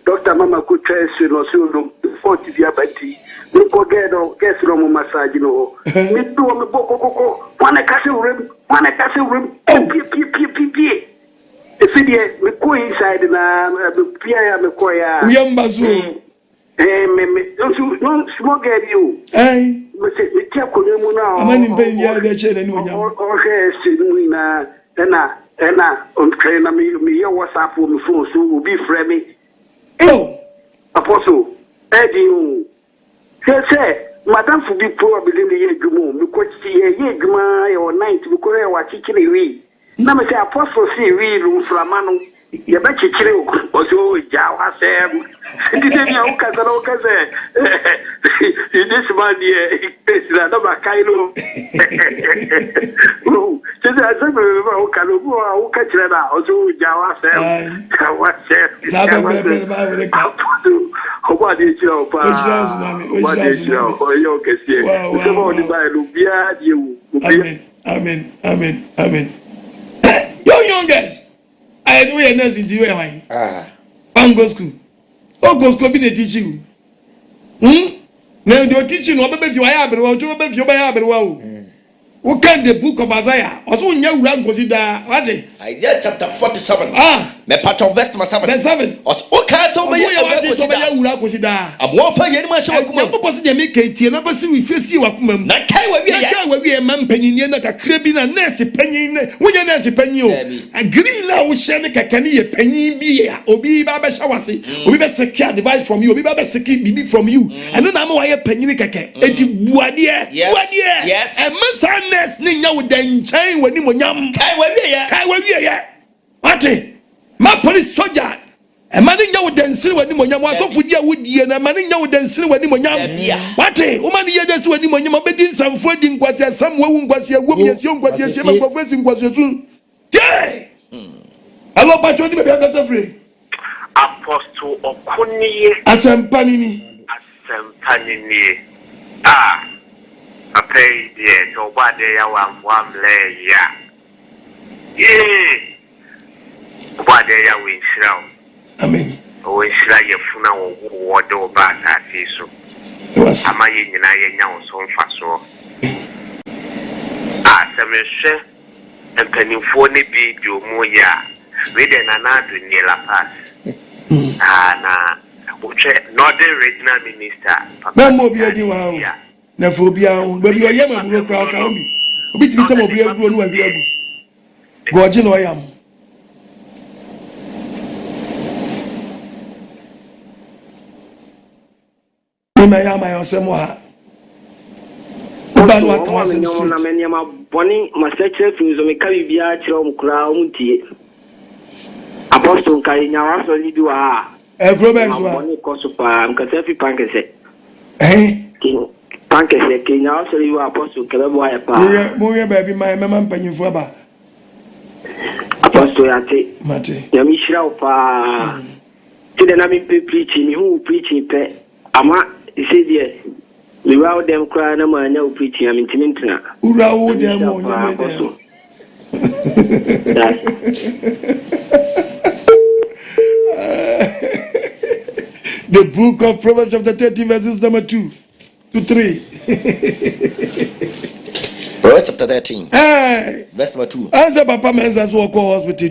doctor mama could test no so 40 dia bati me ko get no massage no me do me boko wana kasi room pi if it me go inside na pia me ko ya uyambazu no smoke you. Me tia ko mu na. Amani Mpanindie ya de che ni onyam. O he sinu na on train na me ye WhatsApp me phone so obi frɛ me. Apostle Eddie o. Say madam fu bi probably me ye dwumo me ko ti ye dwuma ye o night me ko ye wa chichire wi. Na me say apostle see wi lu frama no. Ya ba chichire o so jawa sem. Ndide ni o kaza this man here is na ba kailo. Just as I o kalo o ka chire na o so jawa sem. Jawa sem. Zabe Ko ba di chiro pa. Ba di chiro o yo kesie. Se ba di ba lu bia di u. Amen. Young guys. I know you're not in the way. Go school. Go school be teaching you. Now you're teaching what if you are able to if you are able. What can the book of Isaiah? Also, in your rank was it Isaiah chapter 47. Me part of verse 7. Verse 7. Okay, so me I'm one for you, my show. I'm supposed to make it. You're not see we face you. Na kai we a man penny na ka krebi na nurse penny. When you nurse penny, agree now we share the kakani a penny be obi baba shawasi. Obi be secure advice from you. Obi baba secure bibi from you. And then I'm why penny kake. Eti buadie. Yes. And man nurse ni nya wo dan chan Wanimuonyam. Kai we ya. Ate. Ma police soldier. E ma nya wo dan sire Wanimuonyam. Asofo dia wodie na ma nya wo dan sire Wanimuonyam. Wate. O ma ne ye dan sire Wanimuonyam obedi nsamfo di nkwase asam wawu nkwase agwom yesi nkwase yesi ma profesi nkwase sun. Tie. Hello Pacho ni be aka safre. Apostle Okuniye. Mpanindie. Apei die to Wode ya wamle ya. Wode ya winshira. Amen. Winshira ye funa Wode oba asase so. Ama ye nyina ye nya wo so mfa so. Semeshe mpanimfo ne bi di omo ya. We de na na do ni la pass. Na Northern Regional Minister. Na mo bi edi wa o. Na fo bi an, ba bi o ye ma buro kra ka bi. Obi ti bi tam obi aguro no awi agu. Goje no yam. Ima ya ma yo se mo ha. Oba no aka se no na menya ma boni ma seche finzo me ka bibia kire o mkura o muntie. Apostle kai nya wa so ni bi wa. Problem so. Boni ko so pa mkase fi pankese. pankese Kenya also you apostle kelebo ya pa mo ye ba bi ma mema mpanyimfo aba apostle ate mate ya mi shira pa tide na mi preaching who preaching pe ama ise die mi wa dem kra na ma nya preaching am ntimintina ura wo dem mo nya me dem The book of Proverbs chapter 30 verses number 2 to 3. Proverbs chapter 13. Hey. Verse number 2. Answer Papa Mensah's walk hospital.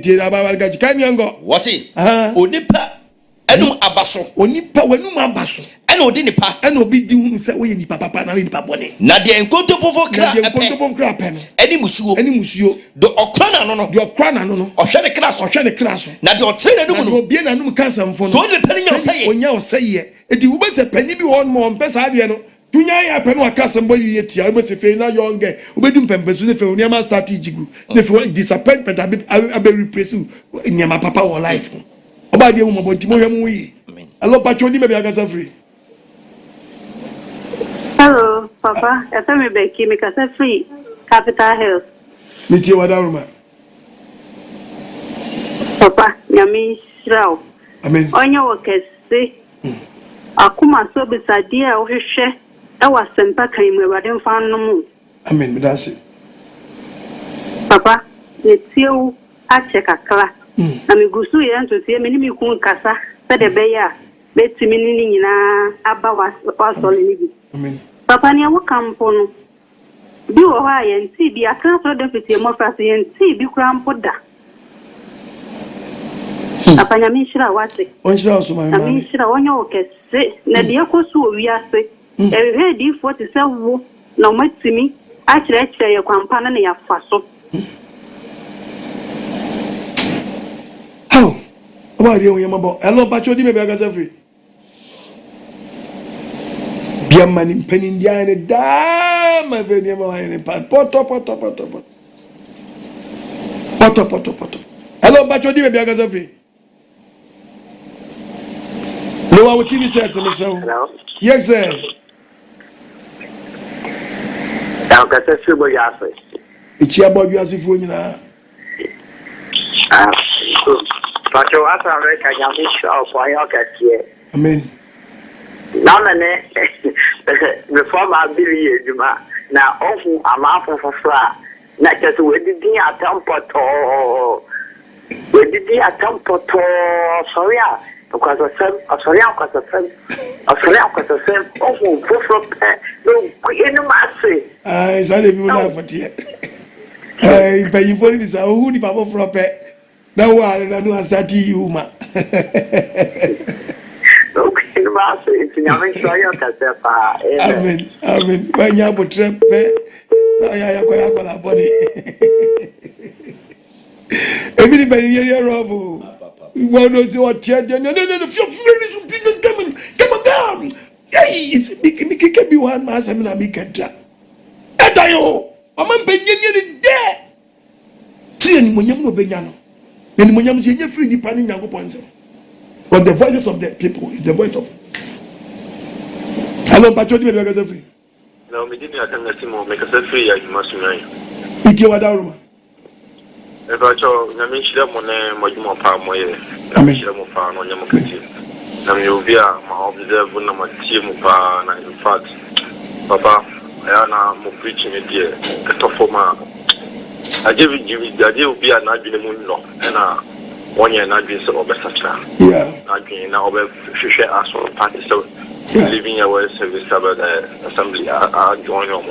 Can you go? What's it? Onipa enum abaso. Onipa wenum abaso. Eno odi nipa. Eno obi di hu se we nipa papa na we nipa bone. Na de enkontopofo kra epe. Na de enkontopofo kra pen. Eni musuo. Eni musuo. Do okra na no no. De okra na no no. Ohwe ne kra so. Ohwe ne kra so. Na de otre na num no. Obi na num kansa mfo no. So ne pani nya oseye. Onya oseye. Edi wo be se pani bi won mo mpesa ade no. Tunya ya penu akasa mbo yi etia wo se fe na yonge. Obedum pempesu ne fe oniama start ijigu. Ne fe disappointment abe repress nyama papa wo life. Oba de wo mo bonti mo hwe mo yi. Hello, Pachoni, maybe I can say free. Hello, Papa. I tell me Becky, make us free. Capital Health. Meet you, Wadaruma. Papa, Yami Shrow. Amen. On your work, say, Akuma so beside dear, or his share. I was sent back him where I didn't find no more. Amen, that's it. Papa, it's you. I check a class. I'm going to see me, Kasa, said a bear. Betty meaning aba was only. Amen. Papa, near what campono. Do I and see the account of deputy democracy and see the crown put that. Papa, Yamishra, what's it? One shall also my Yamishra, on your case, say, Nadia Kosu, we are sick. Every ready for to sell wool, no much to me. Actually, your companion, your faso. How? About you, Yamabo? Hello, Pachodi, maybe I can say free. Biamani Mpanindie and damn my venue poto. Hello, Pachodi, maybe I can say free. No, I will tell you to myself. Yes, sir. I'm going to say what you are saying. It's your boy, you are saying, but you are saying, I am sure for your case. Amen. Now, before my billion, now, often I'm out for flat. Not just with the tempo, with the tempo, sorry, because of some, sorry, because of some, often for no, in the mass. I said, if you laugh at you. I pay you for this, who the papa for a pet. No one, I know I start you, ma. Amen. Amen. When you have a trip, now you are going to have a body. Everybody here, Robo. We want to see what you're doing. No, feel free to bring a come on. Hey, it can be one mass. I mean, I make a drop. Etayo, I'm a Benyan there. See, and when you're Benyano, and when you're free, the panning young upon. But the voices of the people is the voice of. Hello, Patrick, maybe I can say free. No, we didn't attend the Simon, make us free, you must know. It's your Wadaruma. If I told Namisha Monet, Mojimo Palmoye, Namisha Mofan on Yamaki. Nam you be my observer, my team, and in fact, Papa, I am preaching a dear, a tofoma. I give you the idea of being not being moon no, and 1 year not being so oversaturated. Yeah. Not being now over share as well party so living our service about the assembly are joining on.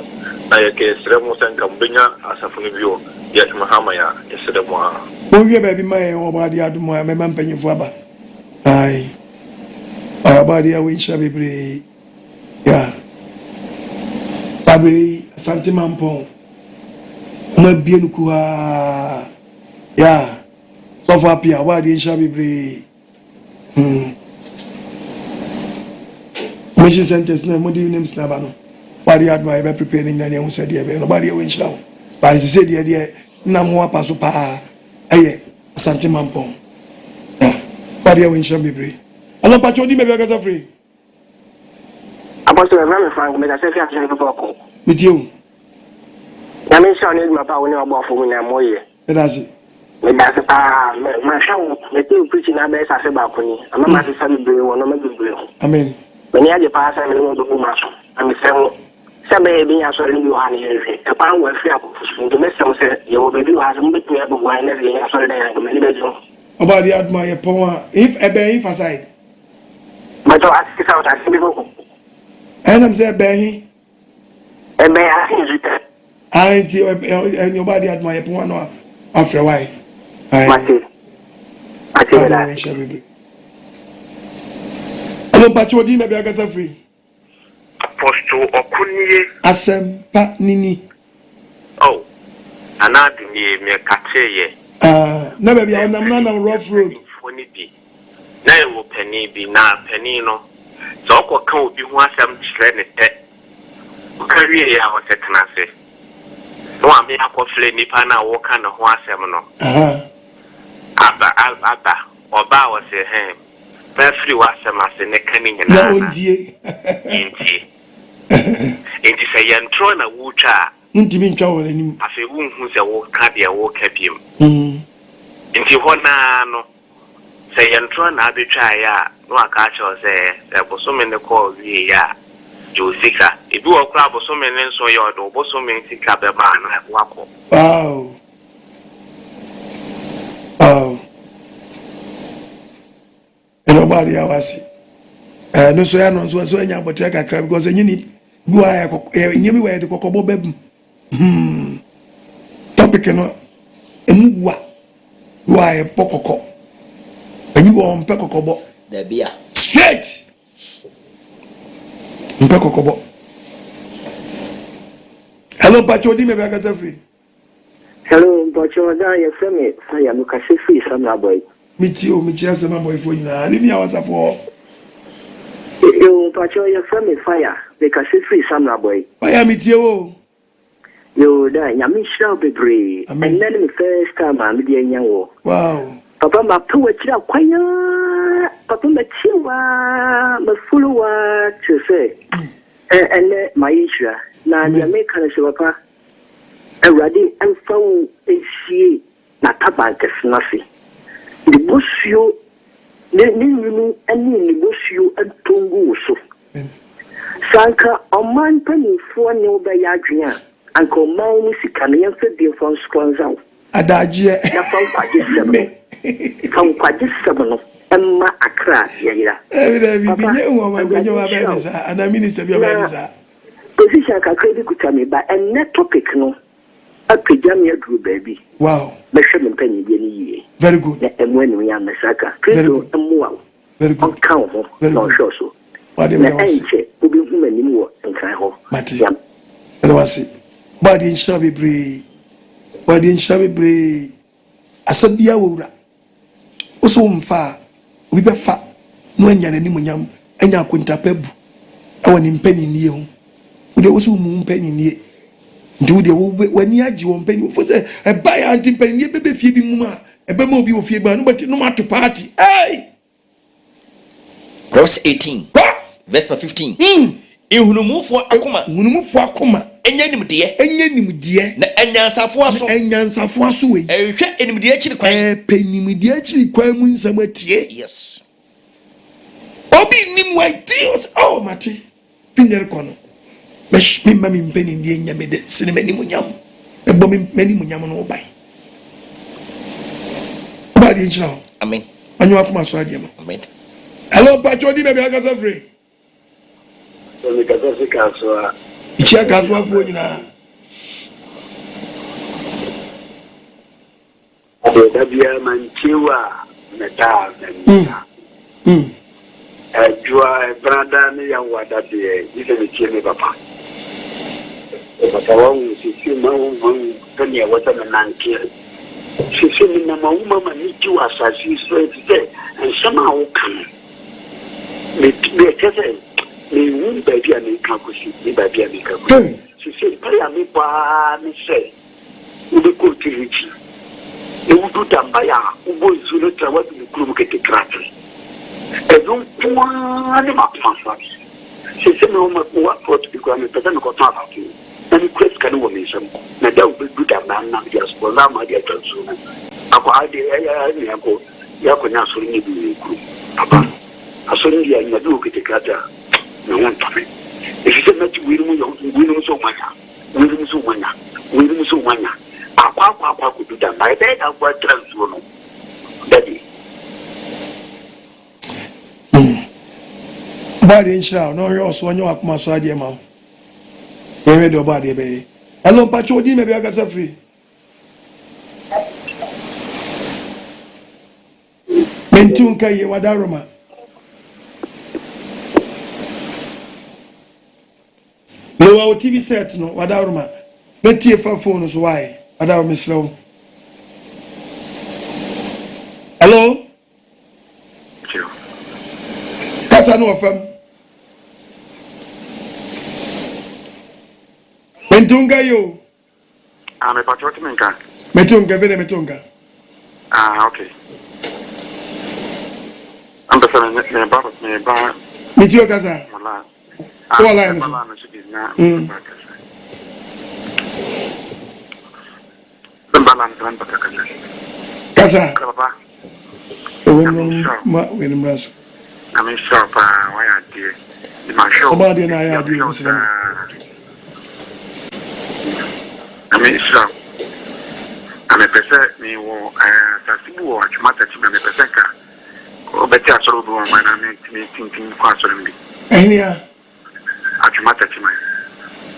I guess Ramos and Gambina as a funny view, yet Mahamaya is the one. Oh, yeah, baby, my own body, I do my man penny for ba. Aye. My body, I wish I be brave. Yeah. Sabi, Santimampon. My bien kua. Yeah. So far, Pia, body, I shall be brave. Mission sentence, no, what do you name Snabano? Body, I admire preparing, and I said, yeah, nobody wins now. But as I said, yeah, Namwa Pasupa. Aye, Santimampon. Body, I wish I be brave. I don't patch maybe I got free. About to remember Frank, but I said, I have a vocal. With you. I mean, I need my power about for me and more. That's it. That's my show. The two preaching our best as a balcony. I'm a master son of the one of the blue. Amen. When you had the pass, I want to go muscle. I'm some baby, I saw you on here. A pound will free up to miss some say, your baby has a bit me up of wine every year. I saw that about the admire power, if a bay for side. But I ask it out as before. And I'm saying, Benny. And may I think it? And your body admire power after a while. I think that shall be. I don't patch what you may be a free. Apostle Okunye. Asem pa nini. Oh, another me catch. Never be on a rough road. Now you will penny be now penny no. So I can't be one some training. Career I was a tenacity. No, I mean, I could flay Nipana walk on a horse seminal. Abba, or bow was a ham. Very was some as a necking and it is a young trona woocha. Intimate trouble in him. As a woman who's a walk cardia walk up him. Into one no say young trona arbitraya, no a catch or say, there was so many calls ya. You sicker. If you are crab or so many so your door, but so many sick up a man like Wako. Oh. Oh. Nobody I was. No, so I know so young, but I can because you need go anywhere to Cocobo Beb. Topic and what? Why a pococo? And you on Pecocobo. There be a straight. Pecocobo. Hello, Pacho, maybe I can say free. Hello, Pacho, you're from it. I am Lucas free, some boy. Meet you, my boy for you now. Leave me hours for. You, Pacho, you're from it, fire. Because it's free, some boy. I am it you. You, Yami shall be brave. And then the first time I'm the young. Wow. Papa, my poet, quiet. Papa, my chiwa, my full word to say. And my issue. Now, the American is papa. Already, and found a she, not about the snuffy. The bush you, the new and the bush you and Tunguso. Sanka, a man penny for no by Adrian, and call mine is a Canadian for the phone squanza. Adagia, from Quadis Emma Accra, yeah. And I minister of your minister. Position can credit to me, but a net topic no. A pajama group, baby. Wow. Measurement penny, very good. And when we are Messaka, Crystal and Wow. Very good. Count, no, sure so. What do you say? Will be women anymore and cry home. Matty. And was it? Body in shabby brave. Body in shabby brave. I said, dear Wura. Also, far. We be fat. No one Wanimuonyam. Enye akunta pebu. I want Mpanindie. Ude also Mpanindie. Do the when you had you on penny for say a buy anti penny baby feebi muma a bemo be of feeble but no matter party. Hey Verse 18 verse 15 Ihunumu for akoma hunumu for akoma enye nimdie na enyansafo aso we ehwe enimdie akiri kwan penimdie akiri kwan mu nsam atie. Yes Obi nim wa deals oh mate finger kono. Mesh me Mpanindie nyame de Nsene Wanimuonyam ebo mani munyam no oban body enchina amen anyo akoma so ade ma amen hello pacho di na bi agasa free so me kasa se kaso a ichi agaso afo nyina da bia manchewa meta jua brada ni ya wada de ile ni chini papa papa wangu sisi mamu kani ya wata nanankia sisi ni na mauma maniki wa asasi so ite nsema ukan me kese ni umba bia ni kakusi ni babia ni kakusi sisi pale amipa ni se uliko tirichi e wudu tambaya ubo zulu tawatu ni kulumu kete krati donc point de ma pensée c'est me moi faut que quoi me peut-être me content avec ni quest kan wo me sam na da ubi duda na diaspora na ma dia tanso ako ade ya ni ako ya ko na sori ni bi ku papa asori dia nya du kete kata na won tafe e se me ti wiru mu so manya akwa ku duda na da da kwa transo no dadi body enchina no yo so anyo akoma so ade ma ewe do body be hello pacho di me bi agasa free mentun kai wadaroma lo wa TV set no wadaroma metie fa phone so why wadaroma slow hello kasa no fam Metunga yo. Me patroti menka. Metunga vile metunga. Okay. Amba sana me ba. Mitio kaza. Wala. Wala ni. Bambala ntan bakakaza. Kaza. Papa. Wenu mraso. I'm sure pa why dear. My show. Obadi na ya dear Muslim. I'm sure. I'm a person me wo tasibu achumata chima me person ka. Obeti asoro do ma na me tintin kwa asoro mbi. Enya. Achumata chima.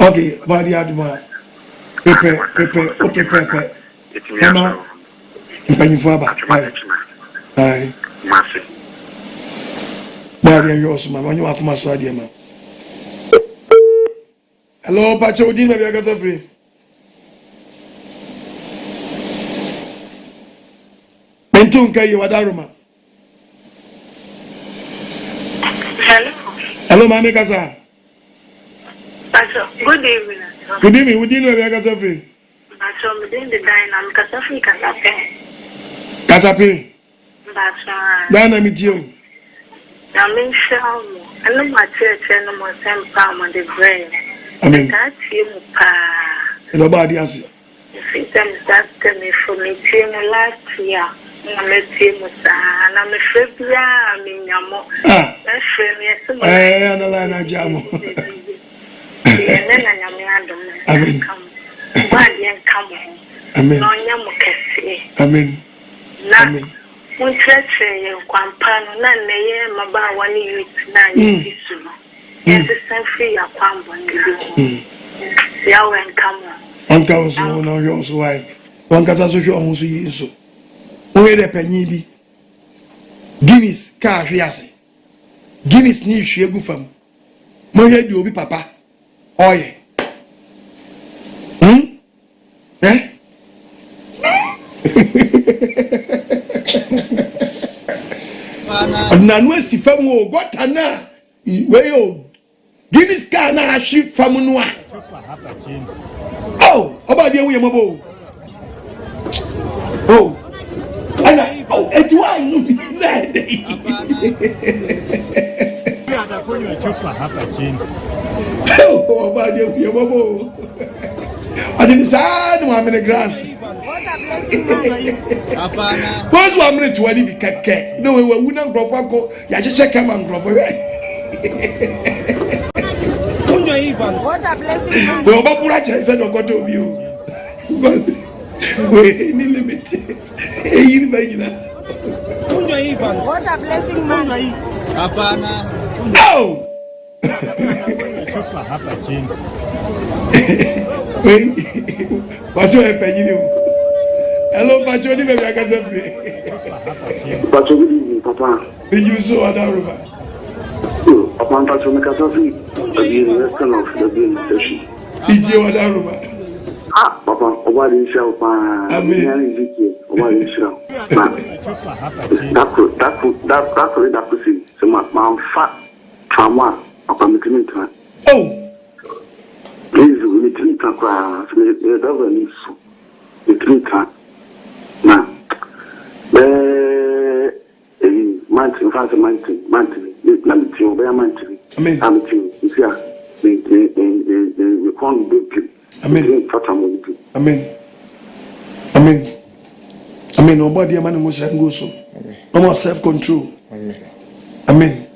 Okay, obadi aduma. Pepe. Ema. Mpanyifo aba. Achumata chima. Ai. Masi. Bari yo so mama nyu akoma so ade ma. Hello, Pacho Odin maybe agasa free. Mentun kai wadaruma. Hello, mama kasa. Pacho, good evening. Good evening, Odin maybe agasa free. Pacho, me den the dine kasa free kasape. Kasape. Pacho. Dana mitio. Na me shawo. Ano ma church no mo sempa mo de brain. Amen. That's him pa. Elo ba di ase. If that me from me team last year. Na me team sa na me febia me nyamo. Na frame yes. Na la na jamo. Na nyame adom. Amen. Ba di enkamo. Amen. No nyamo kese. Amen. Amen. Mun trece kwampa no na neye maba wani youth na yisu no. Yes free ya kwambo ndi. Ya wen kamo. Anka so no yo so why. Wanka so hwe ohun so yeso. Onwe de panyi bi. Guinness ka hwe ase. Guinness ni hwe egu fam. Mo hwe di obi papa. Oye. Na no si fam o gota na we o Guinness car na ahwe fam no a oh obade we yamabo oh ana oh etwa no na dey ada kunywa chupa hapa chini oh obade we yamabo adini sad mo amene grass hapana boss wa amene tuwani bi keke no we wuna ngrofo ko ya cheche kama ngrofo kunywa hii bana we oba pura chese no koto obi o We ni limit. Eyi ba nyina. What a blessing man. Hapana. Oh. Chupa hapa chini. What's your opinion? Hello, Patroni, maybe I can say free. Patroni, Papa. Did you so Adaruma? Upon Patroni Casafi, the restaurant of the being station. Did you Adaruma? Ah, Papa, what is your pan? I mean, what is your that could see some fat from one upon the community. Oh, please, we need to talk about the government. The drinker. Now, mountain, fast mountain, Amen. I'm if you are the corn big. Amen. Amen. Amen. Amen. Nobody man must go so. No more self-control. Amen. Amen.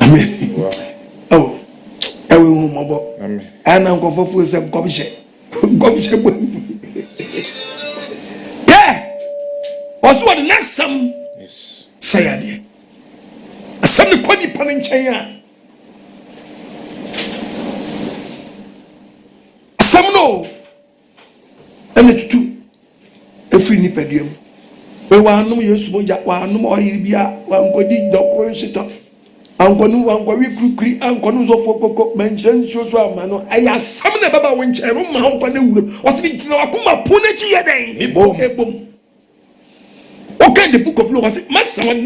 Amen. Oh, I will home about. Amen. And I'm going for some gobbish. Yeah. Was what the next some? Yes. Say it. Some the pony punning chair. Some no. And the two. A free nipedium. We want no use moja, one more here, one body decoration. Uncle Quickly, Uncle Zofoko mentioned Joshua Mano. I asked some of the Baba when Cherum was speaking to Akuma Punechi a day. Okay, the book of law was Nassam,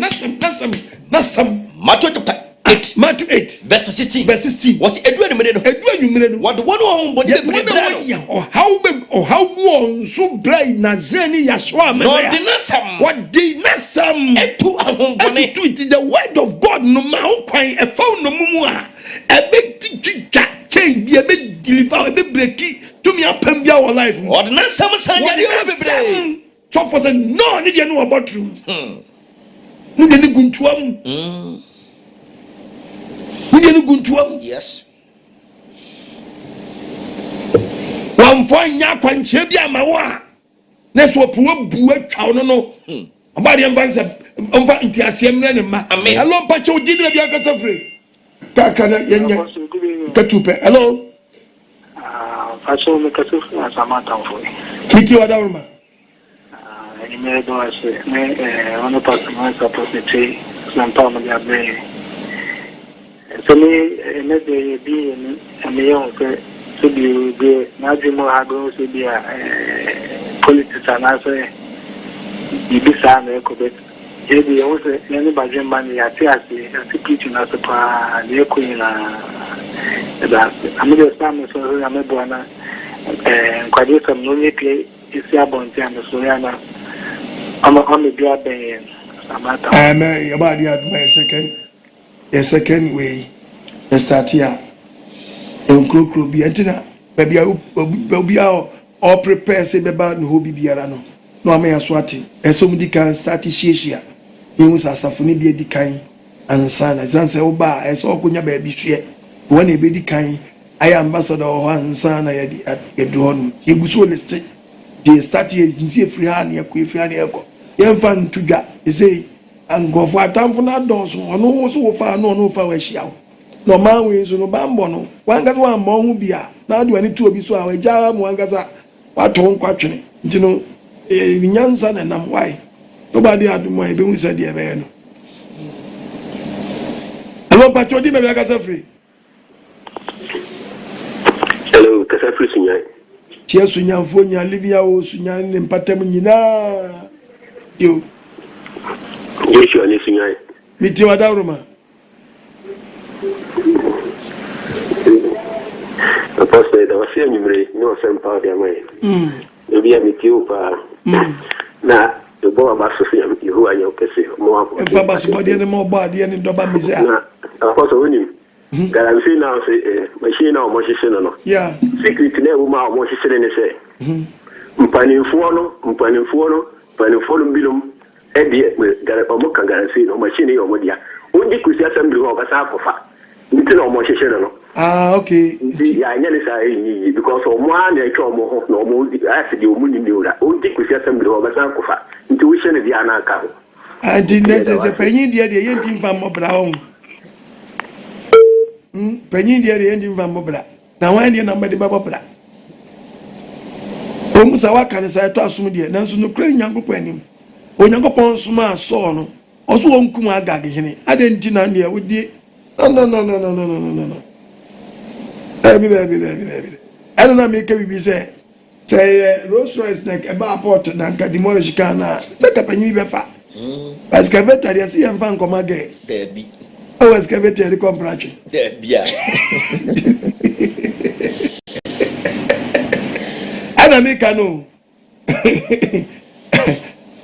Matthew 8, verse 16. Was Edwin what the one body or how one so bright Nazreni Yashua, what did Nassam to the word of God no matter a phone no more a big change be a bit deliver a bit breaky to me up and be our life. What Nassam so for the no need you know about room. Yes. One fine yak when Chebia Mawa. That's what poor Bua no. About the advance over into a same name. Hello, Pacho did not be a free. Hello. Pacho make a suffering as a matter for you. Kitty Adama. I made one person was supposed to say some time of your brain. So maybe be a young to be good. Now you know how goes to be a politics and answer. You be sad, but maybe also anybody money at the kitchen as a pa, the queen. That I'm just family, so I'm a bona and quite some no play is your bounty and the Soyana. I'm on the beer band. I'm about the second way. The start here. And Crow be antenna. Baby, I will be all prepared, say about no be biarano. No, I may have swatting. And somebody can start Shia. You must have Safuni be a decaying and son as answer Oba as all Kunya baby share. When a baby kind, I am ambassador or one son I had a drone. He was so listed. They started in see free hand, free hand. Young fan to that, they say, and go for a time for that door, so no so far, no far where she out. No man wins no bambono. One got one more who be a. Now do I need to be so our job, one gaza, what home questioning. You know, young son and I'm why. Nobody had my being said, dear man. Hello, Patroni, maybe I got free. Hello, Casafri Sunya. Tia Sunya, Fonia, Livia, Sunya, and Patamina. You. Yes, you are listening. Meet you at Aroma. Apostle, I was saying, you know, some part of your mind. Maybe I meet you. Now, the boy of Association, who are your person, more. If I was body and more body and Doba Mizia. Apostle, when you guarantee now, say, machine or motion. Yeah. Secret name, motion, and say, Mpanifuono bilum edi omuka garansi no machine yo modia undi kusi assembly ho basa akofa nti no mo hyehyere no Okay. Yeah, because one and no more asked you money. Only could see assembly over Sankofa. Intuition is the Anaka. I didn't say penny dear the ending from Mobra. Penny dear the ending from Mobra. Now I need number the Babra. Almost a walk and say to us, dear, Nancy no crazy young penny. When you go upon Suma saw also won't come a gag in it. I didn't deny with the no. Baby. I don't know, make a baby say Rolls Royce neck about port and can demolish Ghana. Set up a new befa. As Cavetta, I see and found come again. There be. I was Cavetta the comparative. There be. I make a no.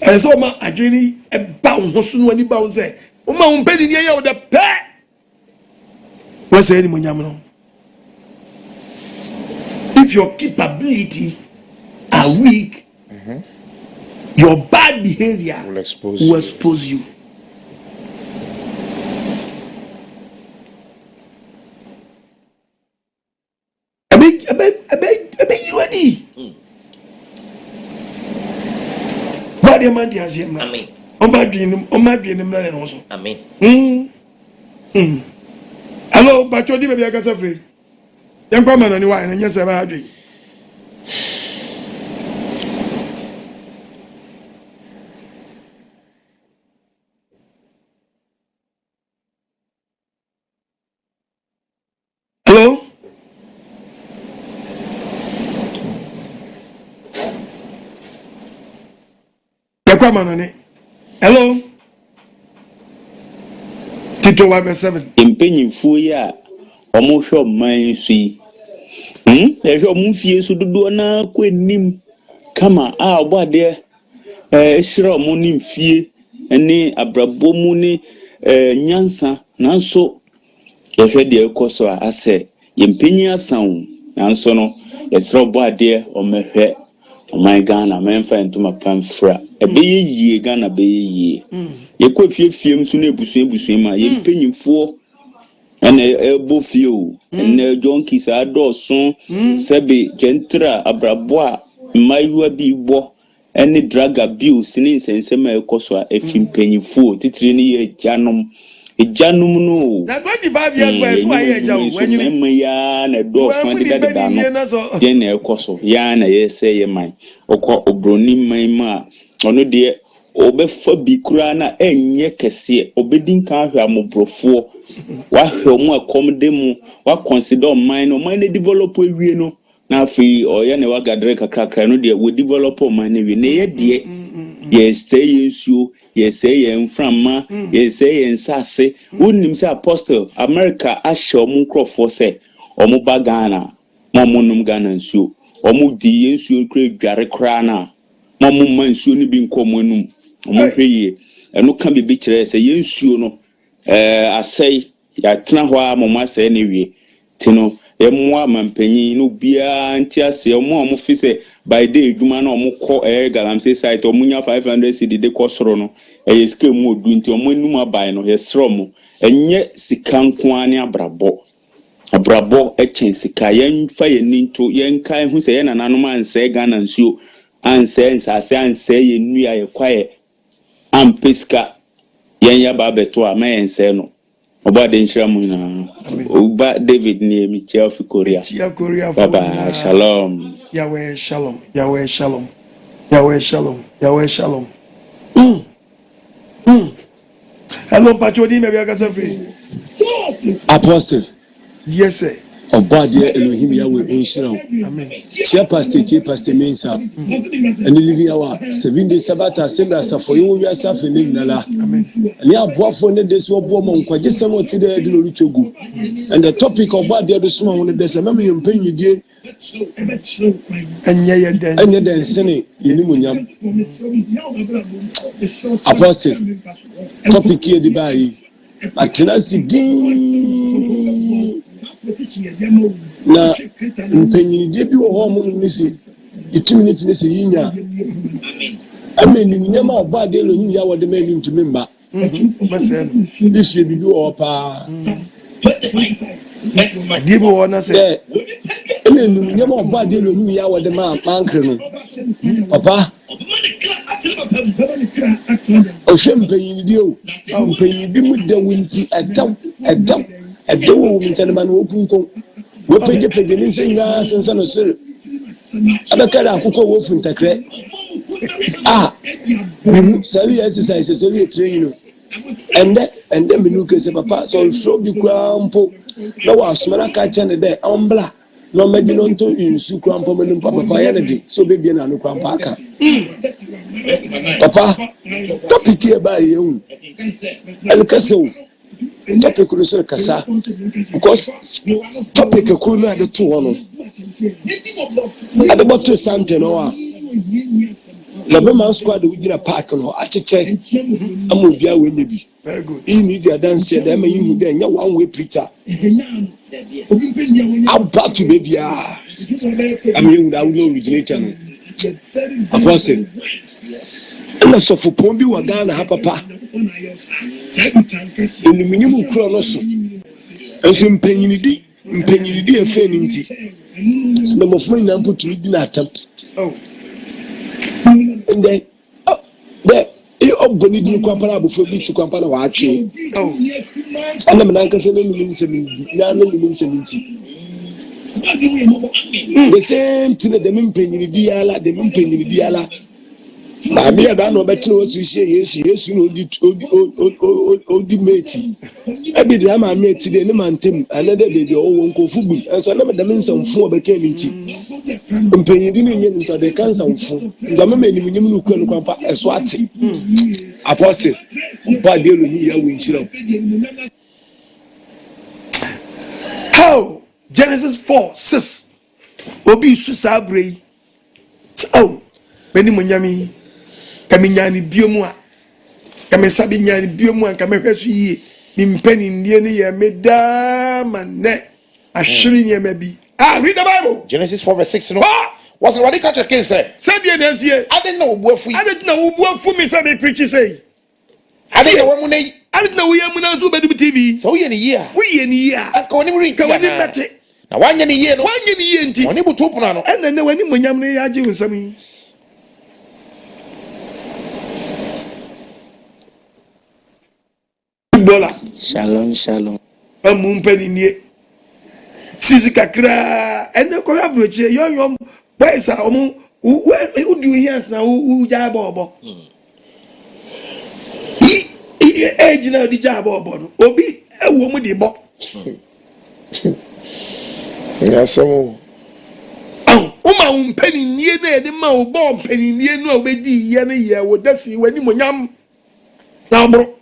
And so my agony about soon when he bounds say, Uma penny near the pet. What's the Wanimuonyam? If your capability are weak, your bad behavior will expose you. I beg you ready. Bad man has him. Amen. On my being also. Amen. Hello, but you didn't be a free. Young woman on the wine and yes, I've had. Hello? Young woman on it. Hello? Tito 1:7. Impending Fuya, almost your mind, see. There's your movie, so do na queen Kama, what there? Shira monin fee, and ne abrabo muni, Nyansa, Nanso. If you dear Koso, I say, Impenia sound, Nansono, it's robot dear or my hair, or my Ghana, man find to my pamphra. A bay ye, Ghana bay ye. You could feel film sooner, Buswima, ye penny for. And elbow few, and junkies are doson, Sebi, Gentra, Abrabois, my be bo, any drug abuse, since and semi coswa, a film penny fool, titrini janum, a janum no. Now 25 years when you yan a door funded that Jenny Coso, yan a say mine, or call Obroni my ma, or no dear. Obefa bikurana enye kese obedin kan hwa mobrofo wa hwa mu akomde mu wa consider mine develop wie no na afi oye ne wa gadre kakra no de we develop mine wie ne ye de ye say yensuo ye say ye mframa ye say ye nsase wonim say apostle America ahye omu nkrofo say omu ba Ghana momunum Ghana nsuo omu di yensuo kra dware kra na momu mansuo ni bi nkomonum Omohweye eno ka bibi kire se yensuo no asai ya tena ho a mama sai ne wie tino emwa mampanyin no bia nti ase omo fi se by day adwuma na omo kọ galamsey site omunya 500 cedi de kọ soro no sika mu odu nti omo enum abai no yesro mo enye sika nko ani abrabo echen sika yen fa yeninto yen kai hu se yana nanom anse Ghana nsuo anse nsase anse yenua ye kwae ampeska yenya babeto a mayense no oba de nshira mu na oba David ni mi Chelsea Korea baba shalom Yahweh shalom hello Pachodi maybe I can say free Apostle yes sir Obade Elohim Yahweh Inshira. Amen. Chair pastor Mensa. And living our 7 days Sabbath assembly as for you we are suffering nala. Amen. And ya boa for the days wo boa mon kwa just some today do luchogu. And the topic of Obade do suma when the say me Mpanindie. Enye den Nsene Wanimuonyam. Apostle. Topic here the bayi. Atenasi din na Mpanindie bi wo ho mo nisi itumi ni se yinya amen ni nyama Obade Elohim ya Wode mani ntumi mba ifie bi wo pa adi bi wɔ na sɛ ɛna num nyɛma ɔbɔ ade no num ya wɔ de ma mankre no papa ɔhwɛ mpanyinidi o mpanyinidi mu da wunti ɛdaw wɔ mu nkyɛnma no wɔkunkɔn wɔpɛgyepɛgye ne nsɛ nyinaa sensa no sere abɛka da akokɔ wɔ funtakrɛ sɛre yɛ exercise sɛre yɛ training no ɛndɛ menu kese papa so ɔfrɛ bi koraa mpo na wɔasoma no aka kyɛ ne dɛ ɔmbla na ɔmɛgye no nto nsu koraa mpo mu no mpa papa yɛ ne de sɛ ɔbɛbie no ano koraa mpa aka papa topic yɛ baa yɛhu ɛne kɛsɛ o topic no sɛ kasa because topic ɛkoro no ade to hɔ no ade bɔto sante no a na bɛma squad wogyina park no akyekyɛ ama obia wɔnyɛ bi iyi ne di adanseɛ dɛ ma yihu dɛ ɛnyɛ one way preacher about to baby I mean that would no originator no apostle ɛna sɔfopɔn bi wɔ Ghana ha papa enumunyam kuro no so ɛnso mpanyinidi ɛfɛ ne nti na mɔfo nyinaa mpo tumi di n'atam ndɛ ɔbɔni di kwampara abofo bi ti kwampara waatwe ɛna mena nkasa na num nsɛm nti the same thing that the mpanyinidi ala na bia da no betene wo suhie yesu no odi meti abi de ama meti de ne mantem another baby owo nkofu bu enso na medam nsamfo obeka ni nti mpanyidi no nye nsa de kansamfo ngama mani munyim no kura no kwampa eso ate apostle ba de lo ni ya wo nchira how Genesis 4:6 obi su sabrei oh Wanimuonyam kaminyani biomu a kamisabi nyani biomu a kamehweso yie mi Mpanindie ne ye meda manne ahwere ne mabi read the Bible Genesis 4:6 no was the radical church king say said ye na sie ade na obuafu mi say me preach say ade na wamu nei ade na wo yamu na so bedum TV so wo ye ne yie a anka woni mri ka woni mate na wanye ne yie no nti woni butu puna no ene ne Wanimuonyam ne ya agye nsam yi bola shalom amu Mpanindie sisi kakra ene ko abroche yoyom boys a omu udu here na u ja bobo age na di ja bobo no obi ewo mu di bo yasemo uma Mpanindie na ede ma obo Mpanindie no obedi ye na ye wo dasi Wanimuonyam na bro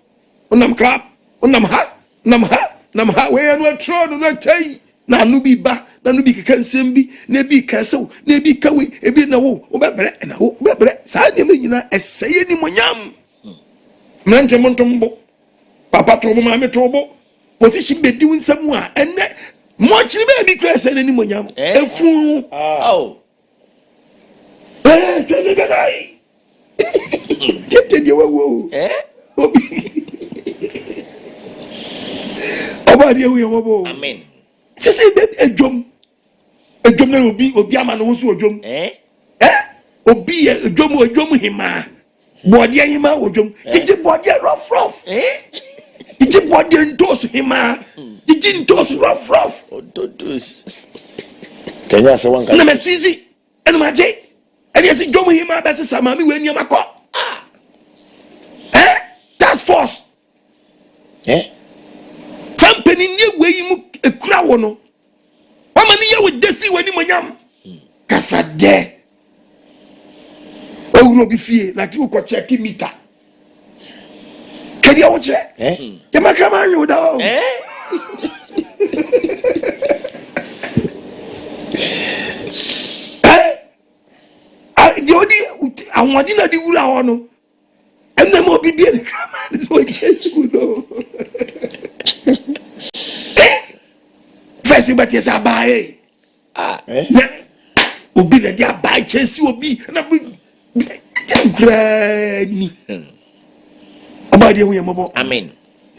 unam crap unam ha we no tro no tai na no bi ba na no bi keka nsem bi na bi ka sew na bi ka we ebi na wo obebre na wo obebre sa ne nyina eseye Wanimuonyam mrante montombo papa to bo ma me to bo position be di nsem a enne mo chiri be bi kra eseye Wanimuonyam efu kete de wo obi obadi ewu yobo amen sese edwom na obi ama no so odwom obi edwom hima body hima odwom dije body rough dije body ntos hima dije ntos rough odontos kenya se wanka na mesizi eno maje ene si dwom hima be sesa mami we nua makọ task force Mpanindie we mu ekura wo no wama ni ye wo desi Wanimuonyam kasa de owo bi fie na ti ko check meter kedi awo chere te makama anyu da o di odi awon na di wura ho no enne mo bi ne kama so Jesu no fesi but yes abaye obi na dia abaye chesi obi na grani abade hu yambo amen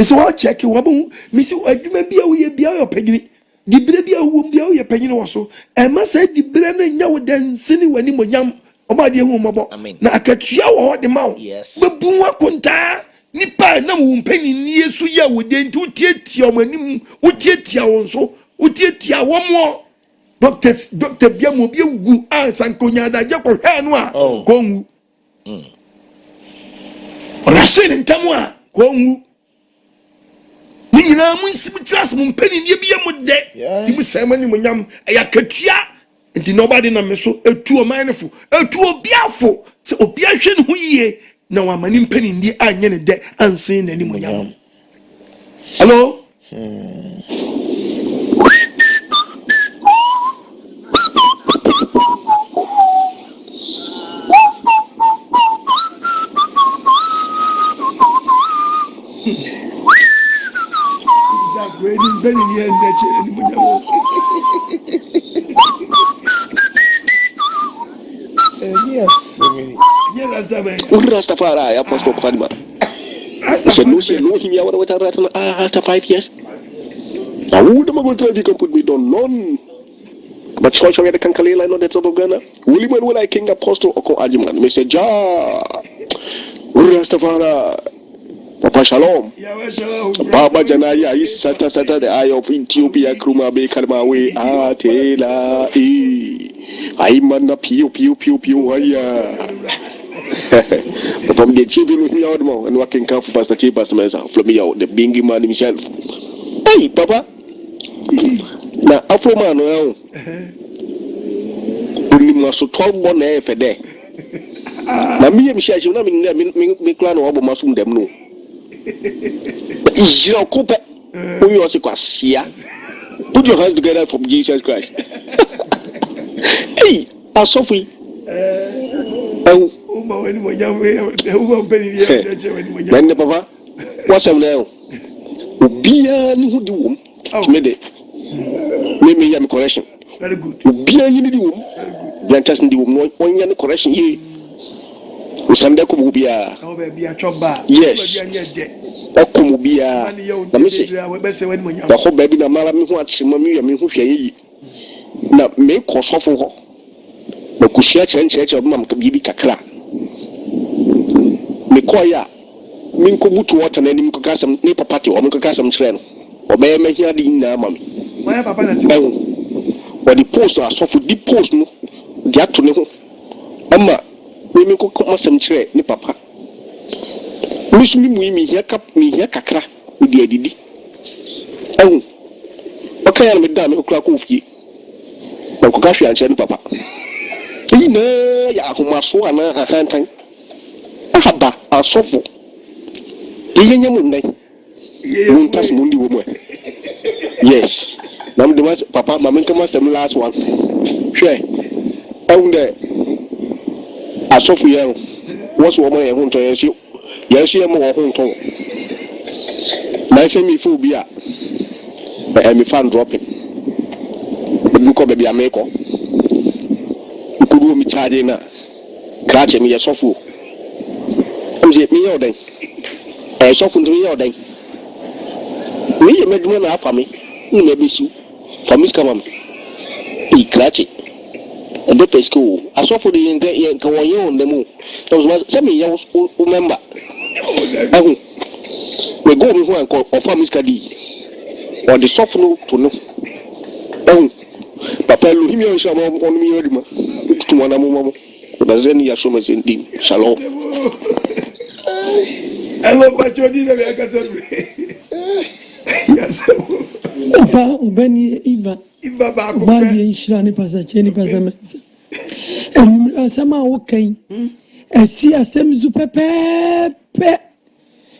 so what check wo bo mi si adwuma bia wo ye bia yo pagini dibre bia wo bia wo ye panyine wo so e ma say dibre na nya wo den Nsene Wanimuonyam oba de hu mobo na akatua wo de ma wo bebu akonta nipa na wo mpanini Yesu ya wo de nti utietia o manim utietia wo so utietia wo mo doctor bia mo bia gu sankonya da je ko hwe no a ko nwu Rasul ntamu a ko nwu ni nyina mun sibitras mun Mpanindie bia mo de ti bu sai Wanimuonyam ya katua nti nobody na meso etu o manefo etu obiafo se obiahwe ne ho yie na wa mani Mpanindie anye ne de ansen na Wanimuonyam. Hello. Mpanindie ende che Wanimuonyam. Yes, Rastafari, Apostle Kwadima. So no, say no, him. I want to wait after 5 years. I wouldn't go to you can put me down none. But church I can Kalela no the top of Ghana. William when I King Apostle Oko Ajiman. Me say ja. Rastafari. Papa Shalom. Baba Janaya is Sata the eye of Ethiopia Kruma Be Karma way Atela I man pew haya. From the chief in me out more and working camp for Pastor Chief Pastor Mesa from me out the bingy man himself. Hey Papa. Na Afro man now. Only must 12 born for there. Na me share you na me clan obo masum dem no. Is your coupe? Who you also quasia? Put your hands together from Jesus Christ. Hey, I Sophie. Man, Papa, what's up now? Ubia ni who do made it. Me am correction. Very good. Ubia you need womb. Lantas in the womb, one correction ye. Usanda kumubia. Yes. Okumubia. Na me say. Na ho baby na mara me ho akyema me ya me ho hwe yi. Na me kosofo ho. Na kushia chenche mam ka bibi kakra. Me koya. Me nkobutu water na nim kakasam ni papa ti o me kakasam kire no. Obe me hia di na mami. Why papa na ti? O di post asofo di post no. Di ato ne ho. Ama we ko masam kire ni papa. Miss me mi here kakra with the adidi. Oh, okay, I'm done. Me kura ko fie. Na ko ka hwe anche ni papa. Yi na ya ahomaso ana ahantan. Ahaba asofo. Ye nyam nnai. Mun tas mun di wo mo. Yes. Nam de papa mama nka masam last one. Hwe. Onde asofo ye wo so wo mo ye ho nto ye si. Yes, you are more home. Nice me for beer. I'm a fan dropping. But you call baby a maker. You could do me charging now. Catch me a sofu. I'm saying me all day. I soften to me all day. We made one half for me. You may be so. For me, come on. He catch it. And the school. I saw for the end go on the moon. Those was send me yours remember. We go with one called or family study or the soft no to know. Oh, Papa, him your sham on me to one among but then you are so much in dim. Shalom. Hello, but you didn't have a yes. Papa, Ubeni Iba Bali Shani Pasacheni Pasamensa. And some are okay. I see a sem super.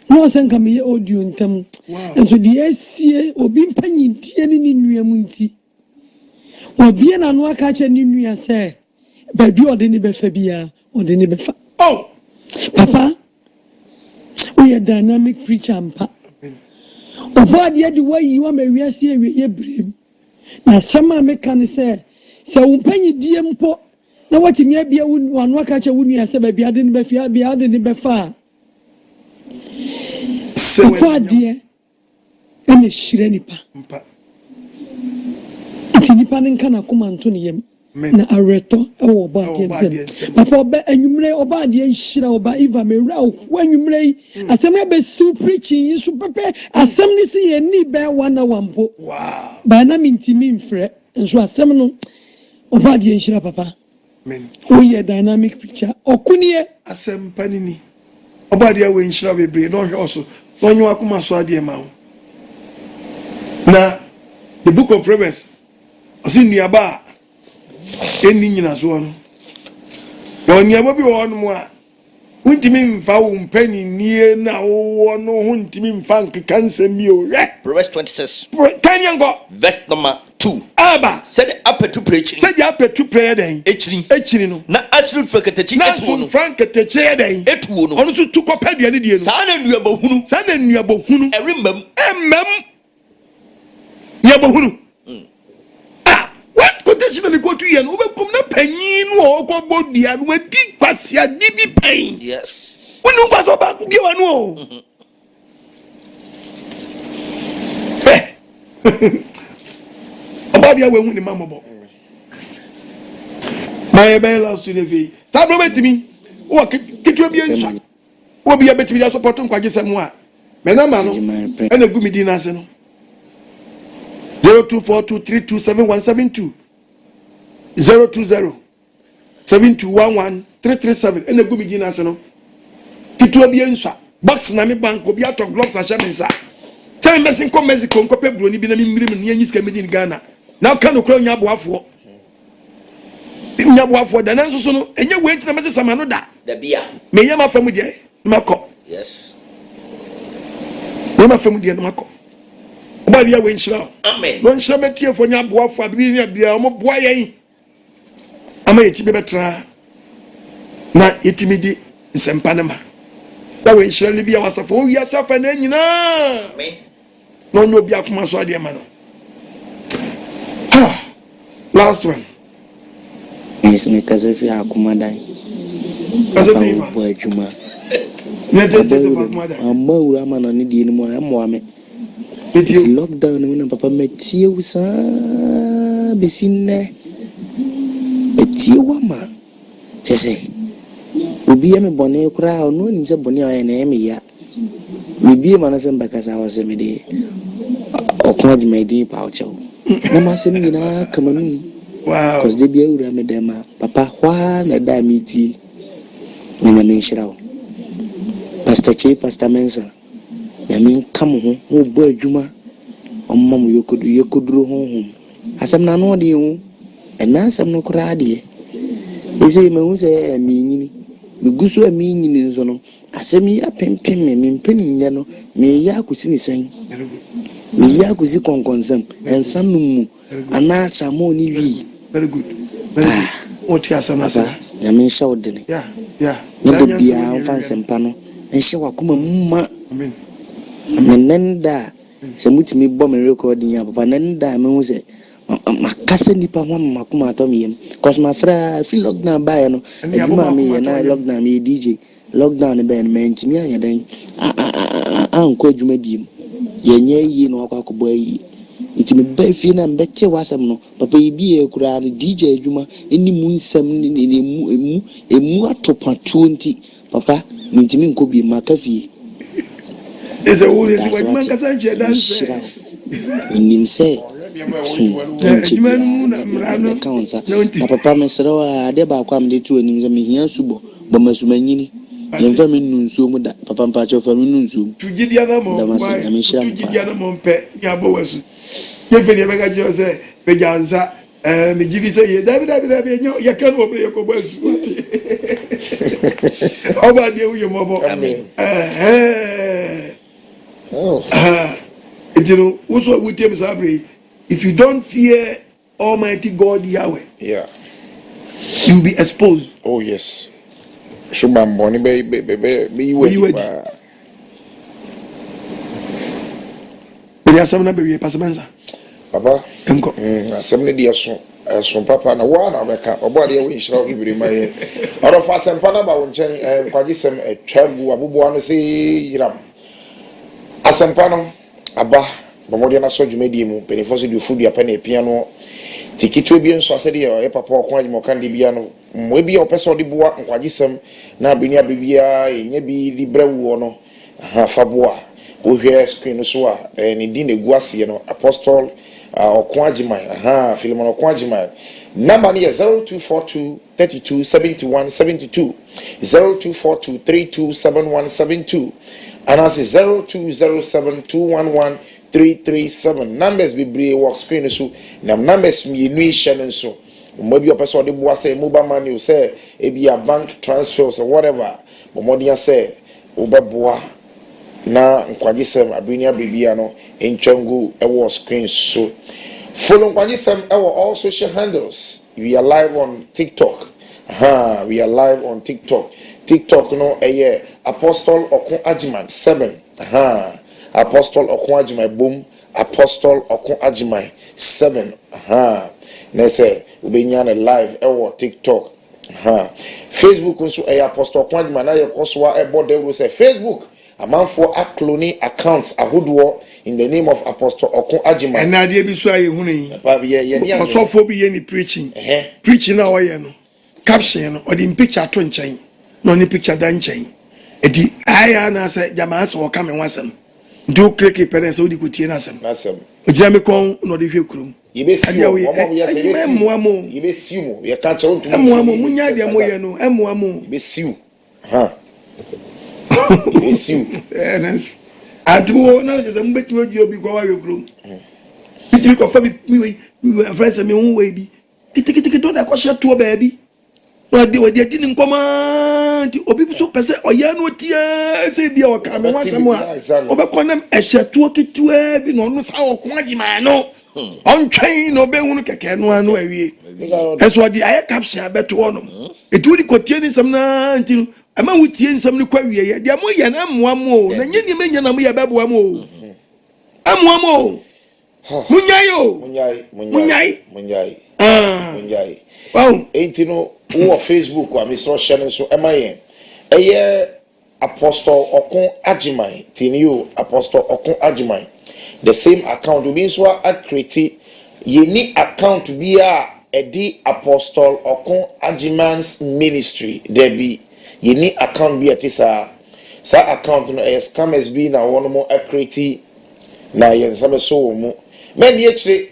No sen come here audio in them. And so the SCA or being Mpanindie in Nuamunti. Or being an work catch a new say, baby or the neighbor Fabia or the neighbor. Oh, Papa, we are dynamic preacher and pa. Or what yet the way you are, we see we brave. Now, some make can say, so Mpanindie mpo. Now, what may be a one work catch a wound, say, baby, I didn't be fair, be I didn't far. Papa dear, and a shirenipa. nipa ne nka na koma nto ne yam na areto e wo ba de nsem papa oba anwumre oba de nhira oba Eva mewura wo anwumre asem ya be su preaching yisu pepe asem ni si ye ni be wana wampo wow ba na mintimi mfre nso asem no oba de nhira papa amen wo ye dynamic picture okunie asem panini oba de we nhira bebre no hwe oso no nyu akoma so ade ma wo na the book of Proverbs osi niaba eni nyina so no yo niaba bi wo no mo a wuntimi mfa wo mpani nie na wo no wuntimi mfa nkeka nsem bi o Proverbs 26 kanyango verse number 2 aba said apetu preaching said apetu prayer den echiri no na asru frankatachi etuo no frankatachi den etuo no ono so tukọ paduane die no sa na nuaba hunu erimam yabohunu what quotation me go to yen obekom na panyin no okobodia no adi kwasia dibi pain yes unu kwaso ba bi wanu o obadia we hu ni mamobo my bella studevi sa bro betimi o kitu bi enso o bi betimi da support nkwaje sem a me na ma no ena gumi di na ase no 0242327172 02072113337 ena gumi di na ase no kitu bi enso box na me bank obi atok gloves a shemensa tell me sin ko Mexico nko pe broni bi na me mmiri me nyi sika me di Ghana na ka no kro nya boafo da na nso no enye we ntina me sesama no da bia me yama famu die mako yes yama famu die mako oba dia we nshira amen no nshira metie fo nya boafo abiri nya bia mo boa yen ama yeti be betra na yetimi di nsempane da we nshira libia wasafo o wi asafa na nyina amen no no bia kuma so ade ma no last one Miss me kazefi akuma dai kazefi boy juma ne tese de akuma dai amma ura mana ni di ni mo ammo ame lockdown ni papa metie usa besine metie wama tese obi ya me bone kura ono ni se bone aye na eme ya bibi mana se mbakasa wase me de okwa di me di pa ocho na ma se ni na kamanu wow cause they be ura me dem papa wa na da miti na me nshirawo pastor che pastor mensa na me kam ho bo adwuma ommam yokoduro ho asem na no de hu ena asem no kura de eze me hu se mi nyini me gusu mi nyini nso no asem ya pempem me mpeni no me ya kusi ni san me ya kusi konkonsem ensan no mu ana cha mo ni wi very good oti asem asa na me sha odene yeah no de bia on sempa no enhye wakoma mma amen nenda se mutimi bo me recording ya papa nenda me hu se makase nipa ho makoma atomiyem cause my friend feel lockdown ba no eduma me na lockdown me DJ lockdown be me ntimi anya dan anko adwuma biem yenye yi no akwakobo yi itimi ba fi na mbete wasam no papa ibi e kura DJ adwuma eni mu nsam ni emu atopa 20 papa ntimi nko bi makafie is a wood is what man kasa je dance nim say na papa me serawa ade ba kwa mde tu anim ze me hia subo ba masumanyini yemfa me nunsuo mu da papa mpa cho fa me nunsuo tugidia na mo da masa na me hira tugidia na mo mpe ya bo wasu ye fe ne be ga jo se be janza me gidi se ye dabi nyo ya kan obre ye ko basu oba de uye mobo amen you know, also with him Sabri, if you don't fear Almighty God Yahweh, you'll be exposed. Oh yes. Shubam boni be you But some number passamanza. Papa, enko. Assembly dia so papa na wa na beka obodi e we shira ibiri maye. Oro fa sempa na ba wonchen kwaji sem twabu abubu ano se yiram. Asempa no aba bomodi na so dwumadi mu penifo so du fudu apa na piano tikitwe bi nso asede ye papa okon adwuma kan de bia no mwe bi opeso de boa nkwagisem na adunia bibia enye bi di brewu no ha faboa ohwe screen so a ni di na guase no apostle okon adwuma Philemon okon adwuma number ni 0242 32 71 72 0242 32 71 72 and as 0207 211 337 numbers be work screen so nam numbers mi nu share so maybe person de boa say mobile money say e be a bank transfers or whatever but modia say obeboa na nkwagisem abrinia bibia no entwangu e work screen so follow nkwagisem e all social handles. We are live on TikTok. We are live on TikTok no Apostle Okon Ajiman 7. Apostle Okon Ajiman boom. Apostle Okon Ajiman 7. Na say ubenyana live TikTok. Facebook also Apostle Okon Ajiman na yekoswa Wode say Facebook. A man for a cloning accounts ahodoɔ in the name of Apostle Okon Ajiman. And na dey bi so aye hunu yi. Osofo bi ye ni preaching. Preaching na oye no. Caption no or the picture to nkyɛn. No ni picture da nkyɛn. Edi aya na say jamaa so ka me wasem. Do kreke parents so di kotie na asem. Nasem. Ojia me kon no de hwe kurom. Yebesiu omo ye say yebesiu. Yebesiu mo ye ka kyerɛ ntum. Emuamo munya de mo ye no. Emuamo. Yebesiu. And to now just a bit more job go away room. Bitimi ko fa mi friends me won we bi. Kitiki don da ko share to baby. No dey we dey din nkoma ti obi so pese oya no tia say bia o ka me wansam a. Obekọ nam e share to ketua bi no no sa okon agima no. On train no be hunu keke no anu awie. Eso di aye caption abeto no. Etu di kotie ni sam na nti ama wutie nsam ni kwa wie ye dia mo ye na amoamo na nye ni menya na mo ye bebo amo amoamo munyai wow enti no wo Facebook wa misro share so emaye eye Apostle Okon Ajiman tinio Apostle Okon Ajiman the same account we so create ye account bi a edi Apostle Okon Ajiman's ministry there be yeni account bi atisa sa account no scammers bi na wono mo create na yensabe so mu men ye kire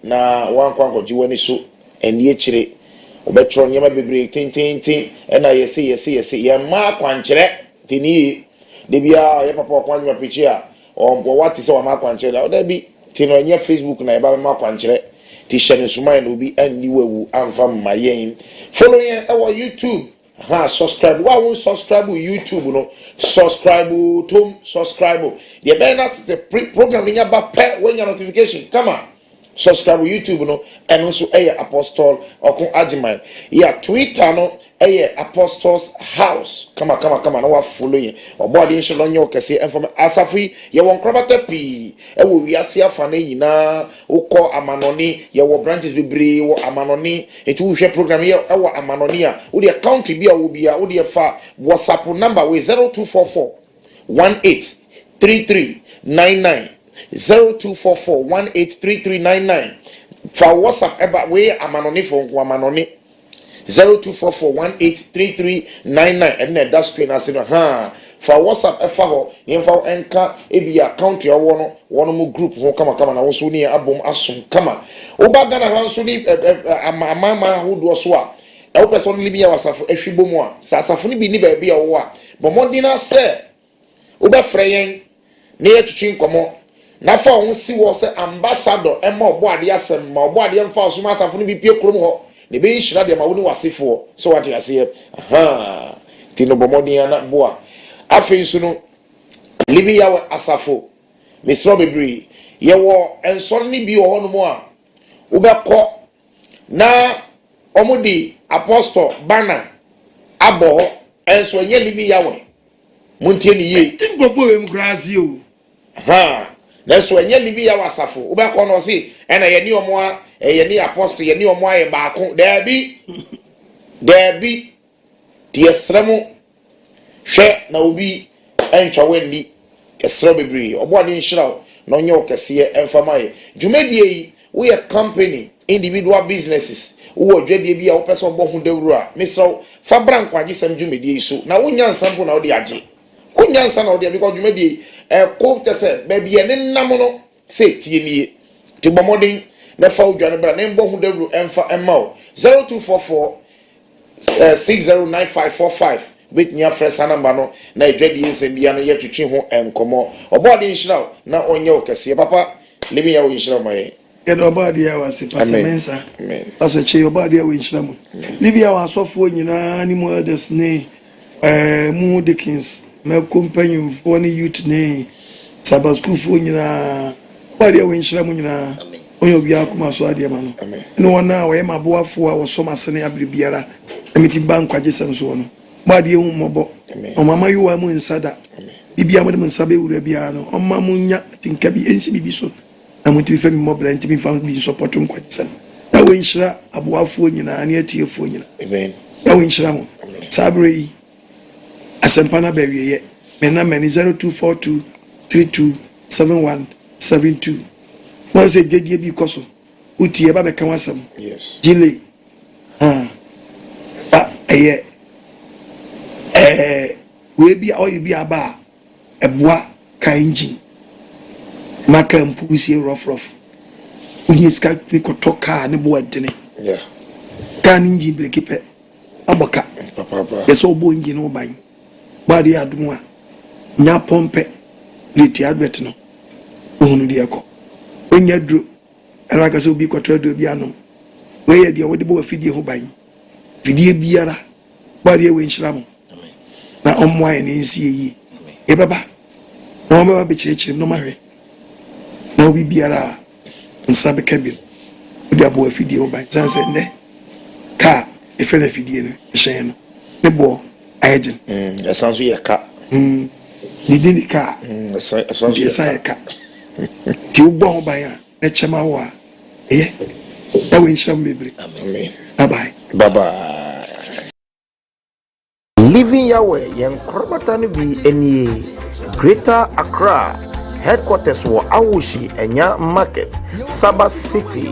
na wankwanko jiwani so en ye kire obetro nyama bebre tintintin na yesi ye ma kwankire tini de bia ye papa kwanwa preach a o what is o ma kwankire da o bi tino nya Facebook na ye ba ma kwankire ti share nsuma na obi anni wawu amfa mayen follow ye our YouTube subscribe. Why won't subscribe to YouTube? No, subscribe to subscribe. The benefits the program in your back when your notification come on. Subscribe to YouTube no, and also Apostle Okon Ajiman. Yeah, Twitter no, Apostles House. Come on. No follow you. Or body in shalom your kese and from Asafi. You won't crab at P. We are see a funny na. Oko amanoni. You branches be brave. Amanoni. It will share program here. Our amanonia. Would your country be a will be a would your far WhatsApp number with 0244 183399 0244 183399 for WhatsApp about way amanoni for amanoni 0244 183399 and then that screen as for WhatsApp efa ho yemfa enka ebi account ya wono mo group ho kama na wonso ni abom asom kama obaga na hanso ni amama ho do so a e person libia wasafo ehwibo mu a sasafo ni bi ni ba bia wo a bomodina se obefre yen na yetwetwe nkomo na fa won si wo se ambassador ema obo ade asem ma obo ade mfa so asafo ni bi pie krom ho ne be nhira de ma woni wasefo so what you say tino bomodina na boa afi sunu libi yawe asafo misro bebre yewo ensor ni bi ho no mo a ubekọ na omudi apostle bana abo enso nye libi yawe muntie ni ye tingrofo em grazio na so enye libi yawe asafo ubekọ no si ena ye ni omo a ye ni apostle ye ni omo a ye baako debi tie sremu hwe na obi entwa wendi esro bebre obo ade nhira na onye okese emfama ye dwumadie yi we a company individual businesses wo dwade bia wo pese obo hu dawura mesraw fa brank kwaje sam dwumedie so na wonya nsampo na wo de age wonya nsa na wo de because dwumedie ko tese ba bia ne nam no se tie nie ti bomodin na fa odwane bra na mbo hu dawuru emfa emma 0244 609545 with nya fresa number no na dwade nsem bia no ye twetwe ho enkomo obode nhyiraw na onye okese papa lebi ya wo nhyiraw maye Edo obadi ya wasi pasa mensa. Pasa che obadi ya winchiramu. Livia wa asofo nyina ni mo elders ne mu Dickens me company for ni youth ne Sabbath school fo nyina obadi ya winchiramu nyina onye obi akuma so ade ma no. No wana we maboafo a wo so masene abribiara emiti bank agesem so no. Obadi hu mobo. O mama yu wa mu nsada. Bibia mo de nsabe wura bia no. O mama mu nya tinka bi ensi bibi so. Na muti femi mobile nti mi found be support nkwatsan na we nhyira aboafo nyina na atiefo nyina amen na we nhyira mo sabre asempa na bawiye me na mani 0242327172 mo se dwedie bi koso utie ba be kan wasam yes jile we bi o bi aba eboa kanji maka mpusi rough unye ska ko toka ne bo adene yeah kan inji breki pe aboka papa yeso bo inji no ban ba de adum a nya pompe reti advert no ohunu de ekọ onya duro ala ka so bi kwatro do bi ano we ye de wode bo afidie ho ban fidie biara ba de we nhyira mo na omwa ne nsi yi e baba na o ma be chirechire no mahwe na obi biara nsabe kabir odi abo afidie o ban sanse ne ka efere afidie no hyen no ne bo ayejen esanso ye ka ni dini ka esanso ye ka ti ugbo ho ban a ne chema wo a eye e we nhyam bebre amen bye bye living yawe yen krobata no bi enie Greater Accra headquarters were Awushi Enya Market, Sabah City.